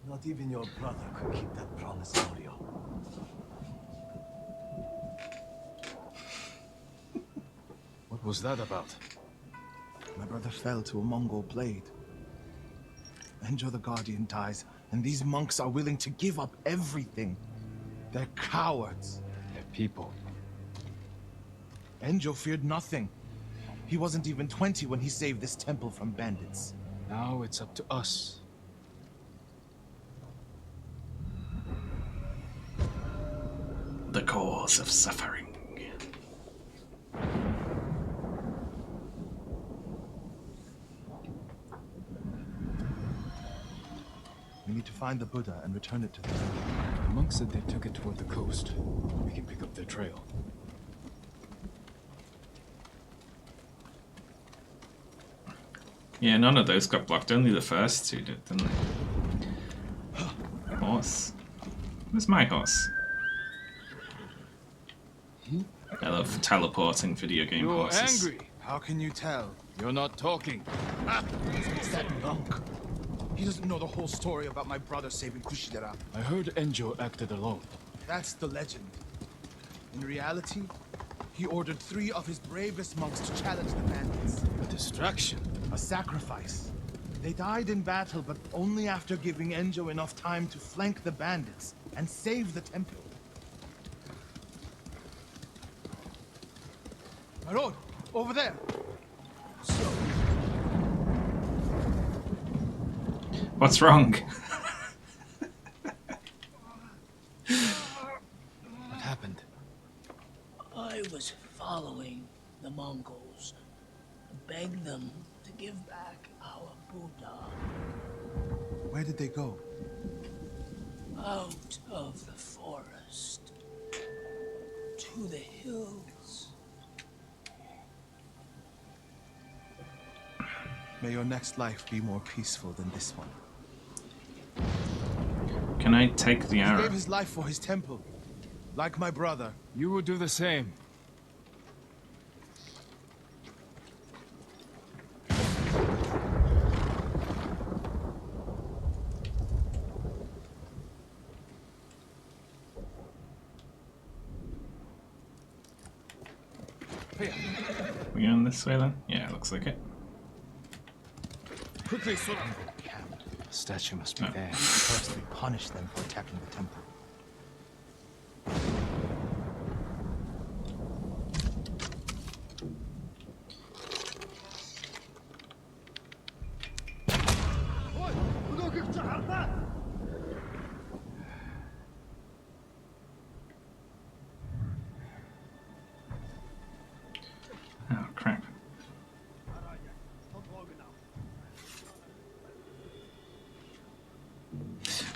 Not even your brother could keep that promise, Norio. What was that about? My brother fell to a Mongol blade. Enjo the Guardian dies, and these monks are willing to give up everything. They're cowards. They're people. Enjo feared nothing. He wasn't even 20 when he saved this temple from bandits. Now it's up to us. The cause of suffering. We need to find the Buddha and return it to them. The monks said they took it toward the coast. We can pick up their trail. Yeah, none of those got blocked. Only the first two did, didn't they? Horse. Where's my horse? I love teleporting video game You're horses. angry. How can you tell? You're not talking. It's that monk. He doesn't know the whole story about my brother saving Kushidera. I heard Enjo acted alone. That's the legend. In reality, he ordered 3 of his bravest monks to challenge the bandits. A distraction. A sacrifice. They died in battle, but only after giving Enjo enough time to flank the bandits and save the temple. My lord, over there. So. What's wrong? What happened? I was following the Mongols, begged them to give back our Buddha. Where did they go? Out of the forest. To the hills. May your next life be more peaceful than this one. Can I take the He arrow? gave his life for his temple. Like my brother. You would do the same. We going this way then? Yeah, looks like it. Quickly, Sora. Camp. A statue must be there. First, we punish them for attacking the temple. Oh, crap.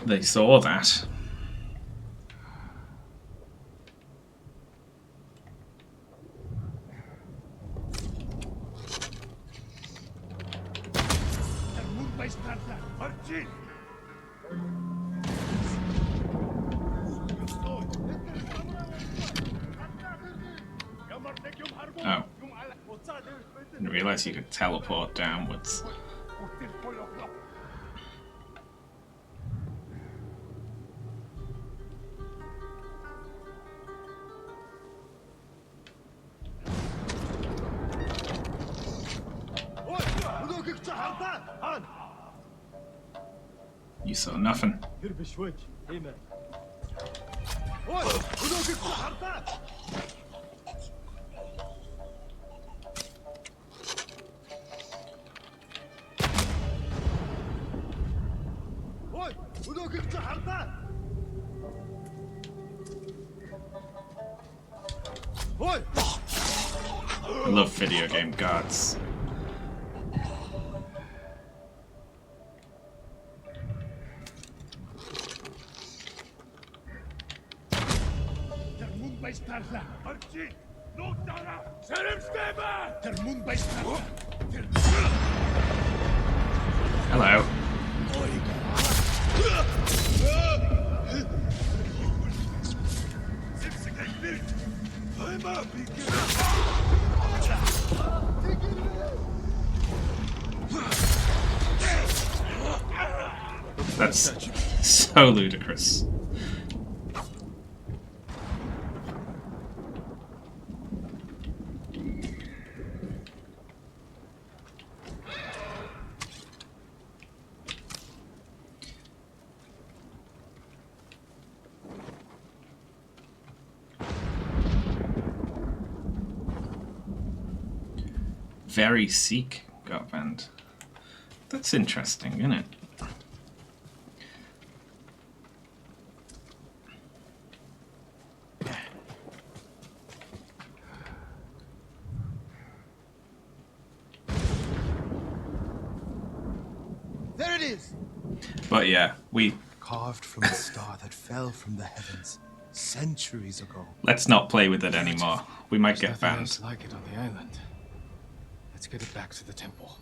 They saw that. Oh. Didn't realize you could teleport downwards. You saw nothing. I love video game gods. Hello. That's so ludicrous. Very Sikh got banned. That's interesting, isn't it? There it is! But yeah, we... Carved from a star that fell from the heavens centuries ago. Let's not play with it anymore. We might get Nothing banned. else like it on the island. Let's get it back to the temple.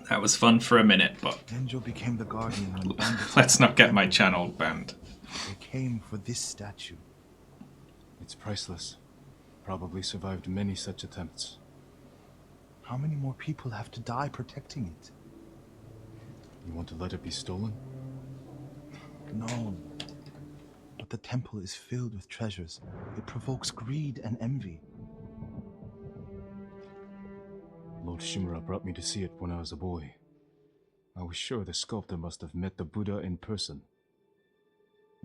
That was fun for a minute, but Angel became the guardian when bandits let's not get my channel banned. They came for this statue. It's priceless. Probably survived many such attempts. How many more people have to die protecting it? You want to let it be stolen? No. But the temple is filled with treasures. It provokes greed and envy. Lord Shimura brought me to see it when I was a boy. I was sure the sculptor must have met the Buddha in person.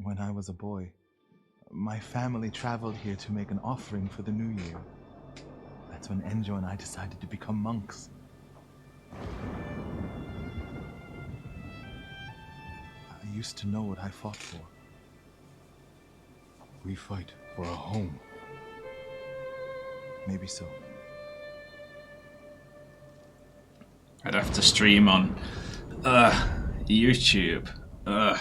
When I was a boy, my family traveled here to make an offering for the new year. That's when Enjo and I decided to become monks. I used to know what I fought for. We fight for a home. Maybe so. I'd have to stream on YouTube. Ugh.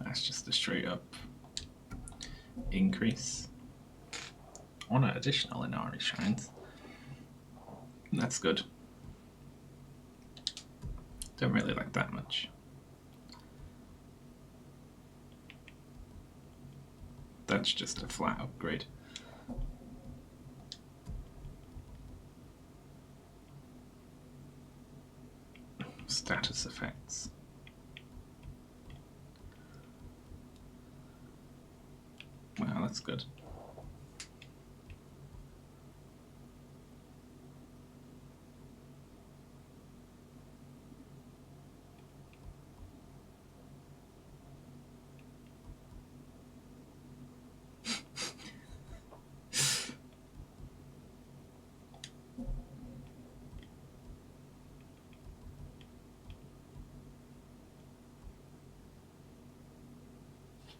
That's just a straight up increase on an additional Inari shrines. That's good. Don't really like that much. That's just a flat upgrade. Status effects. Wow, that's good.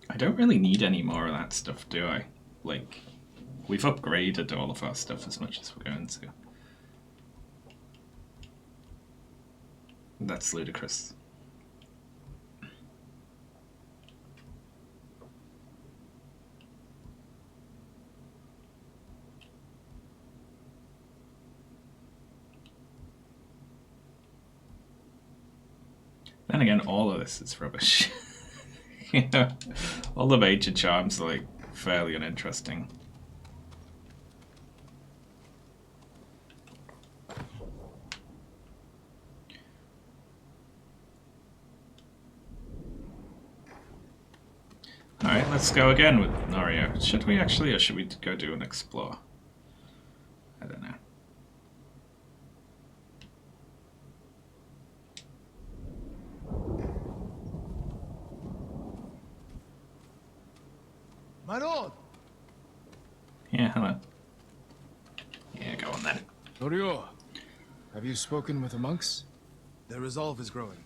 I don't really need any more of that stuff, do I? Like, we've upgraded all of our stuff as much as we're going to. That's ludicrous. Then again, all of this is rubbish. You know, all the major charms are like fairly uninteresting. Alright, let's go again with Norio. Should we actually, or should we go do an explore? I don't know. My lord! Yeah, hello. Yeah, go on then. Norio, have you spoken with the monks? Their resolve is growing,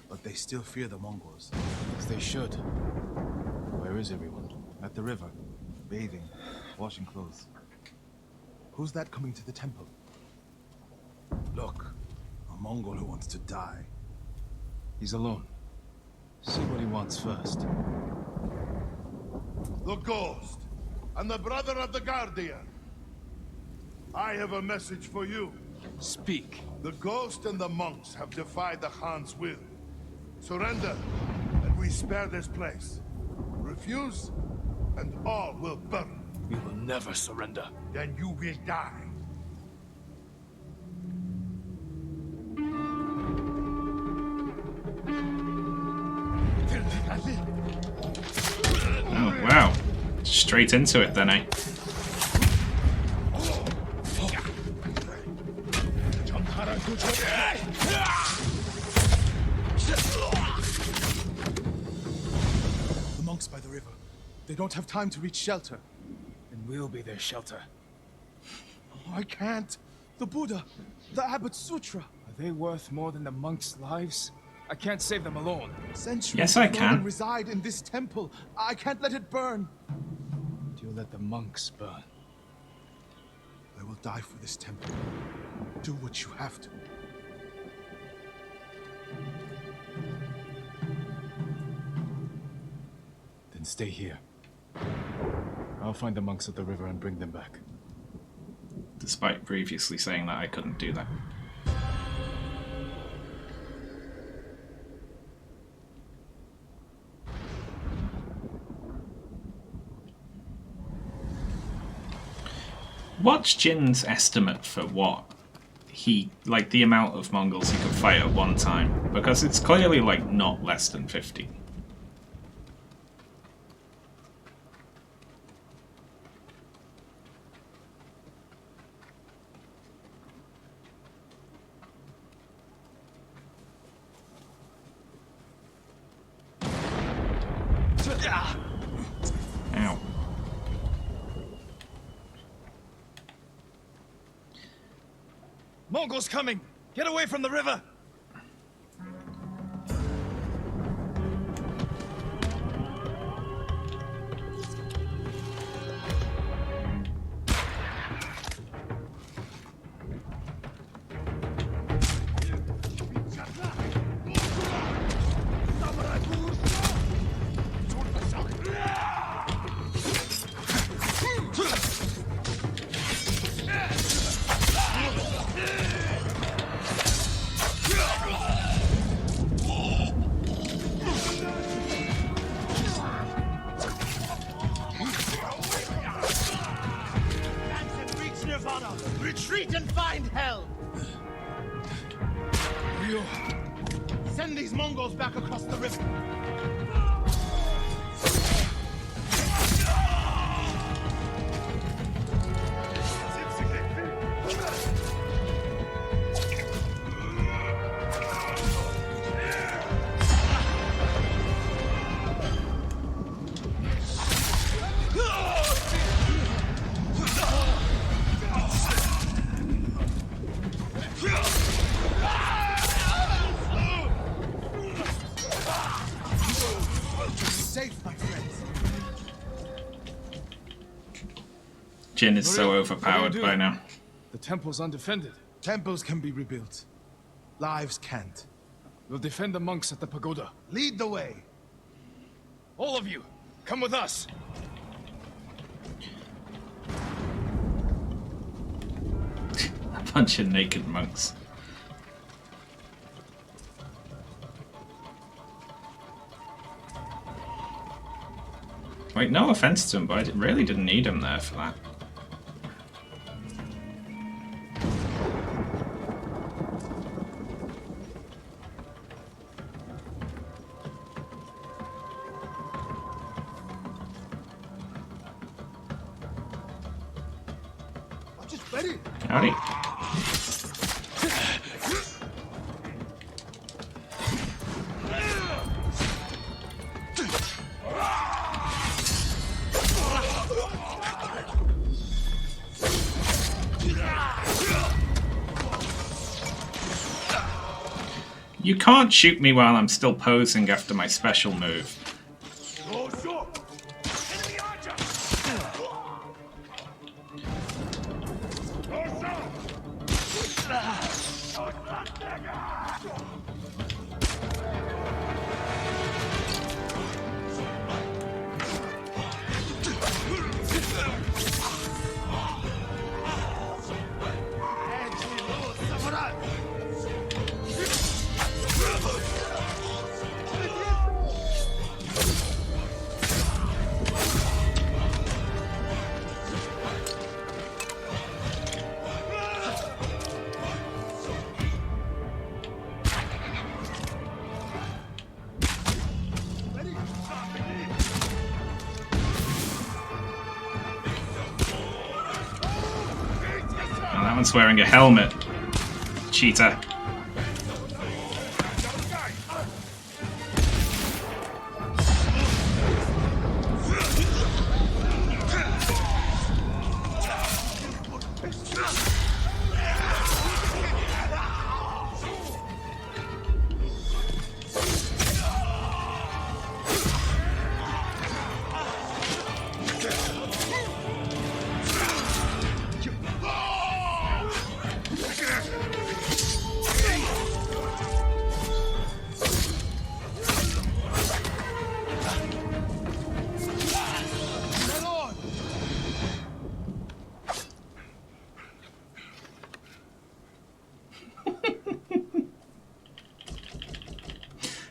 but they still fear the Mongols. As they should. Where is everyone? At the river, bathing, washing clothes. Who's that coming to the temple? Look, a Mongol who wants to die. He's alone. See what he wants first. The Ghost, and the brother of the Guardian. I have a message for you. Speak. The Ghost and the monks have defied the Khan's will. Surrender, and we spare this place. Refuse, and all will burn. We will never surrender. Then you will die. Oh, wow. Straight into it then, eh? The monks by the river. They don't have time to reach shelter. And we'll be their shelter. Oh, I can't. The Buddha, the Abbot's Sutra. Are they worth more than the monks' lives? I can't save them alone. Centuries Yes, I of can. Nolan reside in this temple. I can't let it burn. You'll let the monks burn. I will die for this temple. Do what you have to. Then stay here. I'll find the monks at the river and bring them back. Despite previously saying that I couldn't do that. What's Jin's estimate for what he, like the amount of Mongols he could fight at one time? Because it's clearly like not less than 50. Ow. Mongols coming! Get away from the river! Retreat and find hell! Ryo, Send these Mongols back across the river. Safe, my friends. Jin is so Norio, overpowered what do you by do? now. The temple's undefended. Temples can be rebuilt. Lives can't. We'll defend the monks at the pagoda. Lead the way. All of you, come with us. A bunch of naked monks. Wait, no offense to him, but I really didn't need him there for that. Howdy. You can't shoot me while I'm still posing after my special move. Oh, that one's wearing a helmet. Cheater.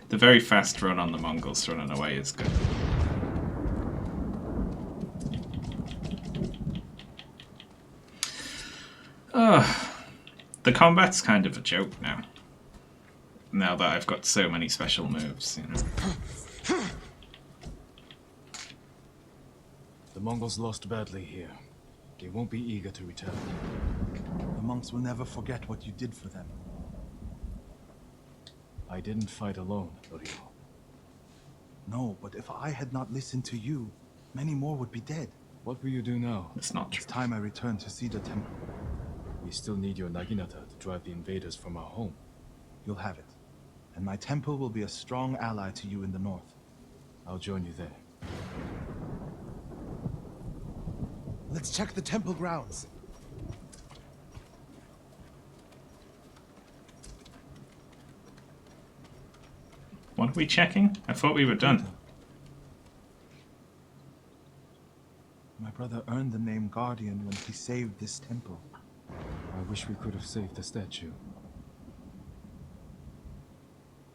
The very fast run on the Mongols running away is good. The combat's kind of a joke now. Now that I've got so many special moves, you know. The Mongols lost badly here. They won't be eager to return. The monks will never forget what you did for them. I didn't fight alone, Ryo. No, but if I had not listened to you, many more would be dead. What will you do now? It's not true. It's time I return to see the temple. We still need your Naginata to drive the invaders from our home. You'll have it. And my temple will be a strong ally to you in the north. I'll join you there. Let's check the temple grounds. What are we checking? I thought we were done. My brother earned the name Guardian when he saved this temple. I wish we could have saved the statue.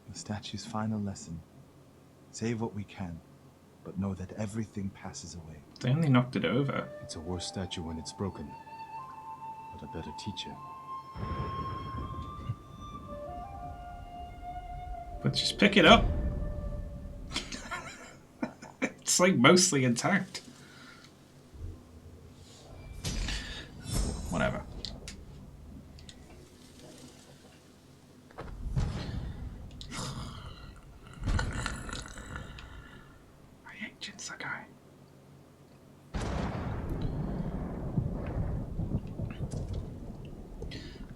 The statue's final lesson. Save what we can, but know that everything passes away. They only knocked it over. It's a worse statue when it's broken, but a better teacher. But just pick it up. It's like mostly intact. Whatever. I hate Jinsakai.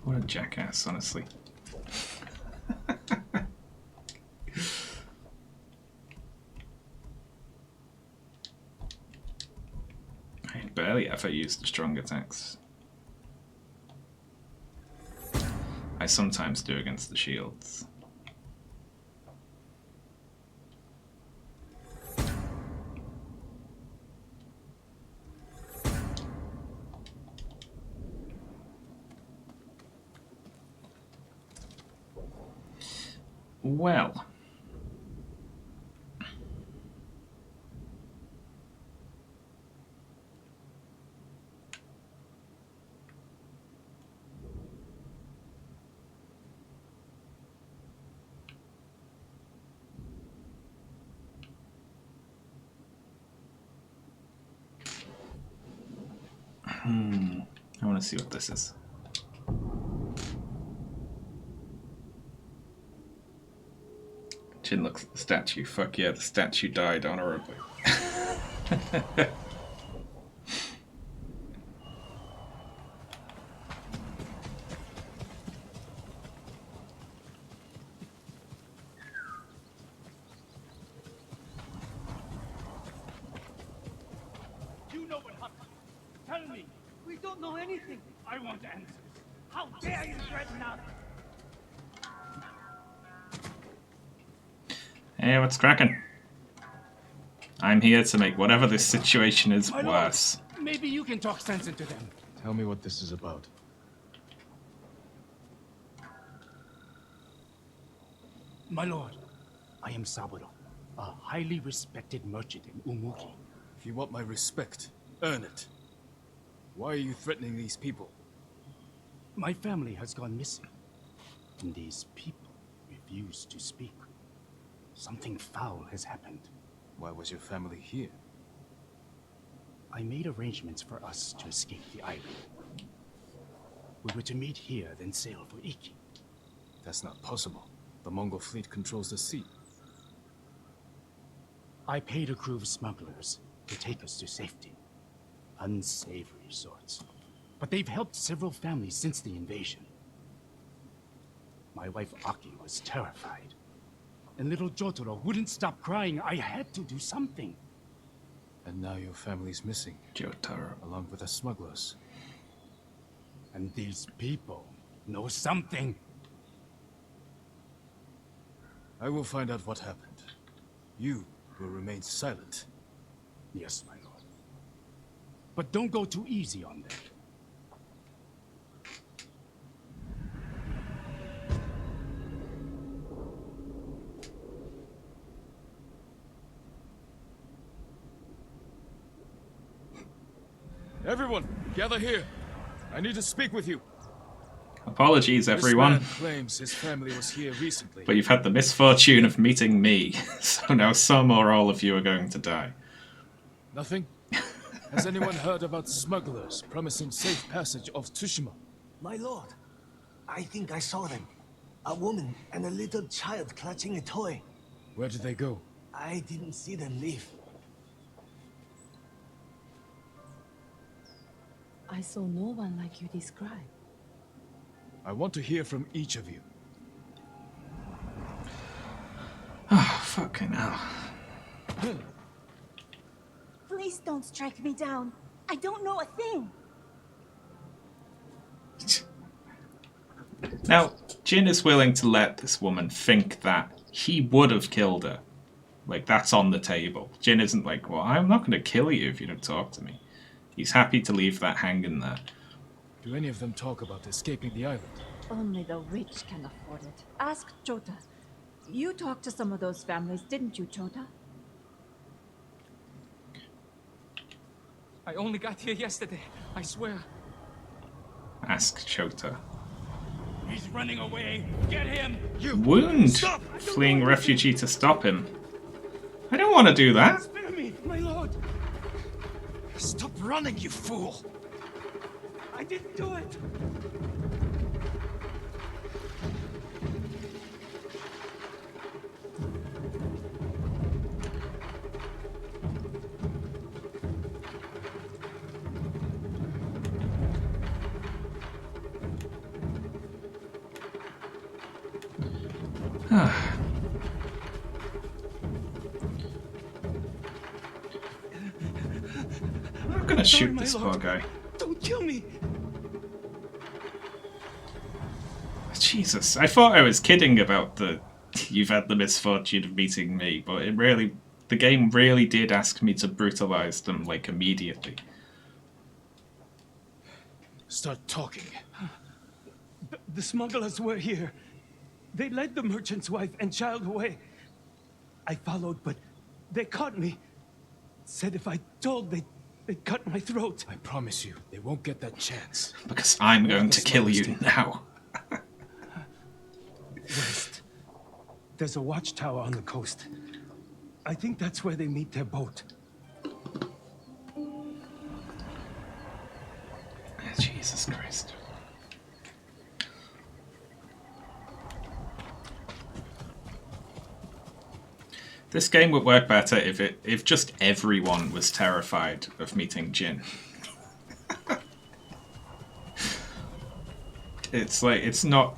What a jackass, honestly. I barely ever use the strong attacks. I sometimes do against the shields. Well. I want to see what this is. Jin looks at the statue. Fuck yeah, the statue died honorably. You know what happened. Tell me. We don't know anything. I want answers. How dare you threaten us? Hey, what's cracking? I'm here to make whatever this situation is My worse. Lord, maybe you can talk sense into them. Tell me what this is about. My lord, I am Saburo, a highly respected merchant in Umuki. If you want my respect, earn it. Why are you threatening these people? My family has gone missing, and these people refuse to speak. Something foul has happened. Why was your family here? I made arrangements for us to escape the island. We were to meet here, then sail for Iki. That's not possible. The Mongol fleet controls the sea. I paid a crew of smugglers to take us to safety. Unsavory sorts. But they've helped several families since the invasion. My wife Aki was terrified. And little Jotaro wouldn't stop crying. I had to do something. And now your family's missing. Jotaro. Along with the smugglers. And these people know something. I will find out what happened. You will remain silent. Yes, my lord. But don't go too easy on them. Everyone, gather here. I need to speak with you. Apologies, everyone. This man claims his family was here recently. But you've had the misfortune of meeting me, so now some or all of you are going to die. Nothing? Has anyone heard about smugglers promising safe passage of Tsushima? My lord, I think I saw them. A woman and a little child clutching a toy. Where did they go? I didn't see them leave. I saw no one like you describe. I want to hear from each of you. Oh, fucking hell. Please don't strike me down. I don't know a thing. Now, Jin is willing to let this woman think that he would have killed her. Like, that's on the table. Jin isn't like, well, I'm not going to kill you if you don't talk to me. He's happy to leave that hanging there. Do any of them talk about escaping the island? Only the rich can afford it. Ask Chota. You talked to some of those families, didn't you, Chota? I only got here yesterday, I swear. Ask Chota. He's running away. Get him! Wound! Stop! Fleeing refugee to stop him. I don't want to do that. Spare me, my lord! Stop running, you fool! I didn't do it! I'm gonna shoot this poor guy. Don't kill me! Jesus, I thought I was kidding about the you've had the misfortune of meeting me, but the game really did ask me to brutalize them, like, immediately. Start talking. The smugglers were here. They led the merchant's wife and child away. I followed, but they caught me. Said if I told, they'd cut my throat. I promise you, they won't get that chance. Because I'm going to kill you now. West. There's a watchtower on the coast. I think that's where they meet their boat. Jesus Christ. This game would work better if just everyone was terrified of meeting Jin. It's like,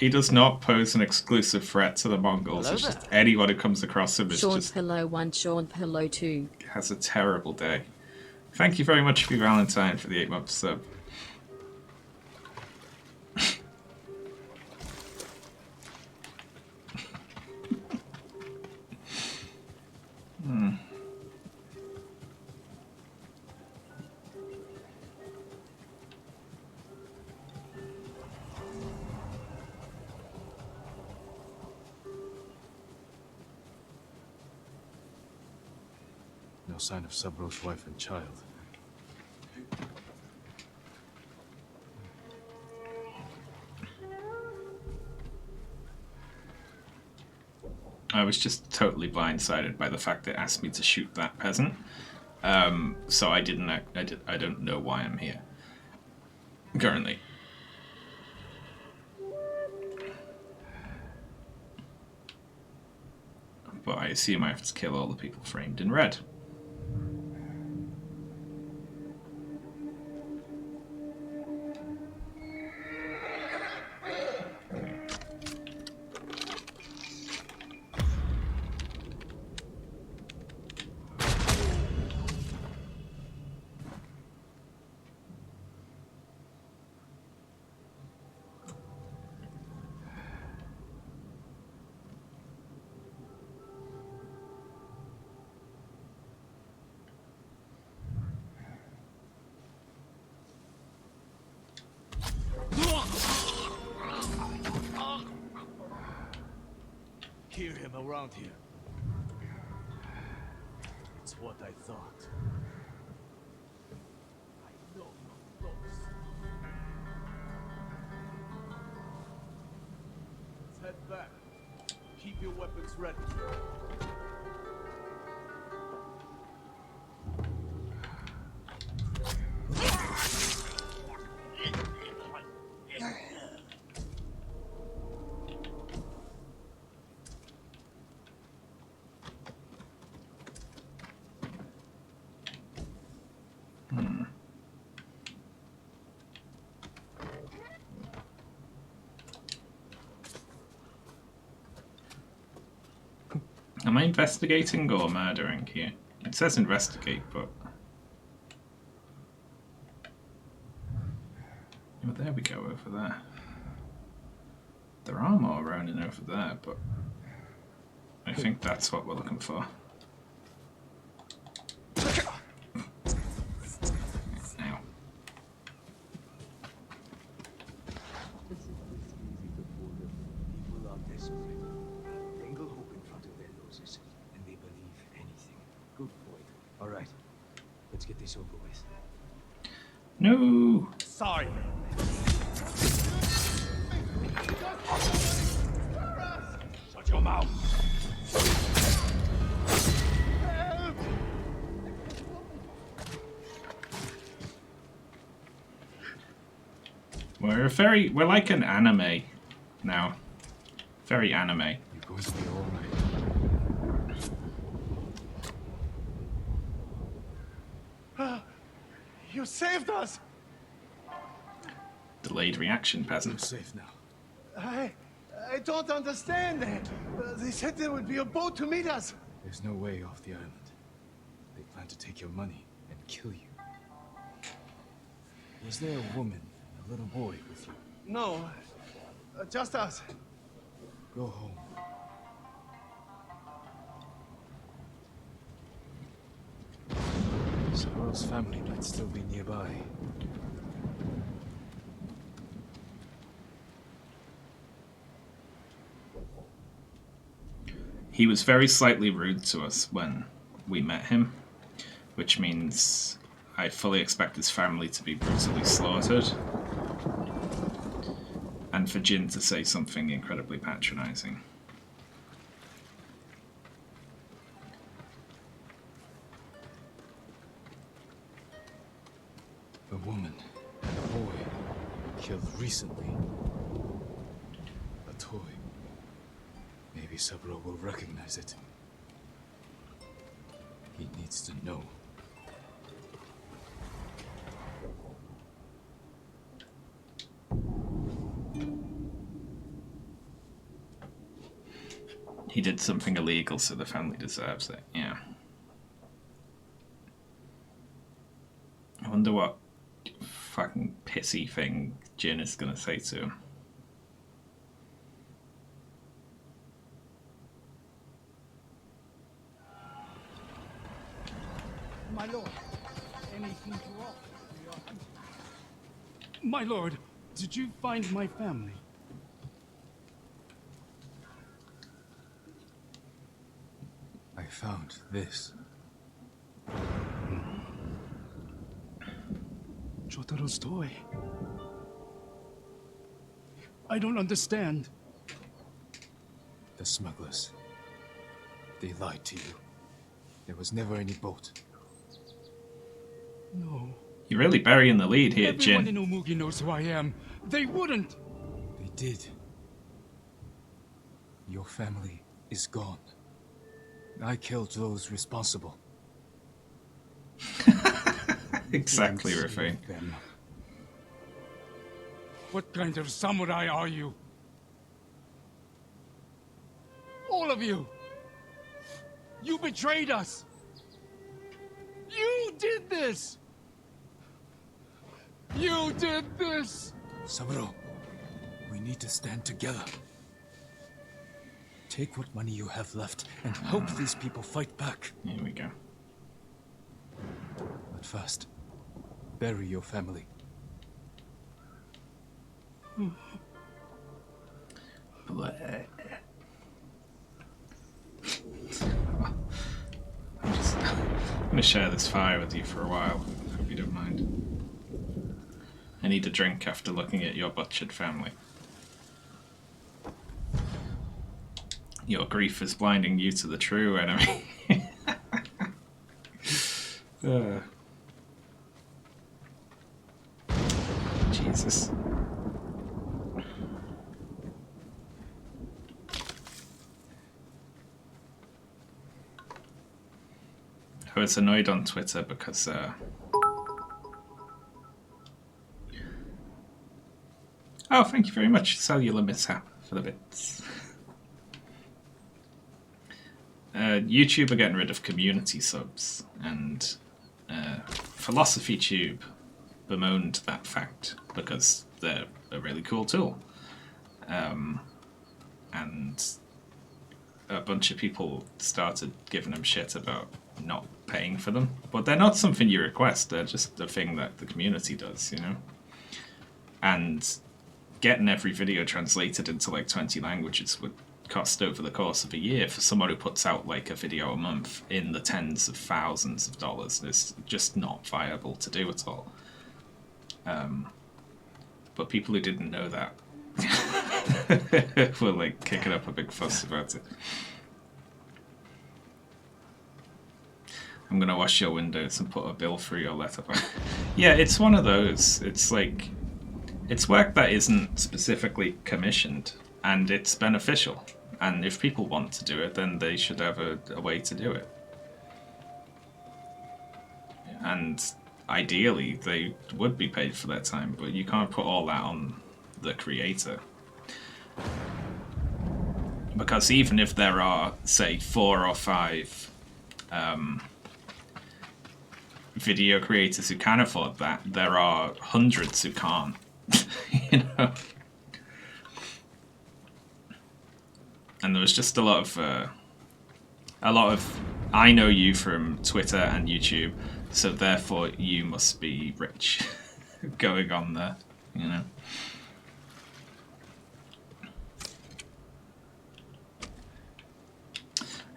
he does not pose an exclusive threat to the Mongols. Hello It's just there. anyone who comes across him is Sean just Pillow 1, Sean Pillow 2. has a terrible day. Thank you very much for your Valentine for the 8-month sub. No sign of Sabro's wife and child. I was just totally blindsided by the fact that it asked me to shoot that peasant. So I don't know why I'm here currently. But I assume I have to kill all the people framed in red. Hear him around here. It's what I thought. I know you're close. Let's head back. Keep your weapons ready. Am I investigating or murdering here? It says investigate, but... Oh, there we go, over there. There are more Ronin over there, but... I think that's what we're looking for. Ow. People are desperate. Dangle hope in front of their noses, and they believe anything. Good point. All right, let's get this over with. No! Sorry. Shut your mouth! We're like an anime now. Very anime. You're going to be all right. You saved us! Delayed reaction, peasant. You're safe now. I don't understand. They said there would be a boat to meet us. There's no way off the island. They plan to take your money and kill you. Was there a woman and a little boy with you? No, just us. Go home. Saro's family might still be nearby. He was very slightly rude to us when we met him, which means I fully expect his family to be brutally slaughtered, and for Jin to say something incredibly patronizing. A woman and a boy killed recently. A toy. Maybe Saburo will recognize it. He needs to know. He did something illegal, so the family deserves it. Yeah. I wonder what fucking pissy thing Jin is gonna say to him. My lord, anything to offer? My lord, did you find my family? I found this. Jotaro's toy. I don't understand. The smugglers. They lied to you. There was never any boat. No. You're really burying the lead here, Everyone Jin. in Umugi knows who I am. They wouldn't. They did. Your family is gone. I killed those responsible. Exactly, Rafine. What kind of samurai are you? All of you! You betrayed us! You did this! You did this! Saburo, we need to stand together. Take what money you have left and help these people fight back. Here we go. But first, bury your family. I'm gonna share this fire with you for a while. Hope you don't mind. I need a drink after looking at your butchered family. Your grief is blinding you to the true enemy. Jesus. I was annoyed on Twitter because Oh, thank you very much, Cellular Mishap, for the bits. YouTube are getting rid of community subs, and Philosophy Tube bemoaned that fact because they're a really cool tool. And a bunch of people started giving them shit about not paying for them. But they're not something you request, they're just a thing that the community does, you know? And getting every video translated into like 20 languages would cost over the course of a year for someone who puts out like a video a month in the tens of thousands of dollars. It's just not viable to do at all. But people who didn't know that were like kicking up a big fuss about it. I'm gonna wash your windows and put a bill through your letterbox. Yeah, it's one of those. It's like, it's work that isn't specifically commissioned, and it's beneficial. And if people want to do it, then they should have a way to do it. And ideally, they would be paid for their time, but you can't put all that on the creator. Because even if there are, say, 4 or 5 video creators who can afford that, there are hundreds who can't. You know? And there was just a lot of I know you from Twitter and YouTube, so therefore you must be rich going on there, you know.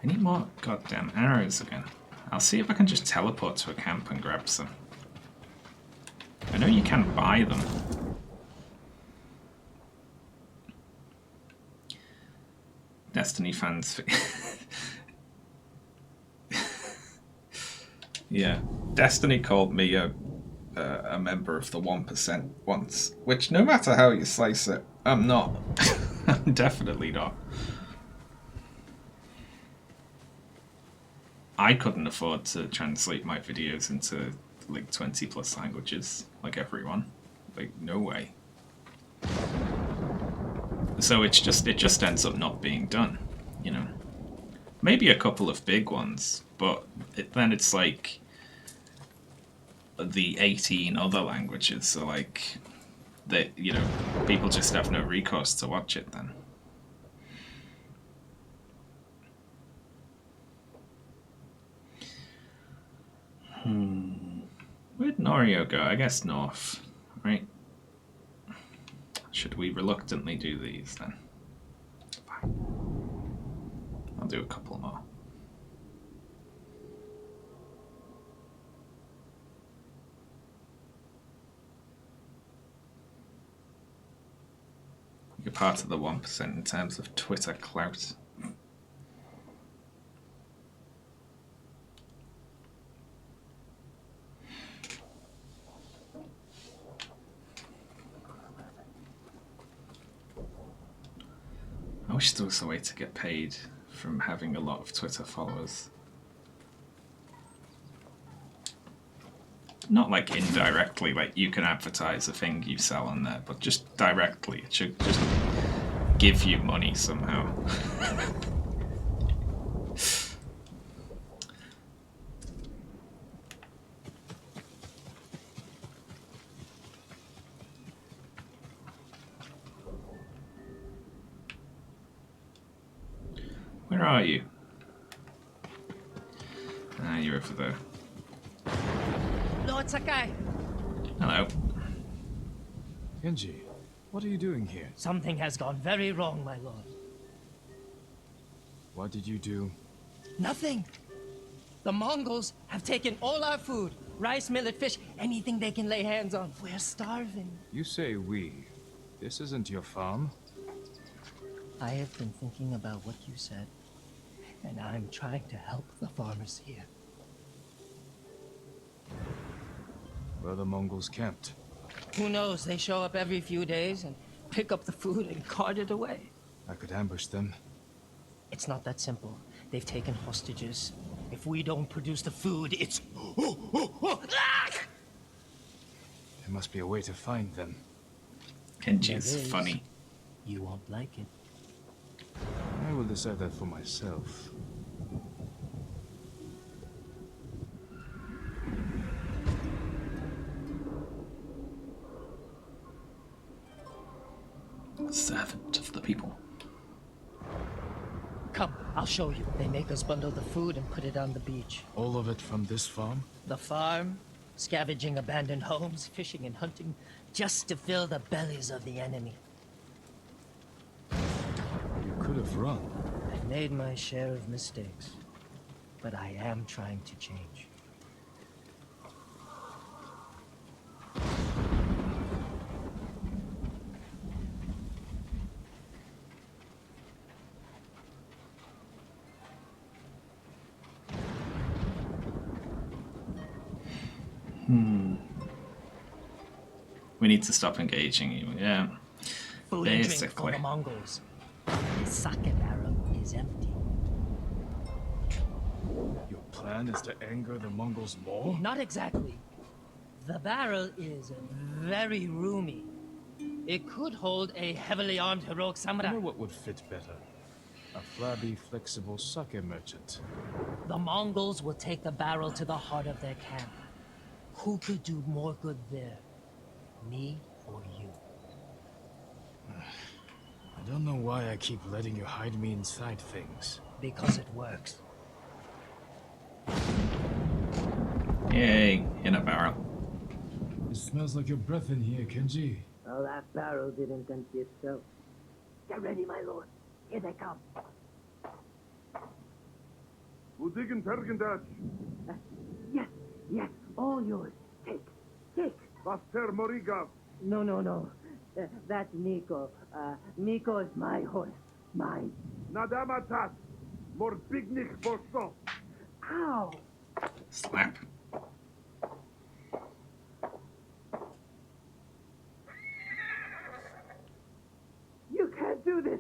I need more goddamn arrows again. I'll see if I can just teleport to a camp and grab some. I know you can buy them. Destiny fans. Yeah, Destiny called me a member of the 1% once, which no matter how you slice it, I'm not. I'm definitely not. I couldn't afford to translate my videos into like 20 plus languages, like everyone. Like, no way. So it just ends up not being done, you know. Maybe a couple of big ones, but then it's like the 18 other languages, so like, they, you know, people just have no recourse to watch it then. Where'd Norio go? I guess north, right? Should we reluctantly do these then? Fine. I'll do a couple more. You're part of the 1% in terms of Twitter clout. I wish there was a way to get paid from having a lot of Twitter followers. Not like indirectly, like you can advertise a thing you sell on there, but just directly. It should just give you money somehow. Where are you? Ah, you're over there. Lord Sakai! Hello. Genji, what are you doing here? Something has gone very wrong, my lord. What did you do? Nothing! The Mongols have taken all our food. Rice, millet, fish, anything they can lay hands on. We're starving. You say we. This isn't your farm. I have been thinking about what you said, and I'm trying to help the farmers here. Where are the Mongols camped? Who knows? They show up every few days and pick up the food and cart it away. I could ambush them. It's not that simple. They've taken hostages. If we don't produce the food, it's... There must be a way to find them. Kenji's There is. funny. You won't like it. I will decide that for myself. Servant of the people. Come, I'll show you. They make us bundle the food and put it on the beach. All of it from this farm? The farm, scavenging abandoned homes, fishing and hunting, just to fill the bellies of the enemy. You could have run. I've made my share of mistakes, but I am trying to change. We need to stop engaging you. Yeah. Food and drink for Basically. the Mongols. The sake barrel is empty. Your plan is to anger the Mongols more? Not exactly. The barrel is very roomy. It could hold a heavily armed heroic I samurai. know what would fit better. A flabby, flexible sake merchant. The Mongols will take the barrel to the heart of their camp. Who could do more good there? Me or you? I don't know why I keep letting you hide me inside things. Because it works. Yay, in a barrel. It smells like your breath in here, Kenji. Well, that barrel didn't empty itself. Get ready, my lord. Here they come. Udigen Tergendat. Yes, yes, all yours. Take. Vaster Morigav. No. That's Miko. Miko is my horse. Mine. Nadamatat. Morbignik Bosso. Ow! Slap. You can't do this!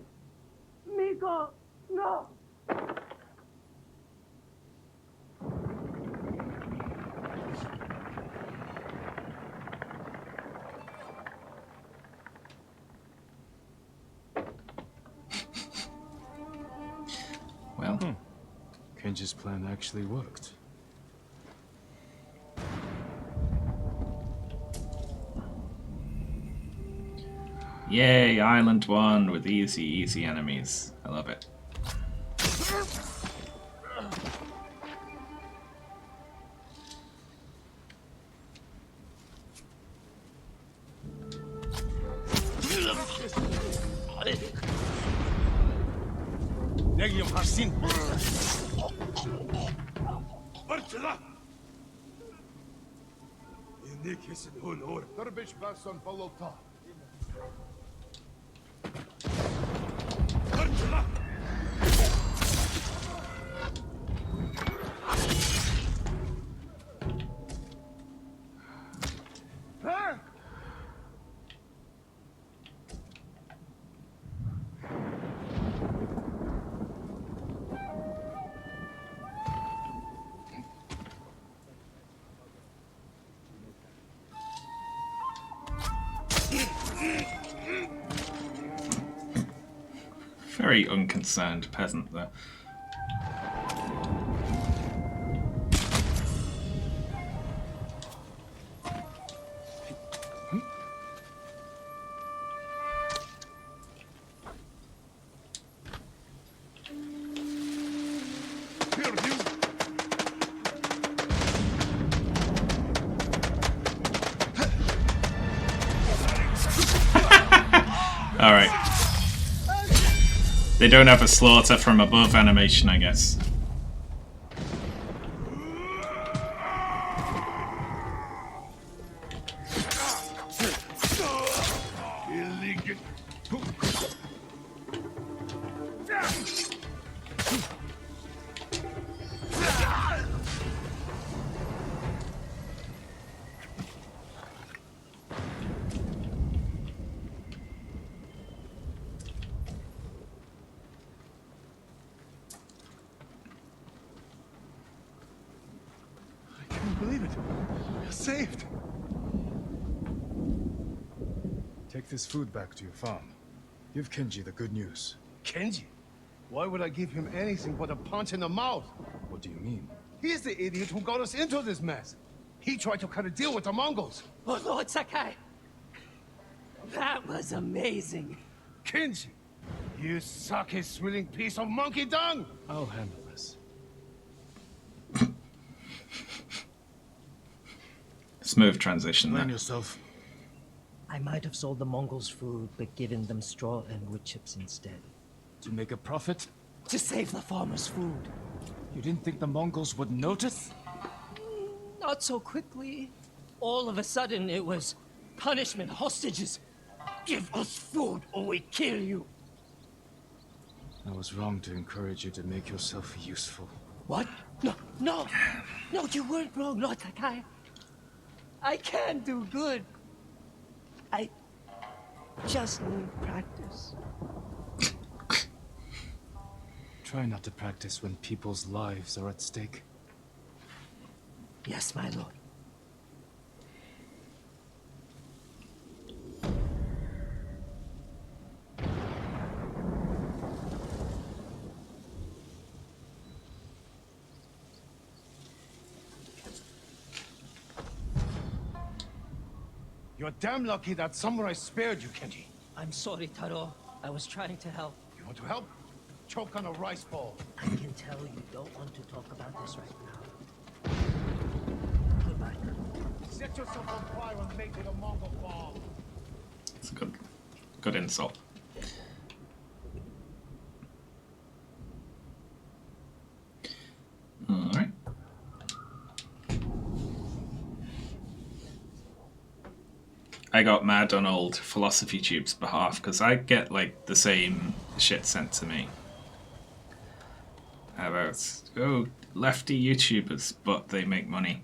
Miko! No! Well. Kenji's plan actually worked. Yay, Island 1 with easy enemies. I love it. Negium Harsin. Bartela. Inik hisin hun or. Derbish Basson Balota. Bartela. Huh? Very unconcerned peasant there. Alright. They don't have a slaughter from above animation, I guess. I can't believe it. We're saved. Take this food back to your farm. Give Kenji the good news. Kenji? Why would I give him anything but a punch in the mouth? What do you mean? He's the idiot who got us into this mess. He tried to cut a deal with the Mongols. Oh, Lord Sakai! That was amazing. Kenji, you sake-swilling piece of monkey dung! I'll handle this. Smooth transition there. Plan yourself. I might have sold the Mongols food, but given them straw and wood chips instead. To make a profit? To save the farmers' food. You didn't think the Mongols would notice? Not so quickly. All of a sudden, it was punishment, hostages. Give us food or we kill you. I was wrong to encourage you to make yourself useful. What? No, you weren't wrong, Lord Sakai. I can do good. I just need practice. Try not to practice when people's lives are at stake. Yes, my lord. You're damn lucky that samurai spared you, Kenji. I'm sorry, Taro. I was trying to help. You want to help? Choke on a rice ball. I can tell you don't want to talk about this right now. Goodbye. Set yourself on fire and make it a Mongol bomb. It's a good insult. All right. I got mad on old Philosophy Tube's behalf because I get like the same shit sent to me about lefty YouTubers, but they make money.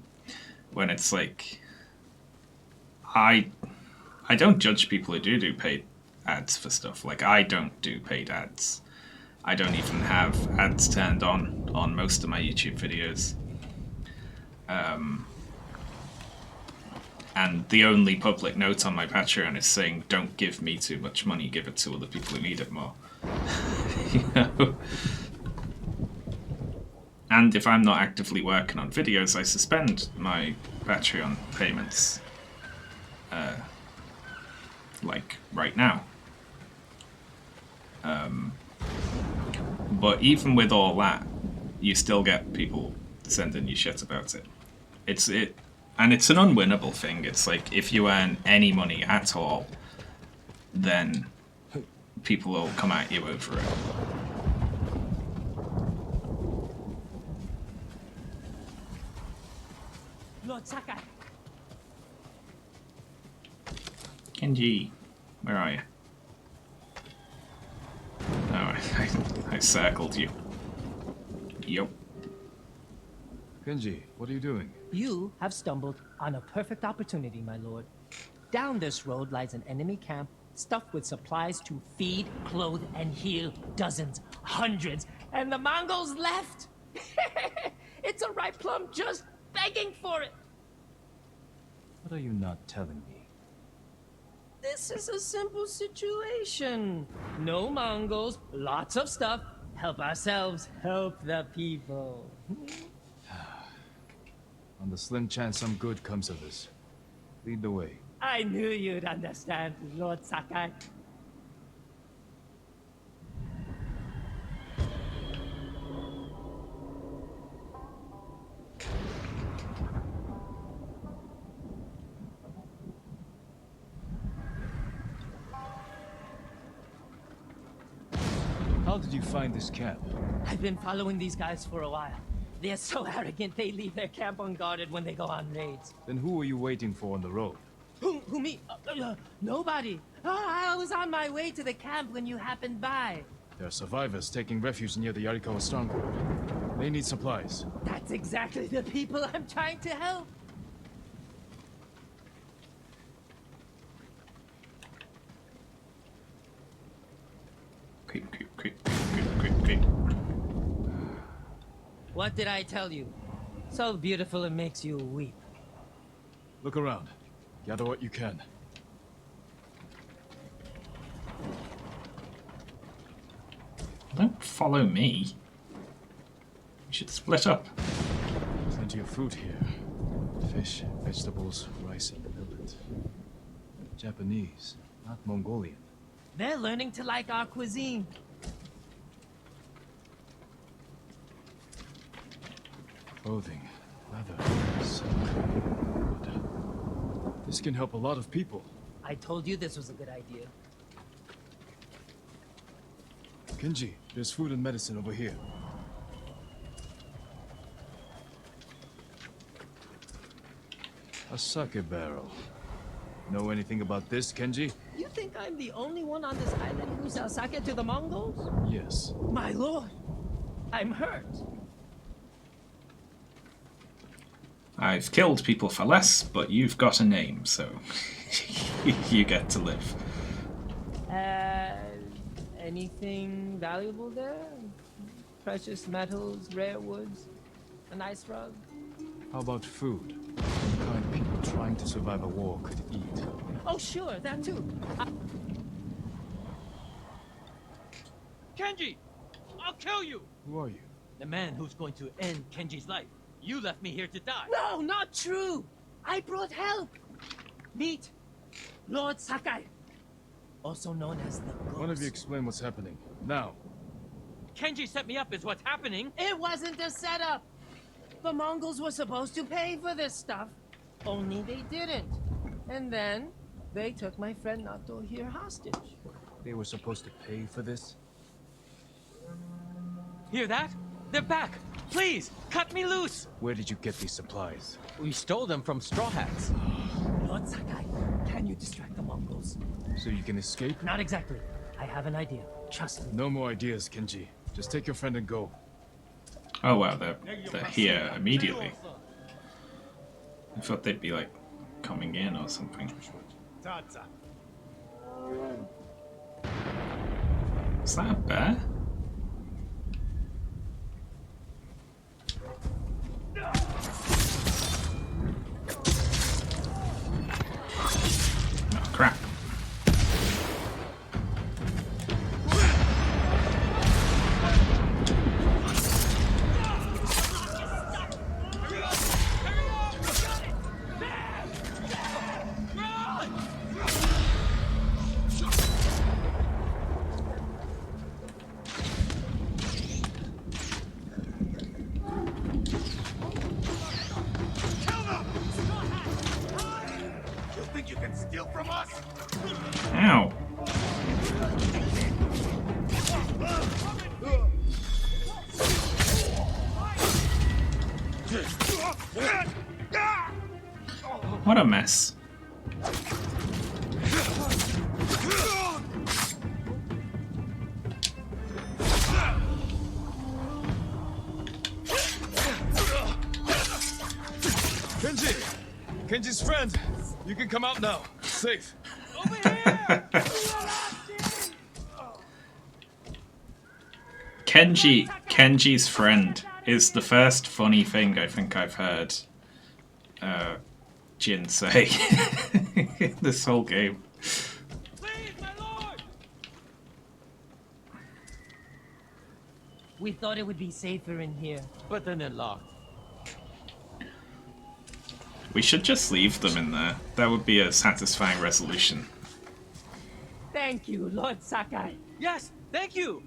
When it's like, I don't judge people who do paid ads for stuff. Like, I don't do paid ads. I don't even have ads turned on most of my YouTube videos. And the only public note on my Patreon is saying, don't give me too much money, give it to other people who need it more. You know? And if I'm not actively working on videos, I suspend my Patreon payments. Like, right now. But even with all that, you still get people sending you shit about it. And it's an unwinnable thing. It's like, if you earn any money at all, then people will come at you over it. Lord Sakai. Kenji, where are you? Oh, I circled you. Yup. Kenji, what are you doing? You have stumbled on a perfect opportunity, my lord. Down this road lies an enemy camp stuffed with supplies to feed, clothe, and heal dozens, hundreds, and the Mongols left. It's a ripe plum just begging for it. What are you not telling me? This is a simple situation. No Mongols, lots of stuff. Help ourselves, help the people. On the slim chance some good comes of this, lead the way. I knew you'd understand, Lord Sakai. How did you find this camp? I've been following these guys for a while. They're so arrogant they leave their camp unguarded when they go on raids. Then who were you waiting for on the road? Who me? Nobody. I was on my way to the camp when you happened by. There are survivors taking refuge near the Yarikawa stronghold. They need supplies. That's exactly the people I'm trying to help. Creep. What did I tell you? So beautiful it makes you weep. Look around. Gather what you can. Don't follow me. We should split up. Plenty of food here. Fish, vegetables, rice, and millet. Japanese, not Mongolian. They're learning to like our cuisine. Clothing, leather, silk, wood. This can help a lot of people. I told you this was a good idea. Kenji, there's food and medicine over here. A sake barrel. Know anything about this, Kenji? You think I'm the only one on this island who sells sake to the Mongols? Yes. My lord, I'm hurt. I've killed people for less, but you've got a name, so you get to live. Anything valuable there? Precious metals, rare woods, a nice rug? How about food? The kind people trying to survive a war could eat. Oh, sure, that too. Kenji! I'll kill you! Who are you? The man who's going to end Kenji's life. You left me here to die. No, not true! I brought help! Meet Lord Sakai, also known as the Ghost. One of you explain what's happening. Now. Kenji set me up is what's happening. It wasn't a setup! The Mongols were supposed to pay for this stuff, only they didn't. And then, they took my friend Nato here hostage. They were supposed to pay for this? Hear that? They're back! Please, cut me loose! Where did you get these supplies? We stole them from Straw Hats. Lord Sakai, can you distract the Mongols? So you can escape? Not exactly. I have an idea. Trust me. No more ideas, Kenji. Just take your friend and go. Oh wow, they're here immediately. I thought they'd be like coming in or something. Is that a bear? Oh crap. Ow. What a mess. Kenji! Kenji's friend! You can come out now. Safe. Kenji's friend is the first funny thing I think I've heard Jin say this whole game. We thought it would be safer in here. But then it locked. We should just leave them in there. That would be a satisfying resolution. Thank you, Lord Sakai. Yes, thank you!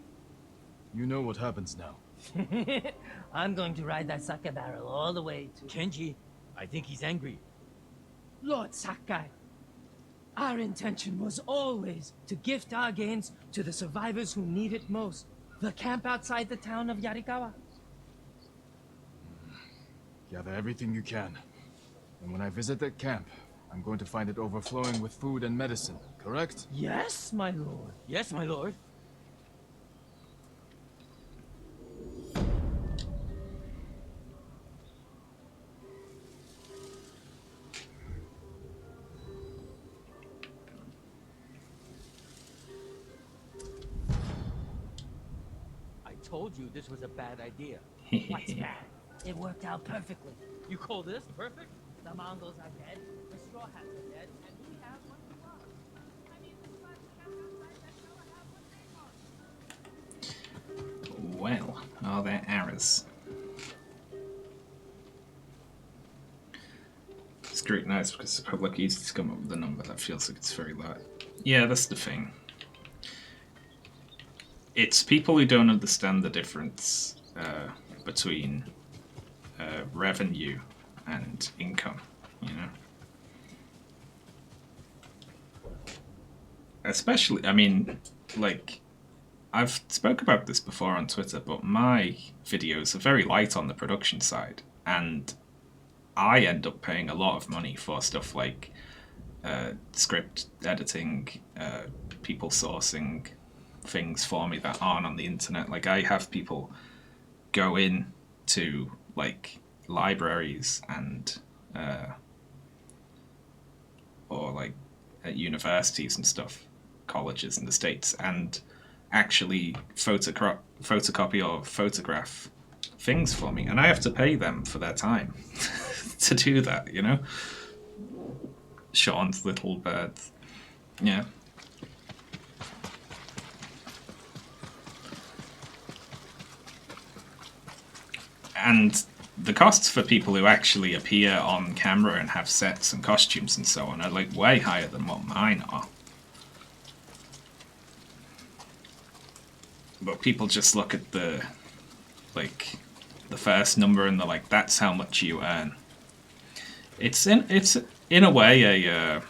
You know what happens now. I'm going to ride that sake barrel all the way to... Kenji, I think he's angry. Lord Sakai, our intention was always to gift our gains to the survivors who need it most. The camp outside the town of Yarikawa. Gather everything you can. And when I visit that camp, I'm going to find it overflowing with food and medicine, correct? Yes, my lord. Yes, my lord. I told you this was a bad idea. What's bad? It worked out perfectly. You call this perfect? The Mongols are dead, the Straw Hats are dead, and we have what we want. I mean, besides the camp outside that tower have what they want. res. Scrutinize because the public easy to come up with a number that feels like it's very low. Yeah, that's the thing. It's people who don't understand the difference between revenue and income, you know? Especially, I mean, like, I've spoke about this before on Twitter, but my videos are very light on the production side, and I end up paying a lot of money for stuff like script editing, people sourcing things for me that aren't on the internet. Like, I have people go in to like libraries and or like at universities and stuff, colleges in the States, and actually photocopy or photograph things for me, and I have to pay them for their time to do that, you know? Sean's little birds. Yeah. And the costs for people who actually appear on camera and have sets and costumes and so on are like way higher than what mine are. But people just look at the first number and they're like, that's how much you earn. It's in a way a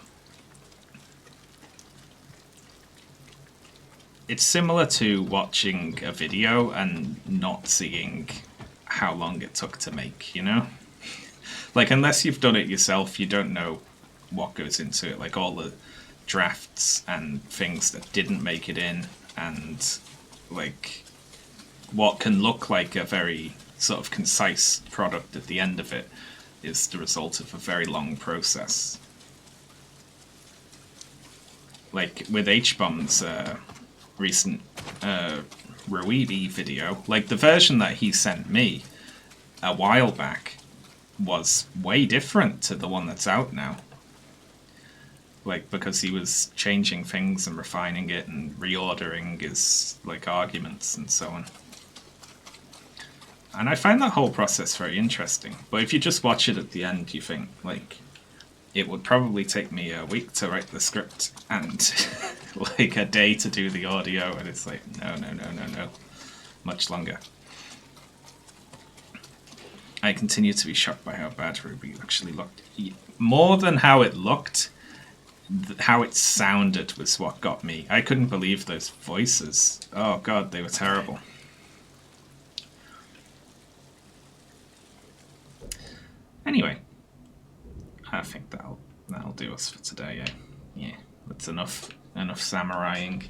it's similar to watching a video and not seeing how long it took to make, you know? Like, unless you've done it yourself, you don't know what goes into it, like all the drafts and things that didn't make it in, and like what can look like a very sort of concise product at the end of it is the result of a very long process. Like with H-Bomb's recent Ruibi video, like the version that he sent me a while back was way different to the one that's out now. Like, because he was changing things and refining it and reordering his like arguments and so on. And I find that whole process very interesting. But if you just watch it at the end, you think, like, it would probably take me a week to write the script and like a day to do the audio, and it's like, no. Much longer. I continue to be shocked by how bad Ruby actually looked. More than how it looked, how it sounded was what got me. I couldn't believe those voices. Oh god, they were terrible. Anyway, I think that'll do us for today. Yeah, that's enough samuraiing.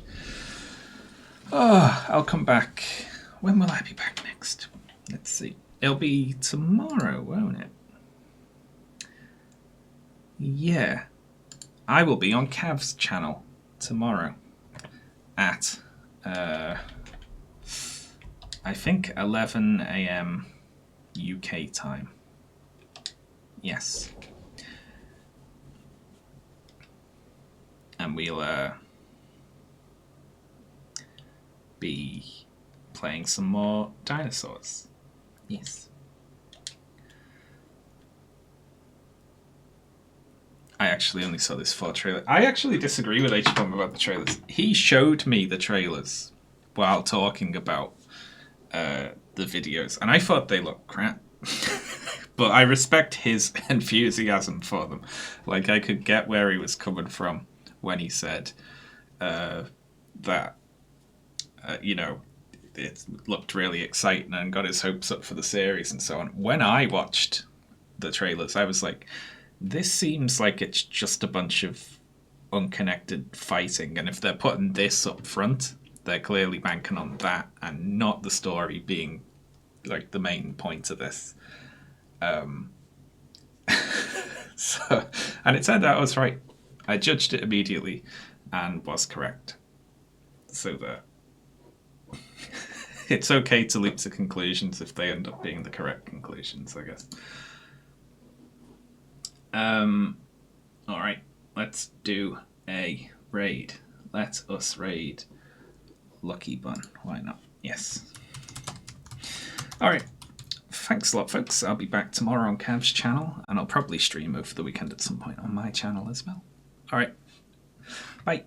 Oh, I'll come back. When will I be back next? Let's see. It'll be tomorrow, won't it? Yeah. I will be on Cav's channel tomorrow at, I think 11 AM UK time. Yes. And we'll be playing some more dinosaurs. Yes. I actually only saw this 4 trailer. I actually disagree with H-Bomb about the trailers. He showed me the trailers while talking about the videos, and I thought they looked crap. But I respect his enthusiasm for them. Like, I could get where he was coming from when he said that, you know, it looked really exciting and got his hopes up for the series and so on. When I watched the trailers, I was like, this seems like it's just a bunch of unconnected fighting, and if they're putting this up front, they're clearly banking on that and not the story being like the main point of this. So, and it turned out I was right. I judged it immediately and was correct. So that it's okay to leap to conclusions if they end up being the correct conclusions, I guess. Alright, let's do a raid. Let us raid Lucky Bun. Why not? Yes. Alright, thanks a lot, folks. I'll be back tomorrow on Cav's channel, and I'll probably stream over the weekend at some point on my channel as well. Alright, bye.